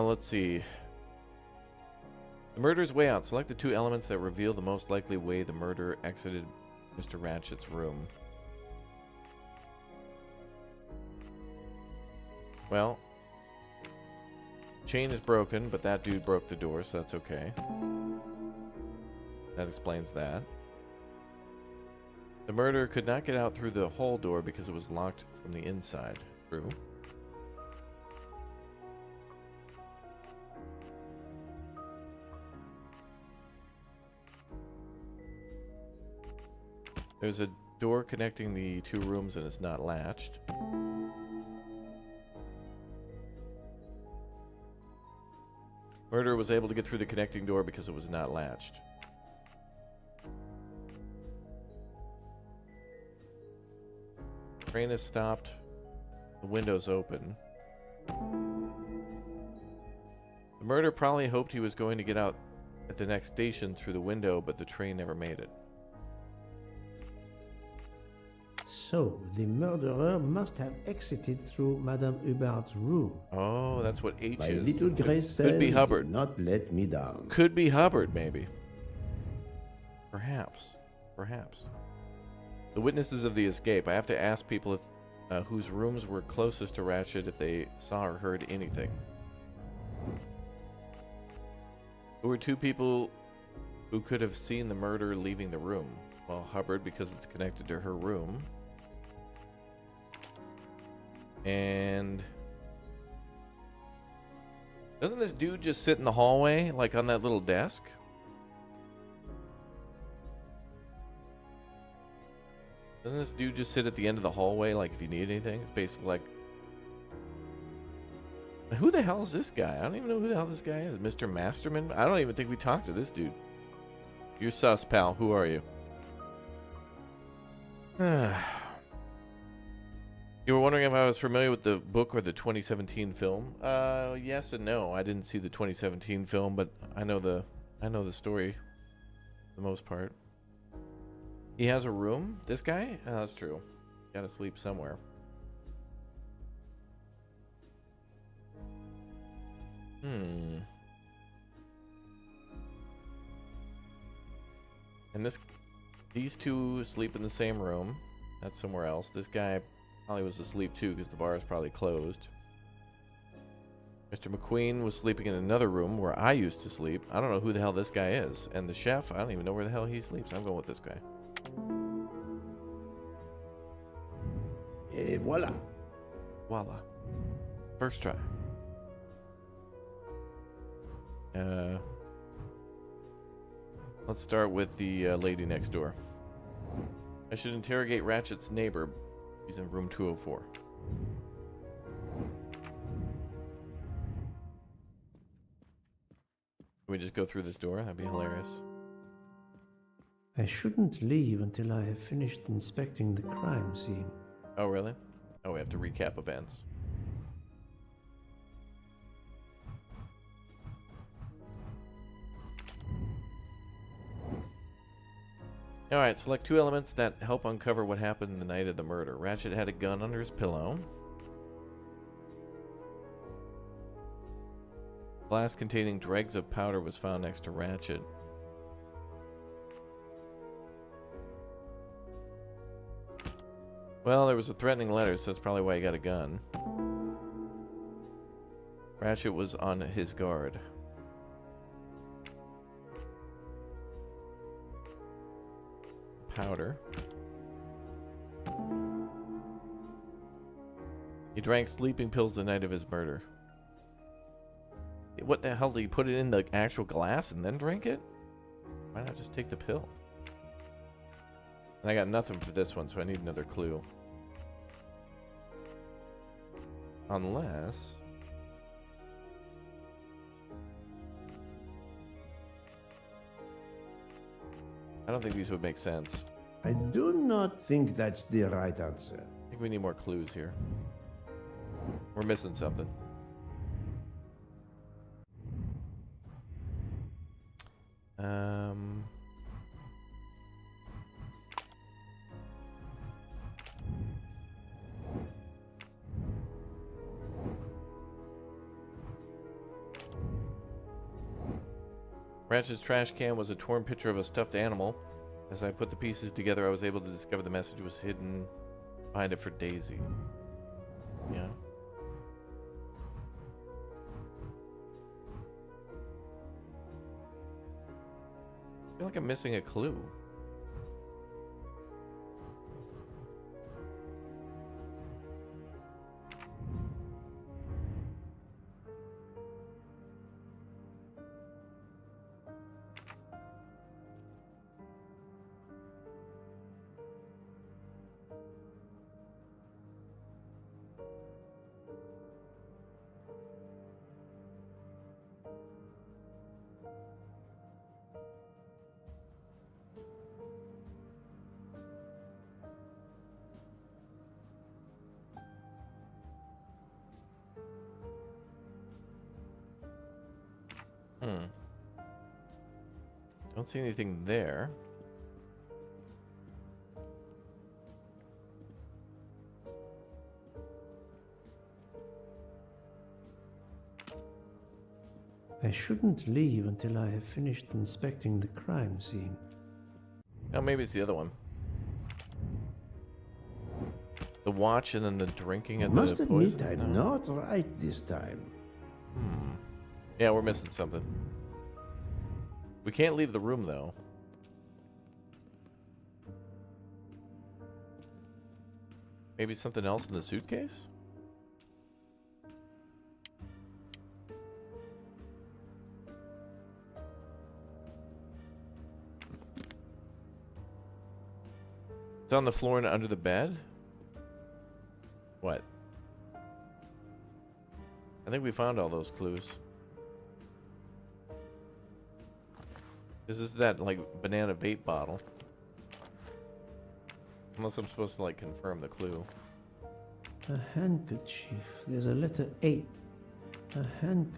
Let's see. The murderer's way out. Select the two elements that reveal the most likely way the murderer exited Mr. Ratchet's room. Well, chain is broken, but that dude broke the door, so that's okay. That explains that. The murderer could not get out through the hall door because it was locked from the inside. True. There's a door connecting the two rooms and it's not latched. Murderer was able to get through the connecting door because it was not latched. Train has stopped. The window's open. The murderer probably hoped he was going to get out at the next station through the window, but the train never made it. So, the murderer must have exited through Madame Hubbard's room. Oh, that's what H My is. little gray Could be cells Hubbard. did not let me down. Could be Hubbard, maybe. Perhaps. Perhaps. The witnesses of the escape. I have to ask people if, whose rooms were closest to Ratchet if they saw or heard anything. Who were two people who could have seen the murderer leaving the room? Well, Hubbard, because it's connected to her room. And doesn't this dude just sit in the hallway, like on that little desk? Doesn't this dude just sit at the end of the hallway, like if you need anything? It's basically like... Who the hell is this guy? I don't even know who the hell this guy is. Mr. Masterman? I don't even think we talked to this dude. You're sus, pal. Who are you? You were wondering if I was familiar with the book or the 2017 film? Yes and no. I didn't see the 2017 film, but I know the story for the most part. He has a room? This guy? Oh, that's true. Gotta sleep somewhere. And these two sleep in the same room. That's somewhere else. This guy probably was asleep too because the bar is probably closed. Mr. McQueen was sleeping in another room where I used to sleep. I don't know who the hell this guy is. And the chef, I don't even know where the hell he sleeps. I'm going with this guy. Et voilà. Voila. First try. Let's start with the lady next door. I should interrogate Ratchet's neighbor. He's in room 204. Can we just go through this door? That'd be hilarious. I shouldn't leave until I have finished inspecting the crime scene. Oh, really? Oh, we have to recap events. Alright, select 2 elements that help uncover what happened the night of the murder. Ratchet had a gun under his pillow. Glass containing dregs of powder was found next to Ratchet. Well, there was a threatening letter, so that's probably why he got a gun. Ratchet was on his guard. Powder. He drank sleeping pills the night of his murder. What the hell, did he put it in the actual glass and then drink it? Why not just take the pill? And I got nothing for this one, so I need another clue. Unless... I don't think these would make sense. I do not think that's the right answer. I think we need more clues here. We're missing something. Ratchet's trash can was a torn picture of a stuffed animal. As I put the pieces together, I was able to discover the message was hidden behind it for Daisy. Yeah. I feel like I'm missing a clue. Don't see anything there. I shouldn't leave until I have finished inspecting the crime scene. Oh, maybe it's the other one. The watch and then the drinking of the poison. Must admit I'm not right this time. Yeah, we're missing something. We can't leave the room, though. Maybe something else in the suitcase? It's on the floor and under the bed? What? I think we found all those clues. Is this that, like, banana vape bottle? Unless I'm supposed to, like, confirm the clue. A handkerchief. There's a letter 8. A hand...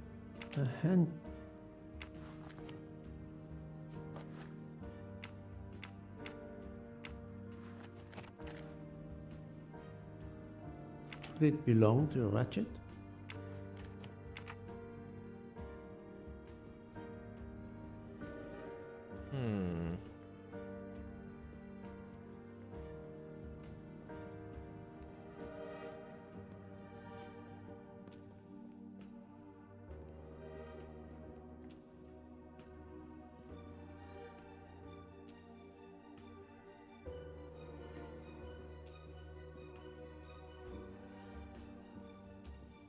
Did it belong to Ratchet?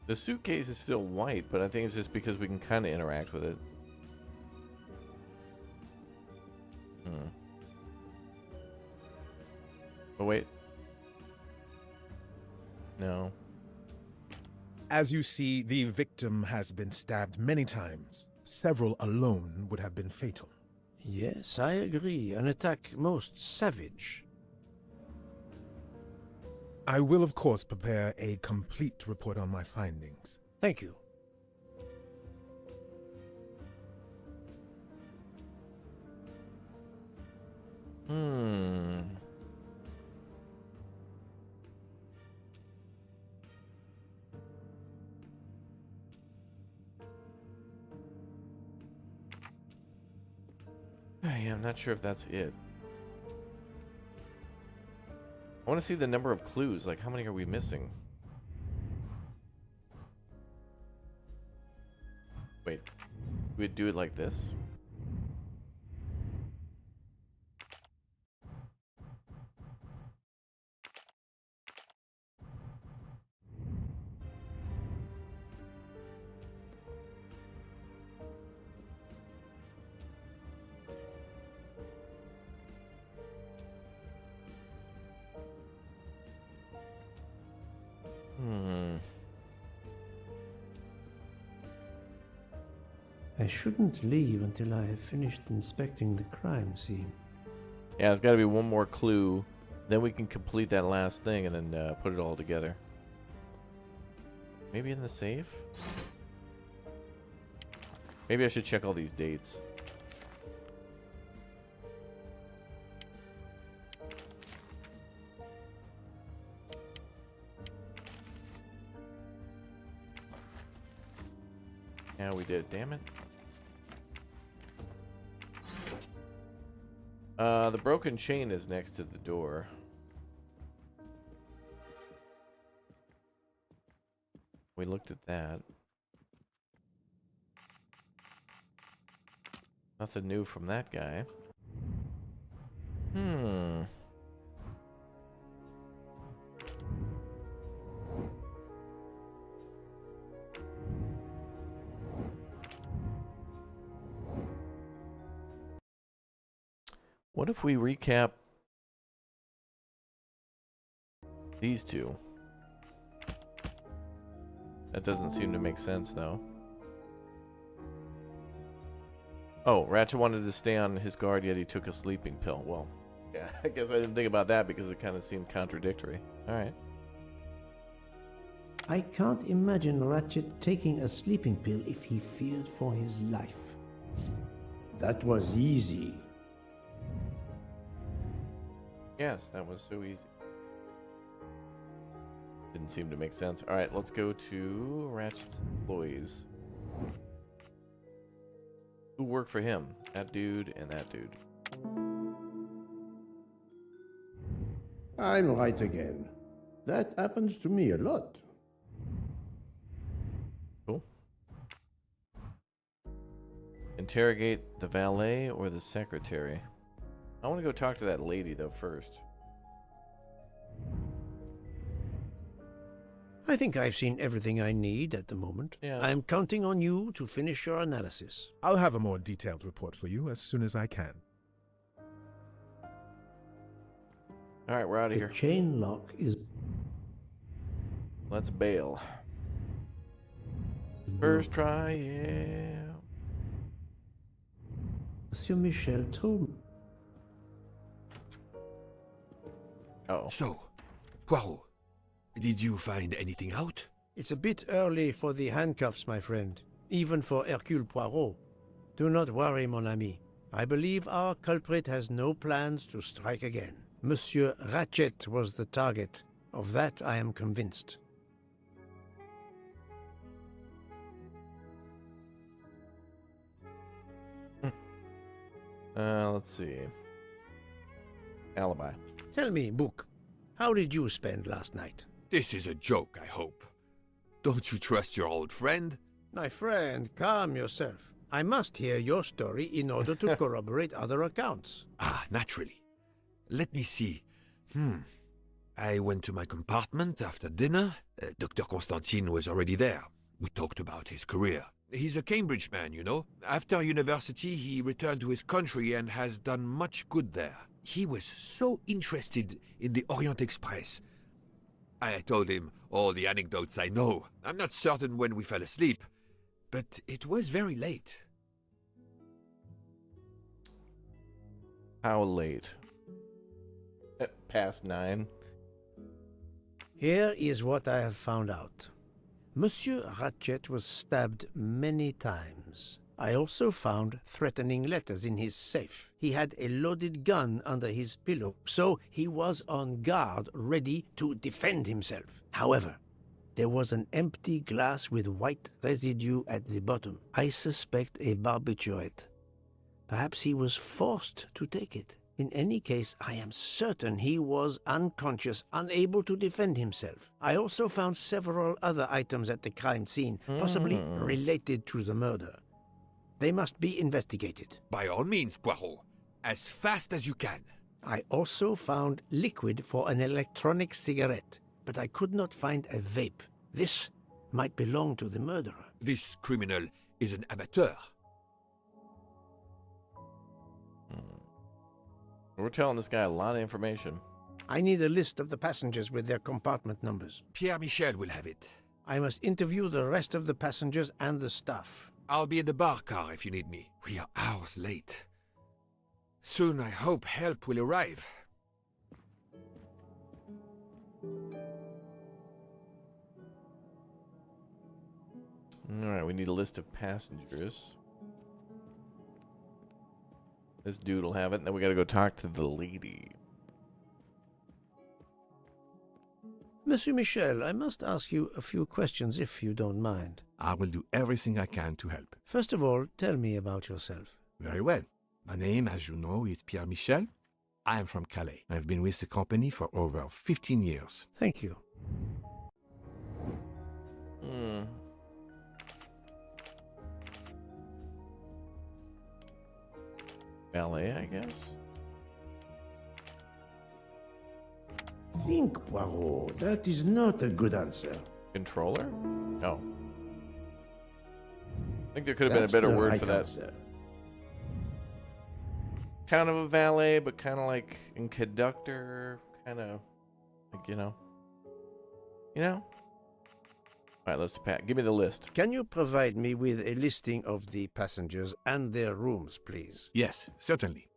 The suitcase is still white, but I think it's just because we can kind of interact with it. Oh, wait. No. As you see, the victim has been stabbed many times. Several alone would have been fatal. Yes, I agree. An attack most savage. I will, of course, prepare a complete report on my findings. Thank you. Yeah, I'm not sure if that's it. I want to see the number of clues. Like, how many are we missing? Wait. We'd do it like this? I shouldn't leave until I have finished inspecting the crime scene. Yeah, there's got to be one more clue. Then we can complete that last thing and then put it all together. Maybe in the safe? Maybe I should check all these dates. Yeah, we did. Damn it. The broken chain is next to the door. We looked at that. Nothing new from that guy. What if we recap these two? That doesn't seem to make sense, though. Oh, Ratchet wanted to stay on his guard, yet he took a sleeping pill. Well, yeah, I guess I didn't think about that because it kind of seemed contradictory. All right. I can't imagine Ratchet taking a sleeping pill if he feared for his life. That was easy. Yes, that was so easy. Didn't seem to make sense. All right, let's go to Ratchet's employees. Who work for him? That dude and that dude. I'm right again. That happens to me a lot. Cool. Interrogate the valet or the secretary. I want to go talk to that lady, though, first. I think I've seen everything I need at the moment. Yeah. I'm counting on you to finish your analysis. I'll have a more detailed report for you as soon as I can. All right, we're out of here. The chain lock is... Let's bail. First try, yeah. Monsieur Michel told me. Oh. So, Poirot, did you find anything out? It's a bit early for the handcuffs, my friend. Even for Hercule Poirot. Do not worry, mon ami. I believe our culprit has no plans to strike again. Monsieur Ratchet was the target. Of that I am convinced. Let's see. Alibi. Tell me, Book, how did you spend last night? This is a joke, I hope. Don't you trust your old friend? My friend, calm yourself. I must hear your story in order to corroborate other accounts. Ah, naturally. Let me see. I went to my compartment after dinner. Dr. Constantine was already there. We talked about his career. He's a Cambridge man, you know. After university, he returned to his country and has done much good there. He was so interested in the Orient Express. I told him all the anecdotes I know. I'm not certain when we fell asleep, but it was very late. How late? Past 9. Here is what I have found out. Monsieur Ratchet was stabbed many times. I also found threatening letters in his safe. He had a loaded gun under his pillow, so he was on guard, ready to defend himself. However, there was an empty glass with white residue at the bottom. I suspect a barbiturate. Perhaps he was forced to take it. In any case, I am certain he was unconscious, unable to defend himself. I also found several other items at the crime scene, possibly related to the murder. They must be investigated. By all means, Poirot. As fast as you can. I also found liquid for an electronic cigarette, but I could not find a vape. This might belong to the murderer. This criminal is an amateur. We're telling this guy a lot of information. I need a list of the passengers with their compartment numbers. Pierre Michel will have it. I must interview the rest of the passengers and the staff. I'll be in the bar car if you need me. We are hours late. Soon I hope help will arrive. Alright, we need a list of passengers. This dude will have it, and then we gotta go talk to the lady. Monsieur Michel, I must ask you a few questions if you don't mind. I will do everything I can to help. First of all, tell me about yourself. Very well. My name, as you know, is Pierre Michel. I am from Calais. I've been with the company for over 15 years. Thank you. Ballet, I guess. Think, Poirot. That is not a good answer. Controller? Oh. I think there could have been a better word for that. Answer. Kind of a valet, but kind of like in conductor, kind of like, you know. All right, let's give me the list. Can you provide me with a listing of the passengers and their rooms, please? Yes, certainly.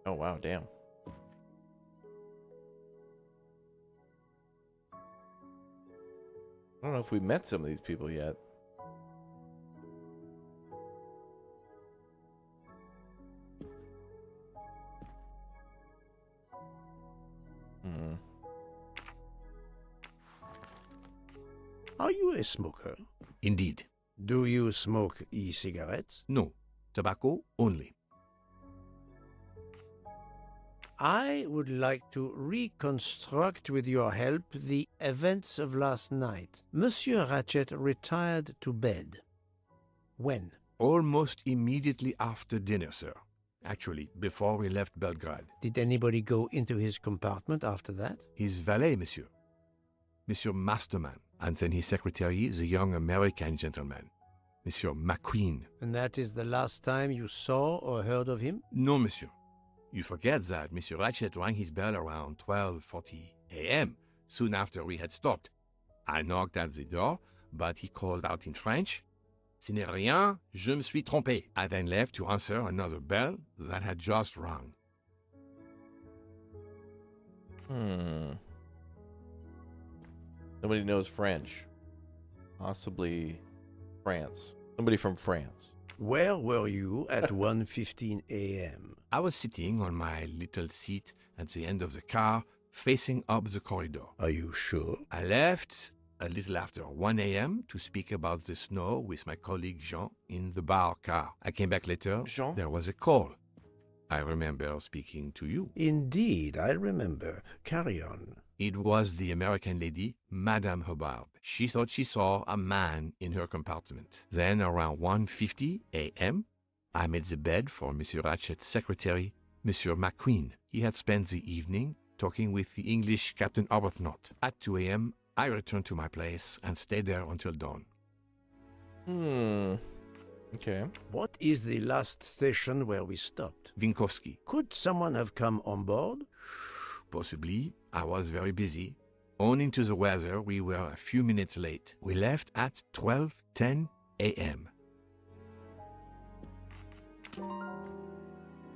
Oh, wow, damn. I don't know if we met some of these people yet. Are you a smoker? Indeed. Do you smoke e-cigarettes? No, tobacco only. I would like to reconstruct with your help the events of last night. Monsieur Ratchet retired to bed. When? Almost immediately after dinner, sir. Actually, before we left Belgrade. Did anybody go into his compartment after that? His valet, monsieur. Monsieur Masterman. And then his secretary, the young American gentleman, Monsieur McQueen. And that is the last time you saw or heard of him? No, monsieur. You forget that Monsieur Ratchet rang his bell around 12:40 a.m., soon after we had stopped. I knocked at the door, but he called out in French, "Ce n'est rien, je me suis trompé." I then left to answer another bell that had just rung. Somebody knows French. Possibly France. Somebody from France. Where were you at 1:15 a.m.? I was sitting on my little seat at the end of the car, facing up the corridor. Are you sure? I left a little after 1 a.m. to speak about the snow with my colleague Jean in the bar car. I came back later. Jean? There was a call. I remember speaking to you. Indeed, I remember. Carry on. It was the American lady, Madame Hubbard. She thought she saw a man in her compartment. Then, around 1:50 a.m., I made the bed for Monsieur Ratchet's secretary, Monsieur McQueen. He had spent the evening talking with the English Captain Arbuthnot. At 2 a.m., I returned to my place and stayed there until dawn. Okay. What is the last station where we stopped? Vinkovsky. Could someone have come on board? Possibly. I was very busy. Owing to the weather, we were a few minutes late. We left at 12:10 a.m.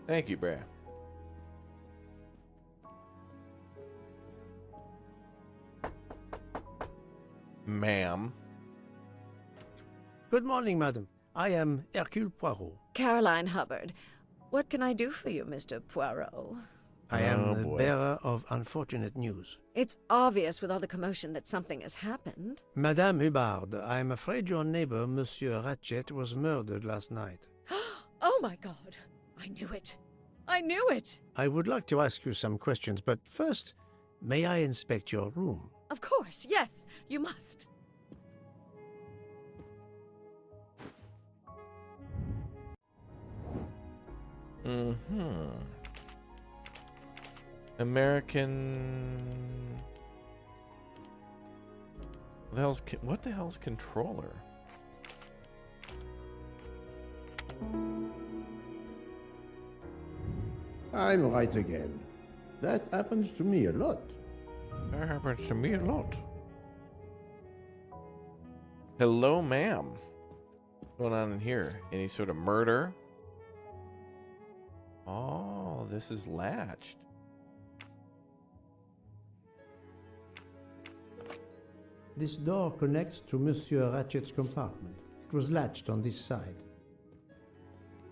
Thank you, Brad. Ma'am. Good morning, madam. I am Hercule Poirot. Caroline Hubbard. What can I do for you, Mr. Poirot? I am the bearer of unfortunate news. It's obvious with all the commotion that something has happened. Madame Hubbard, I am afraid your neighbor, Monsieur Ratchet, was murdered last night. Oh my God! I knew it! I knew it! I would like to ask you some questions, but first, may I inspect your room? Of course, yes, you must. American. What the hell's controller? I'm right again. That happens to me a lot. That happens to me a lot. Hello, ma'am. What's going on in here? Any sort of murder? Oh, this is latched. This door connects to Monsieur Ratchet's compartment. It was latched on this side.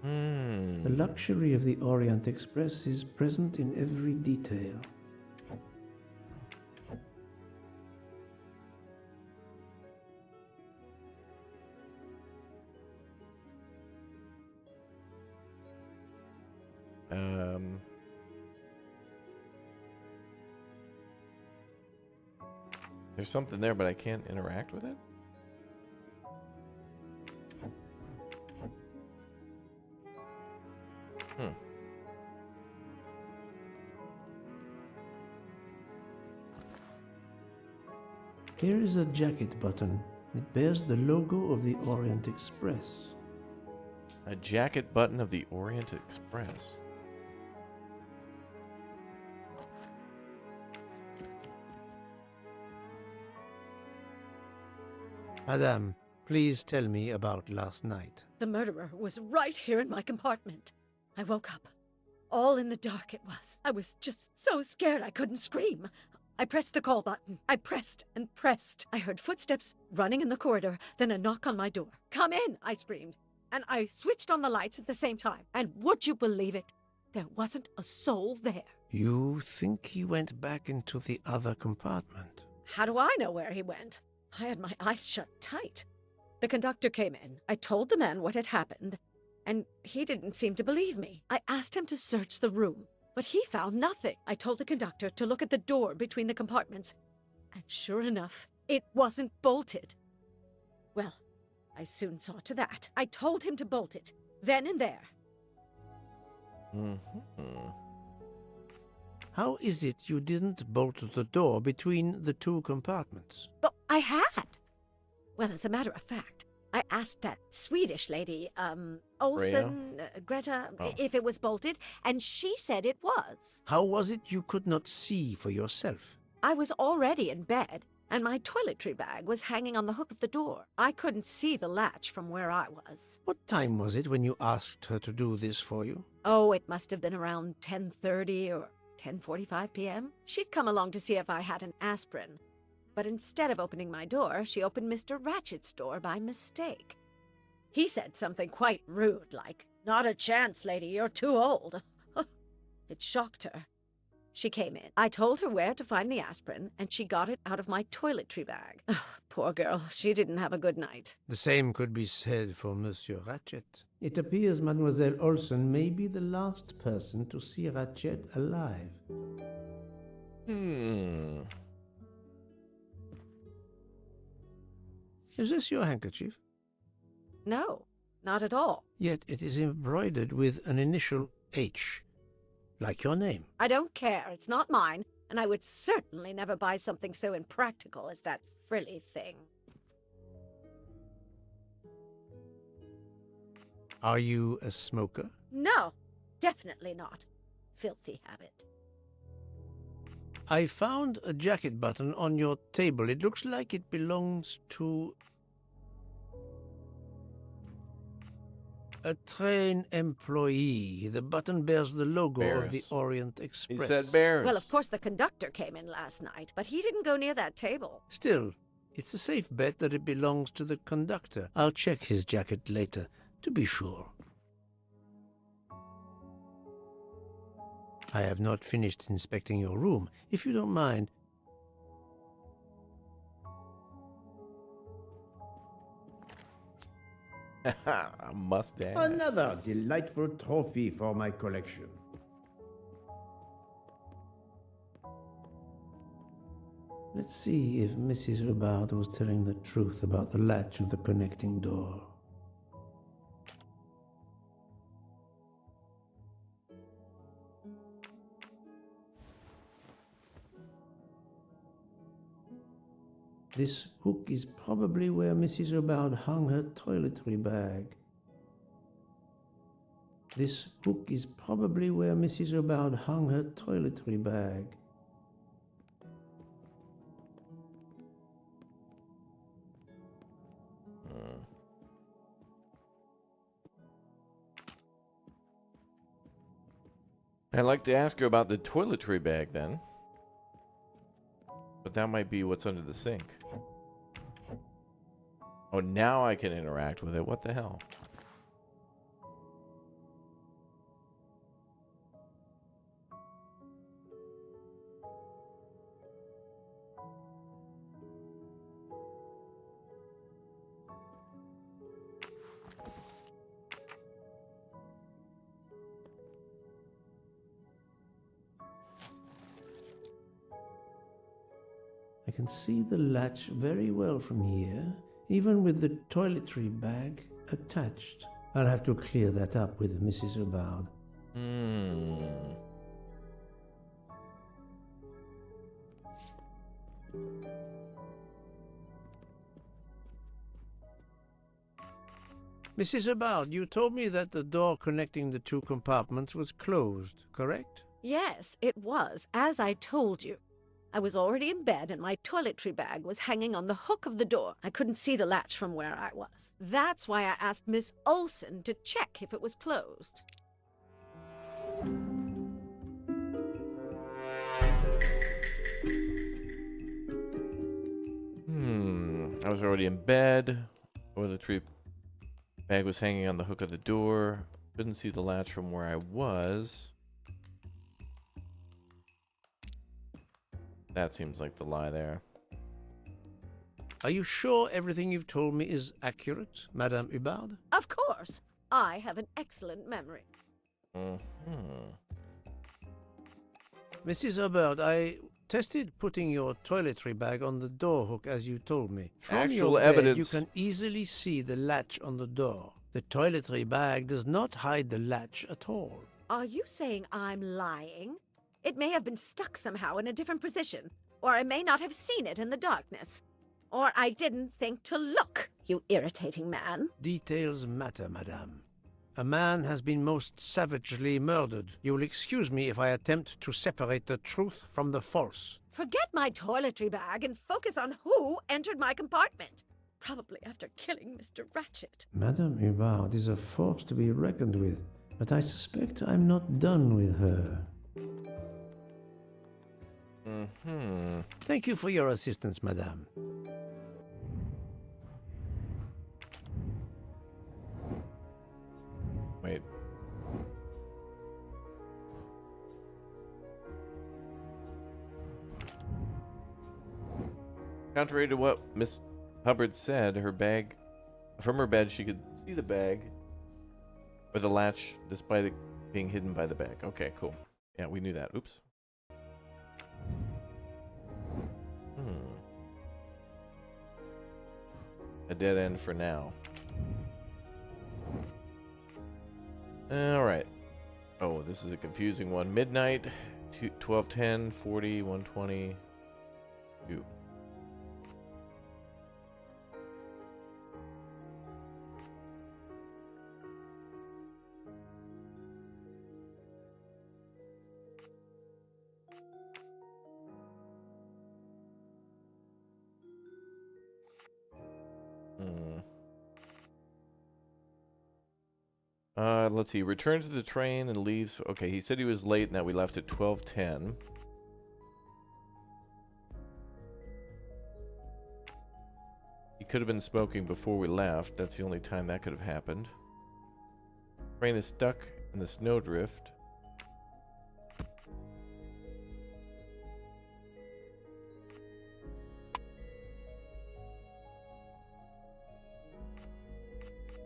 The luxury of the Orient Express is present in every detail. There's something there, but I can't interact with it? Here is a jacket button. It bears the logo of the Orient Express. A jacket button of the Orient Express. Madame, please tell me about last night. The murderer was right here in my compartment. I woke up. All in the dark it was. I was just so scared I couldn't scream. I pressed the call button. I pressed and pressed. I heard footsteps running in the corridor, then a knock on my door. "Come in," I screamed. And I switched on the lights at the same time. And would you believe it? There wasn't a soul there. You think he went back into the other compartment? How do I know where he went? I had my eyes shut tight. The conductor came in. I told the man what had happened, and he didn't seem to believe me. I asked him to search the room, but he found nothing. I told the conductor to look at the door between the compartments, and sure enough, it wasn't bolted. Well, I soon saw to that. I told him to bolt it, then and there. How is it you didn't bolt the door between the two compartments? But I had. Well, as a matter of fact, I asked that Swedish lady, Olsen, Greta, if it was bolted, and she said it was. How was it you could not see for yourself? I was already in bed, and my toiletry bag was hanging on the hook of the door. I couldn't see the latch from where I was. What time was it when you asked her to do this for you? Oh, it must have been around 10:30 or 10:45 p.m. She'd come along to see if I had an aspirin. But instead of opening my door, she opened Mr. Ratchet's door by mistake. He said something quite rude, like, "Not a chance, lady, you're too old." It shocked her. She came in. I told her where to find the aspirin, and she got it out of my toiletry bag. Poor girl, she didn't have a good night. The same could be said for Monsieur Ratchet. It appears Mademoiselle Olsen may be the last person to see Ratchet alive. Is this your handkerchief? No, not at all. Yet it is embroidered with an initial H, like your name. I don't care. It's not mine, and I would certainly never buy something so impractical as that frilly thing. Are you a smoker? No, definitely not. Filthy habit. I found a jacket button on your table. It looks like it belongs to a train employee. The button bears the logo of the Bears. Orient Express. He said bears. Well, of course the conductor came in last night, but he didn't go near that table. Still, it's a safe bet that it belongs to the conductor. I'll check his jacket later, to be sure. I have not finished inspecting your room. If you don't mind, A mustache. Another delightful trophy for my collection. let's see if Mrs. Hubbard was telling the truth about the latch of the connecting door. This hook is probably where Mrs. Hubbard hung her toiletry bag. This hook is probably where Mrs. Hubbard hung her toiletry bag. I'd like to ask her about the toiletry bag then. But that might be what's under the sink. Oh, now I can interact with it. What the hell? I can see the latch very well from here, even with the toiletry bag attached. I'll have to clear that up with Mrs. Hubbard. Mrs. Hubbard, you told me that the door connecting the two compartments was closed, correct? Yes, it was, as I told you. I was already in bed and my toiletry bag was hanging on the hook of the door. I couldn't see the latch from where I was. That's why I asked Miss Olsen to check if it was closed. I was already in bed. Toiletry bag was hanging on the hook of the door. Couldn't see the latch from where I was. That seems like the lie there. Are you sure everything you've told me is accurate, Madame Hubbard? Of course. I have an excellent memory. Mrs. Hubbard, I tested putting your toiletry bag on the door hook as you told me. From Actual your bed, evidence. you can easily see the latch on the door. The toiletry bag does not hide the latch at all. Are you saying I'm lying? It may have been stuck somehow in a different position, or I may not have seen it in the darkness. Or I didn't think to look, you irritating man. Details matter, madame. A man has been most savagely murdered. You will excuse me if I attempt to separate the truth from the false. Forget my toiletry bag and focus on who entered my compartment. Probably after killing Mr. Ratchet. Madame Hubbard is a force to be reckoned with, but I suspect I'm not done with her. Thank you for your assistance, madame. Wait. Contrary to what Miss Hubbard said, her bag, from her bed, she could see the bag or the latch despite it being hidden by the bag. Okay, cool. Yeah, we knew that. Oops. A dead end for now. All right. Oh, this is a confusing one. Midnight, 12:10, 40, 120, 2. Let's see. Returns to the train and leaves. Okay, he said he was late and that we left at 12:10. He could have been smoking before we left. That's the only time that could have happened. Train is stuck in the snowdrift.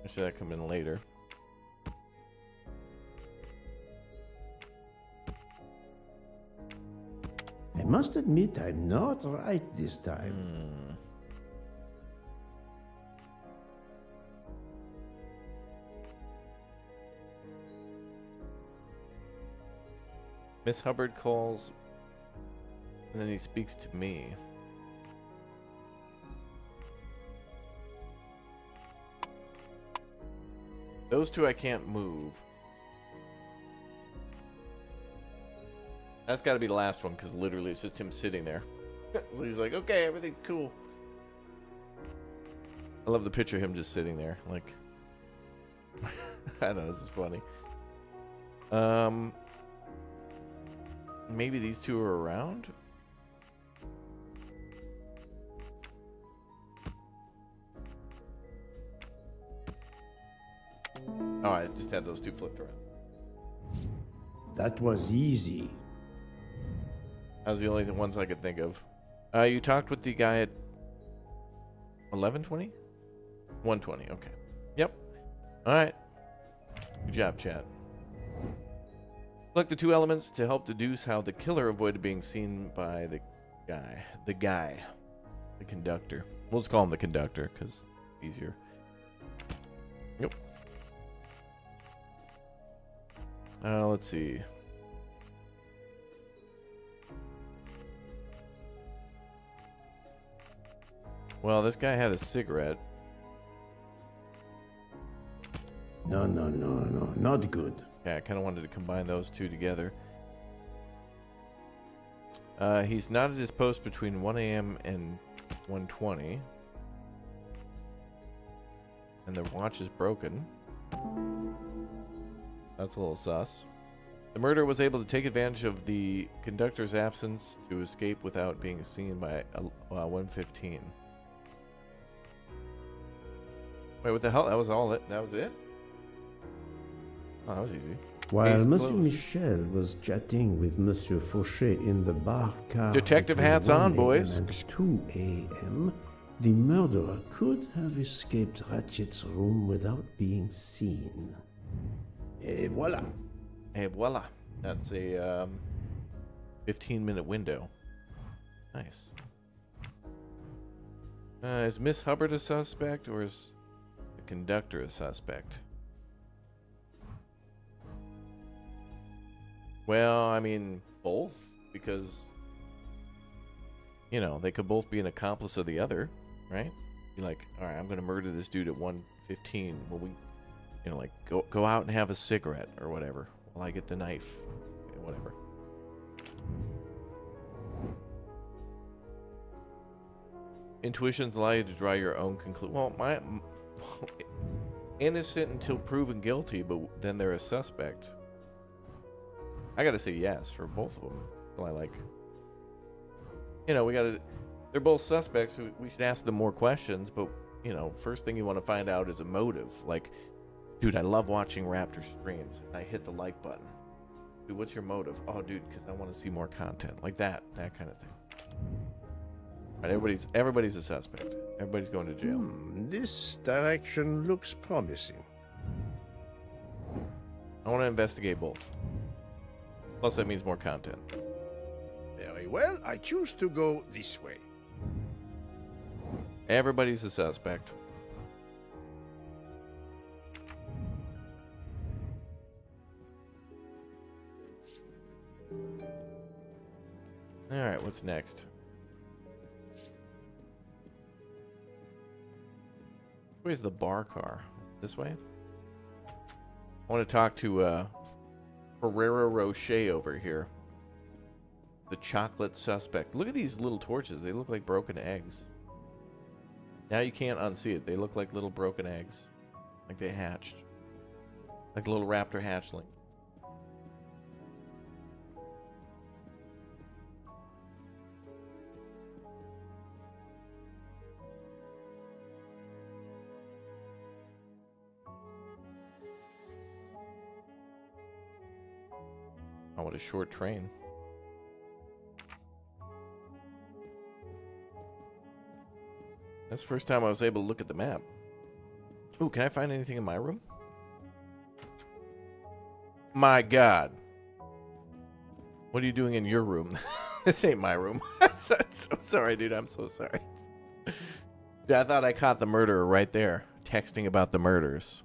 I should that come in later. I must admit I'm not right this time. Miss Hubbard calls, and then he speaks to me. Those two I can't move. That's got to be the last one, because literally it's just him sitting there. So he's like, okay, everything's cool. I love the picture of him just sitting there. Like, I don't know, this is funny. Maybe these two are around? Oh, I just had those two flipped around. That was easy. That was the only ones I could think of. You talked with the guy at 11:20? 1:20, okay. Yep. Alright. Good job, chat. Select the two elements to help deduce how the killer avoided being seen by the guy. The conductor. We'll just call him the conductor, because easier. Yep. Let's see. Well, this guy had a cigarette. No, not good. Yeah, I kind of wanted to combine those two together. He's not at his post between 1 a.m. and 1:20. And the watch is broken. That's a little sus. The murderer was able to take advantage of the conductor's absence to escape without being seen by 1:15. Wait, what the hell? That was all it? That was it? Oh, that was easy. While Case Monsieur closed. Michel was chatting with Monsieur Fauché in the bar car Detective between hats 1 on, a.m. boys. and 2 a.m., the murderer could have escaped Ratchet's room without being seen. Et voilà. Hey, voila. That's a 15-minute window. Nice. Is Miss Hubbard a suspect, or is the conductor a suspect? Well, I mean, both, because, you know, they could both be an accomplice of the other, right? Be like, all right, I'm going to murder this dude at 1:15 when we, you know, like, go out and have a cigarette or whatever while I get the knife, whatever. Intuitions allow you to draw your own conclusion. Well, my innocent until proven guilty, but then they're a suspect. I gotta say yes for both of them. Well, I like, you know, they're both suspects. We should ask them more questions, but, you know, first thing you want to find out is a motive. Like, dude, I love watching Raptor streams. I hit the like button. Dude, what's your motive? Oh, dude, because I want to see more content. Like that kind of thing. All right, everybody's a suspect. Everybody's going to jail. This direction looks promising. I want to investigate both. Plus, that means more content. Very well, I choose to go this way. Everybody's a suspect. Alright, what's next? Where's the bar car? This way? I want to talk to Ferrero Rocher over here. The chocolate suspect. Look at these little torches. They look like broken eggs. Now you can't unsee it. They look like little broken eggs. Like they hatched. Like a little raptor hatchling. Oh, what a short train. That's the first time I was able to look at the map. Ooh, can I find anything in my room? My God. What are you doing in your room? This ain't my room. I'm so sorry, dude. I'm so sorry. Dude, I thought I caught the murderer right there, texting about the murders.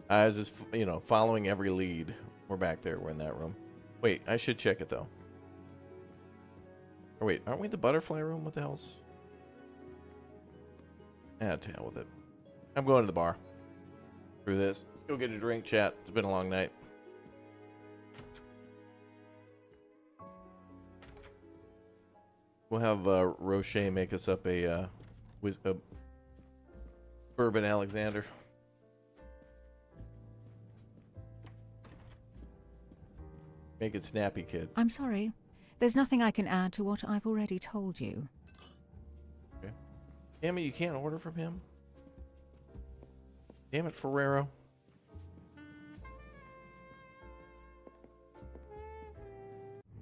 I was just, you know, following every lead. We're back there. We're in that room. Wait, I should check it, though. Or wait, aren't we in the butterfly room? What the hell's... Ah, to hell with it. I'm going to the bar. Through this. Let's go get a drink, chat. It's been a long night. We'll have Rocher make us up a Bourbon Alexander. Make it snappy, kid. I'm sorry. There's nothing I can add to what I've already told you. Okay. Damn it, you can't order from him? Damn it, Ferrero.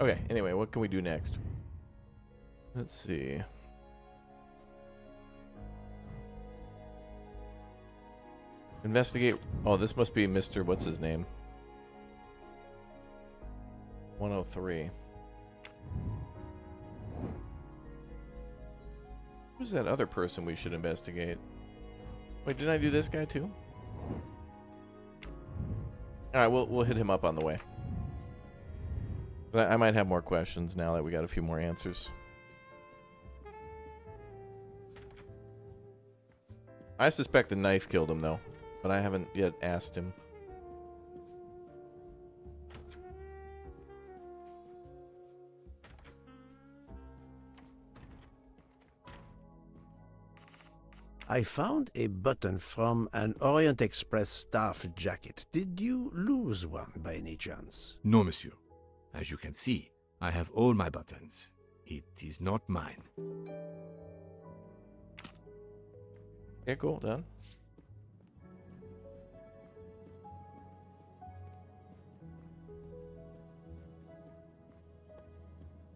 Okay, anyway, what can we do next? Let's see. Investigate. Oh, this must be Mr. What's his name? 103. Who's that other person we should investigate? Wait, didn't I do this guy too? Alright, we'll hit him up on the way. But I might have more questions now that we got a few more answers. I suspect the knife killed him though, but I haven't yet asked him. I found a button from an Orient Express staff jacket. Did you lose one by any chance? No, monsieur. As you can see, I have all my buttons. It is not mine. Okay, cool, done.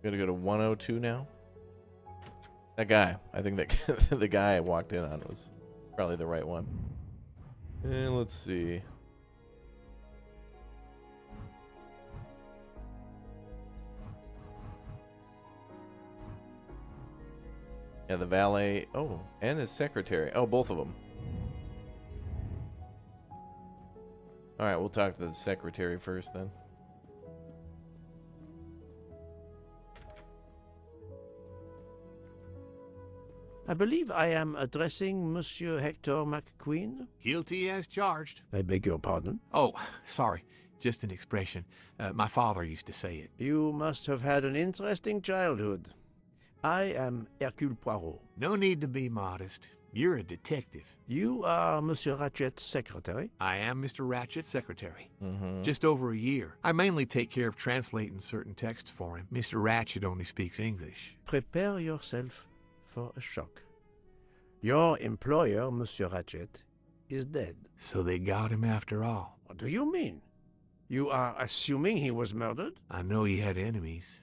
Gotta go to 102 now. That guy, I think that the guy I walked in on was probably the right one. And let's see. Yeah, the valet. Oh, and his secretary. Oh, both of them. All right, we'll talk to the secretary first then. I believe I am addressing Monsieur Hector McQueen. Guilty as charged. I beg your pardon? Oh, sorry. Just an expression. My father used to say it. You must have had an interesting childhood. I am Hercule Poirot. No need to be modest. You're a detective. You are Monsieur Ratchet's secretary? I am Mr. Ratchet's secretary. Mm-hmm. Just over a year. I mainly take care of translating certain texts for him. Mr. Ratchet only speaks English. Prepare yourself for a shock. Your employer, Monsieur Ratchet, is dead. So they got him after all. What do you mean? You are assuming he was murdered? I know he had enemies.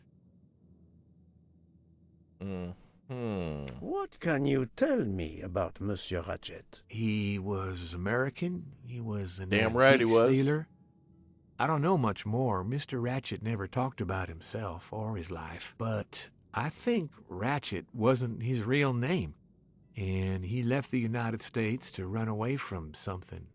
What can you tell me about Monsieur Ratchet? He was American. He was an damn right he was. Dealer. I don't know much more. Mr. Ratchet never talked about himself or his life, but I think Ratchet wasn't his real name. and he left the United States to run away from something,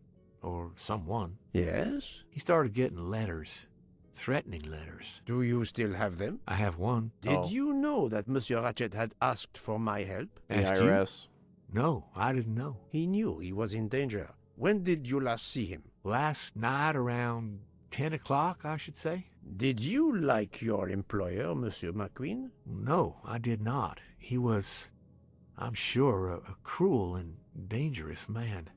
or someone. Yes? He started getting letters, threatening letters. Do you still have them? I have one. Did you know that Monsieur Ratchet had asked for my help? The IRS. No, I didn't know. He knew he was in danger. When did you last see him? Last night around 10 o'clock, I should say. Did you like your employer, Monsieur McQueen? No, I did not. He was, I'm sure, a cruel and dangerous man.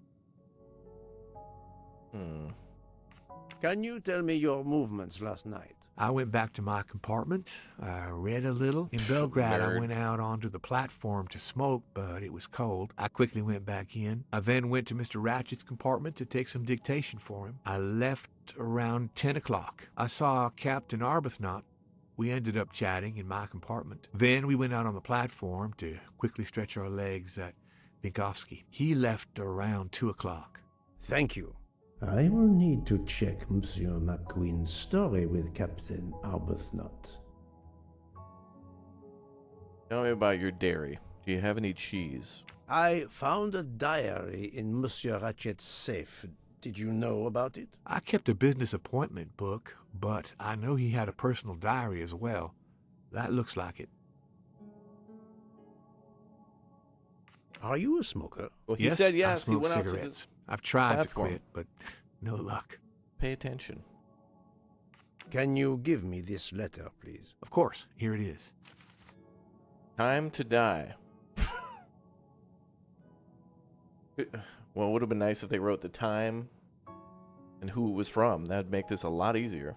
Can you tell me your movements last night? I went back to my compartment. I read a little. In Belgrade, I went out onto the platform to smoke, but it was cold. I quickly went back in. I then went to Mr. Ratchet's compartment to take some dictation for him. I left around 10 o'clock. I saw Captain Arbuthnot. We ended up chatting in my compartment. Then we went out on the platform to quickly stretch our legs at Binkovsky. He left around 2 o'clock. Thank you. I will need to check Monsieur McQueen's story with Captain Arbuthnot. Tell me about your dairy. Do you have any cheese? I found a diary in Monsieur Ratchet's safe. Did you know about it? I kept a business appointment book, but I know he had a personal diary as well. That looks like it. Are you a smoker? Well, he said yes. I smoke cigarettes. I've tried platform. to quit, but no luck. Pay attention. Can you give me this letter, please? Of course. Here it is. Time to die. Well, it would have been nice if they wrote the time and who it was from. That would make this a lot easier.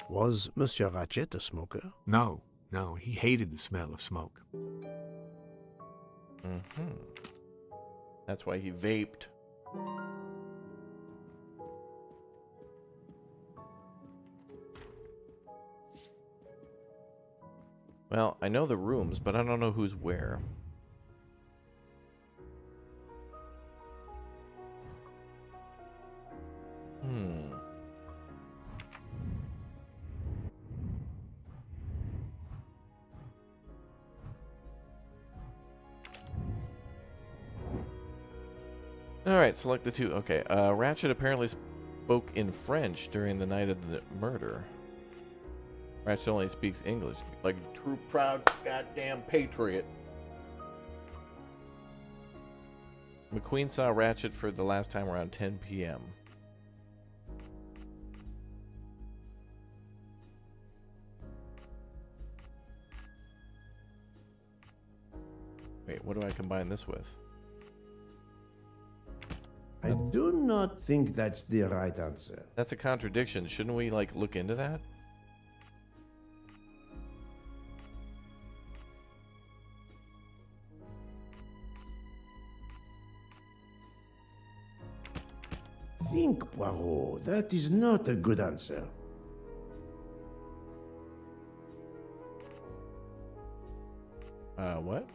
Was Monsieur Ratchet a smoker? No, he hated the smell of smoke. That's why he vaped. Well, I know the rooms, but I don't know who's where. Alright, select the two. Okay, Ratchet apparently spoke in French during the night of the murder. Ratchet only speaks English, like a true proud goddamn patriot. McQueen saw Ratchet for the last time around 10 p.m. Wait, what do I combine this with? I do not think that's the right answer. That's a contradiction. Shouldn't we, like, look into that? Think, Poirot. That is not a good answer. What?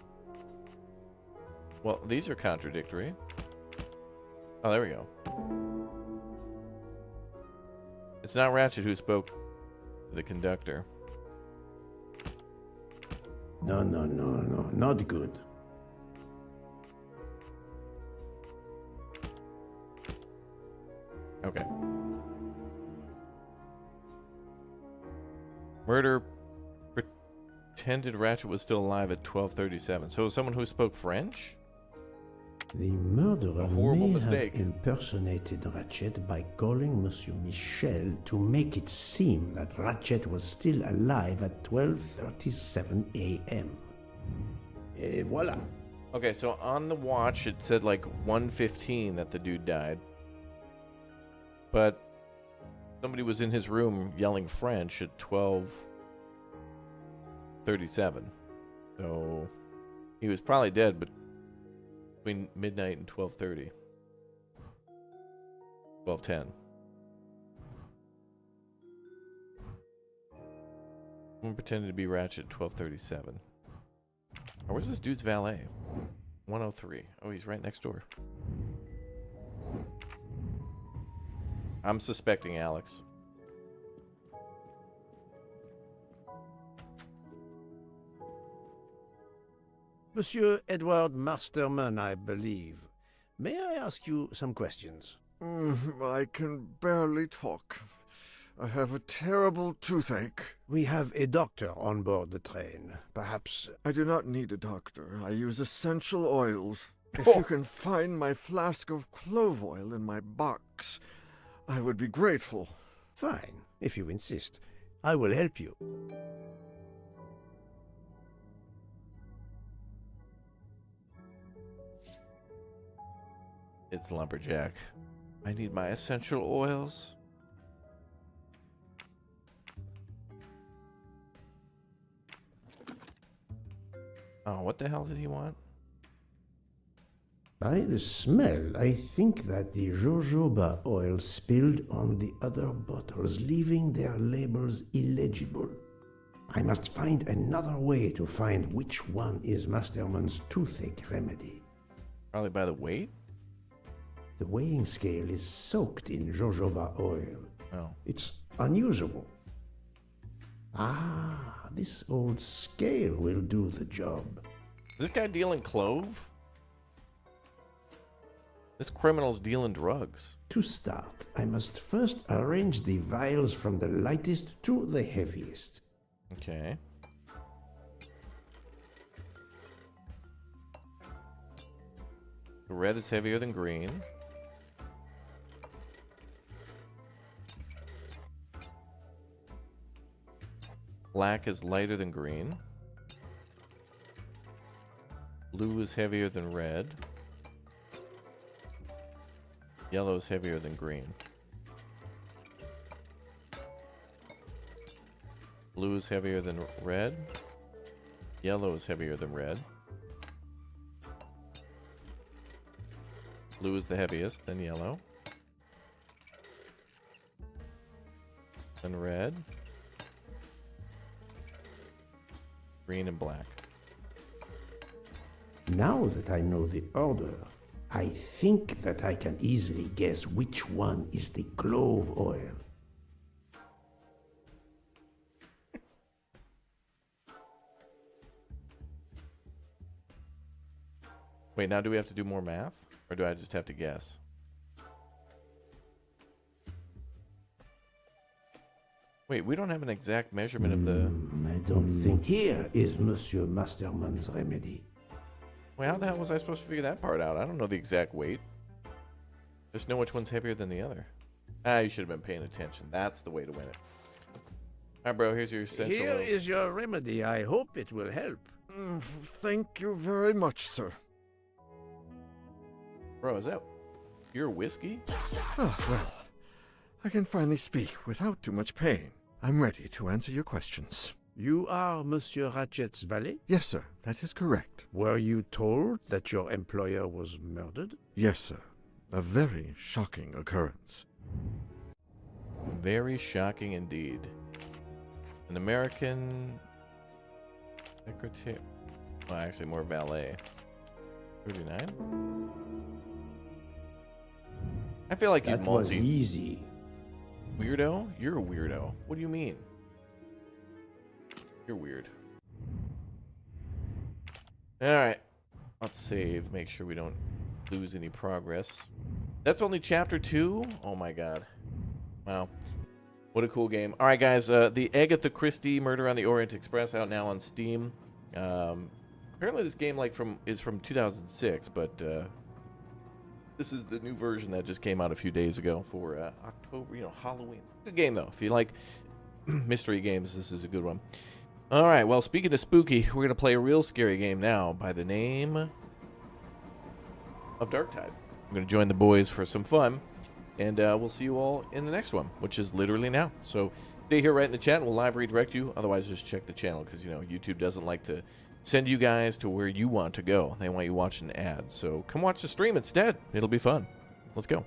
Well, these are contradictory. Oh, there we go. It's not Ratchet who spoke to the conductor. No, not good. Okay. Murder pretended Ratchet was still alive at 12:37. So someone who spoke French? The murderer horrible may mistake. have impersonated Ratchet by calling Monsieur Michel to make it seem that Ratchet was still alive at 12:37 a.m. Et voilà. Okay, so on the watch it said like 1:15 that the dude died. But somebody was in his room yelling French at 12:37. So he was probably dead, but between midnight and 12:30. 12:10. Someone pretended to be Ratchet at 12:37. Oh, where's this dude's valet? 103. Oh, he's right next door. I'm suspecting Alex. Monsieur Edward Masterman, I believe. May I ask you some questions? I can barely talk. I have a terrible toothache. We have a doctor on board the train. Perhaps... I do not need a doctor. I use essential oils. If you can find my flask of clove oil in my box, I would be grateful. Fine, if you insist. I will help you. It's Lumberjack. I need my essential oils. Oh, what the hell did he want? By the smell, I think that the jojoba oil spilled on the other bottles, leaving their labels illegible. I must find another way to find which one is Masterman's toothache remedy. Probably by the weight? The weighing scale is soaked in jojoba oil. Oh. It's unusable. Ah, this old scale will do the job. Is this guy dealing clove? This criminal's dealing drugs. To start, I must first arrange the vials from the lightest to the heaviest. Okay. Red is heavier than green. Black is lighter than green. Blue is heavier than red. Yellow is heavier than green. Blue is heavier than red. Yellow is heavier than red. Blue is the heaviest, then yellow. Then red. Green and black. Now that I know the order, I think that I can easily guess which one is the clove oil. Wait, now do we have to do more math? Or do I just have to guess? Wait, we don't have an exact measurement of the... I don't think... Here is Monsieur Masterman's remedy. Wait, how the hell was I supposed to figure that part out? I don't know the exact weight. Just know which one's heavier than the other. Ah, you should have been paying attention. That's the way to win it. Alright, bro, here's your essential Here oils. is your remedy. I hope it will help. Thank you very much, sir. Bro, is that your whiskey? Oh, well, I can finally speak without too much pain. I'm ready to answer your questions. You are Monsieur Ratchet's valet? Yes, sir. That is correct. Were you told that your employer was murdered? Yes, sir. A very shocking occurrence. Very shocking indeed. An American secretary. Well, actually, more valet. 39? I feel like he's That was multi. easy. Weirdo? You're a weirdo. What do you mean? You're weird. Alright. Let's save. Make sure we don't lose any progress. That's only chapter 2? Oh my god. Wow. What a cool game. Alright guys, the Agatha Christie Murder on the Orient Express out now on Steam. Apparently this game is from 2006, but this is the new version that just came out a few days ago for October, Halloween. Good game though. If you like mystery games, this is a good one. Alright, well, speaking of spooky, we're going to play a real scary game now by the name of Darktide. I'm going to join the boys for some fun, and we'll see you all in the next one, which is literally now. So stay here right in the chat, and we'll live redirect you. Otherwise, just check the channel, because, YouTube doesn't like to send you guys to where you want to go. They want you watching ads. So come watch the stream instead. It'll be fun. Let's go.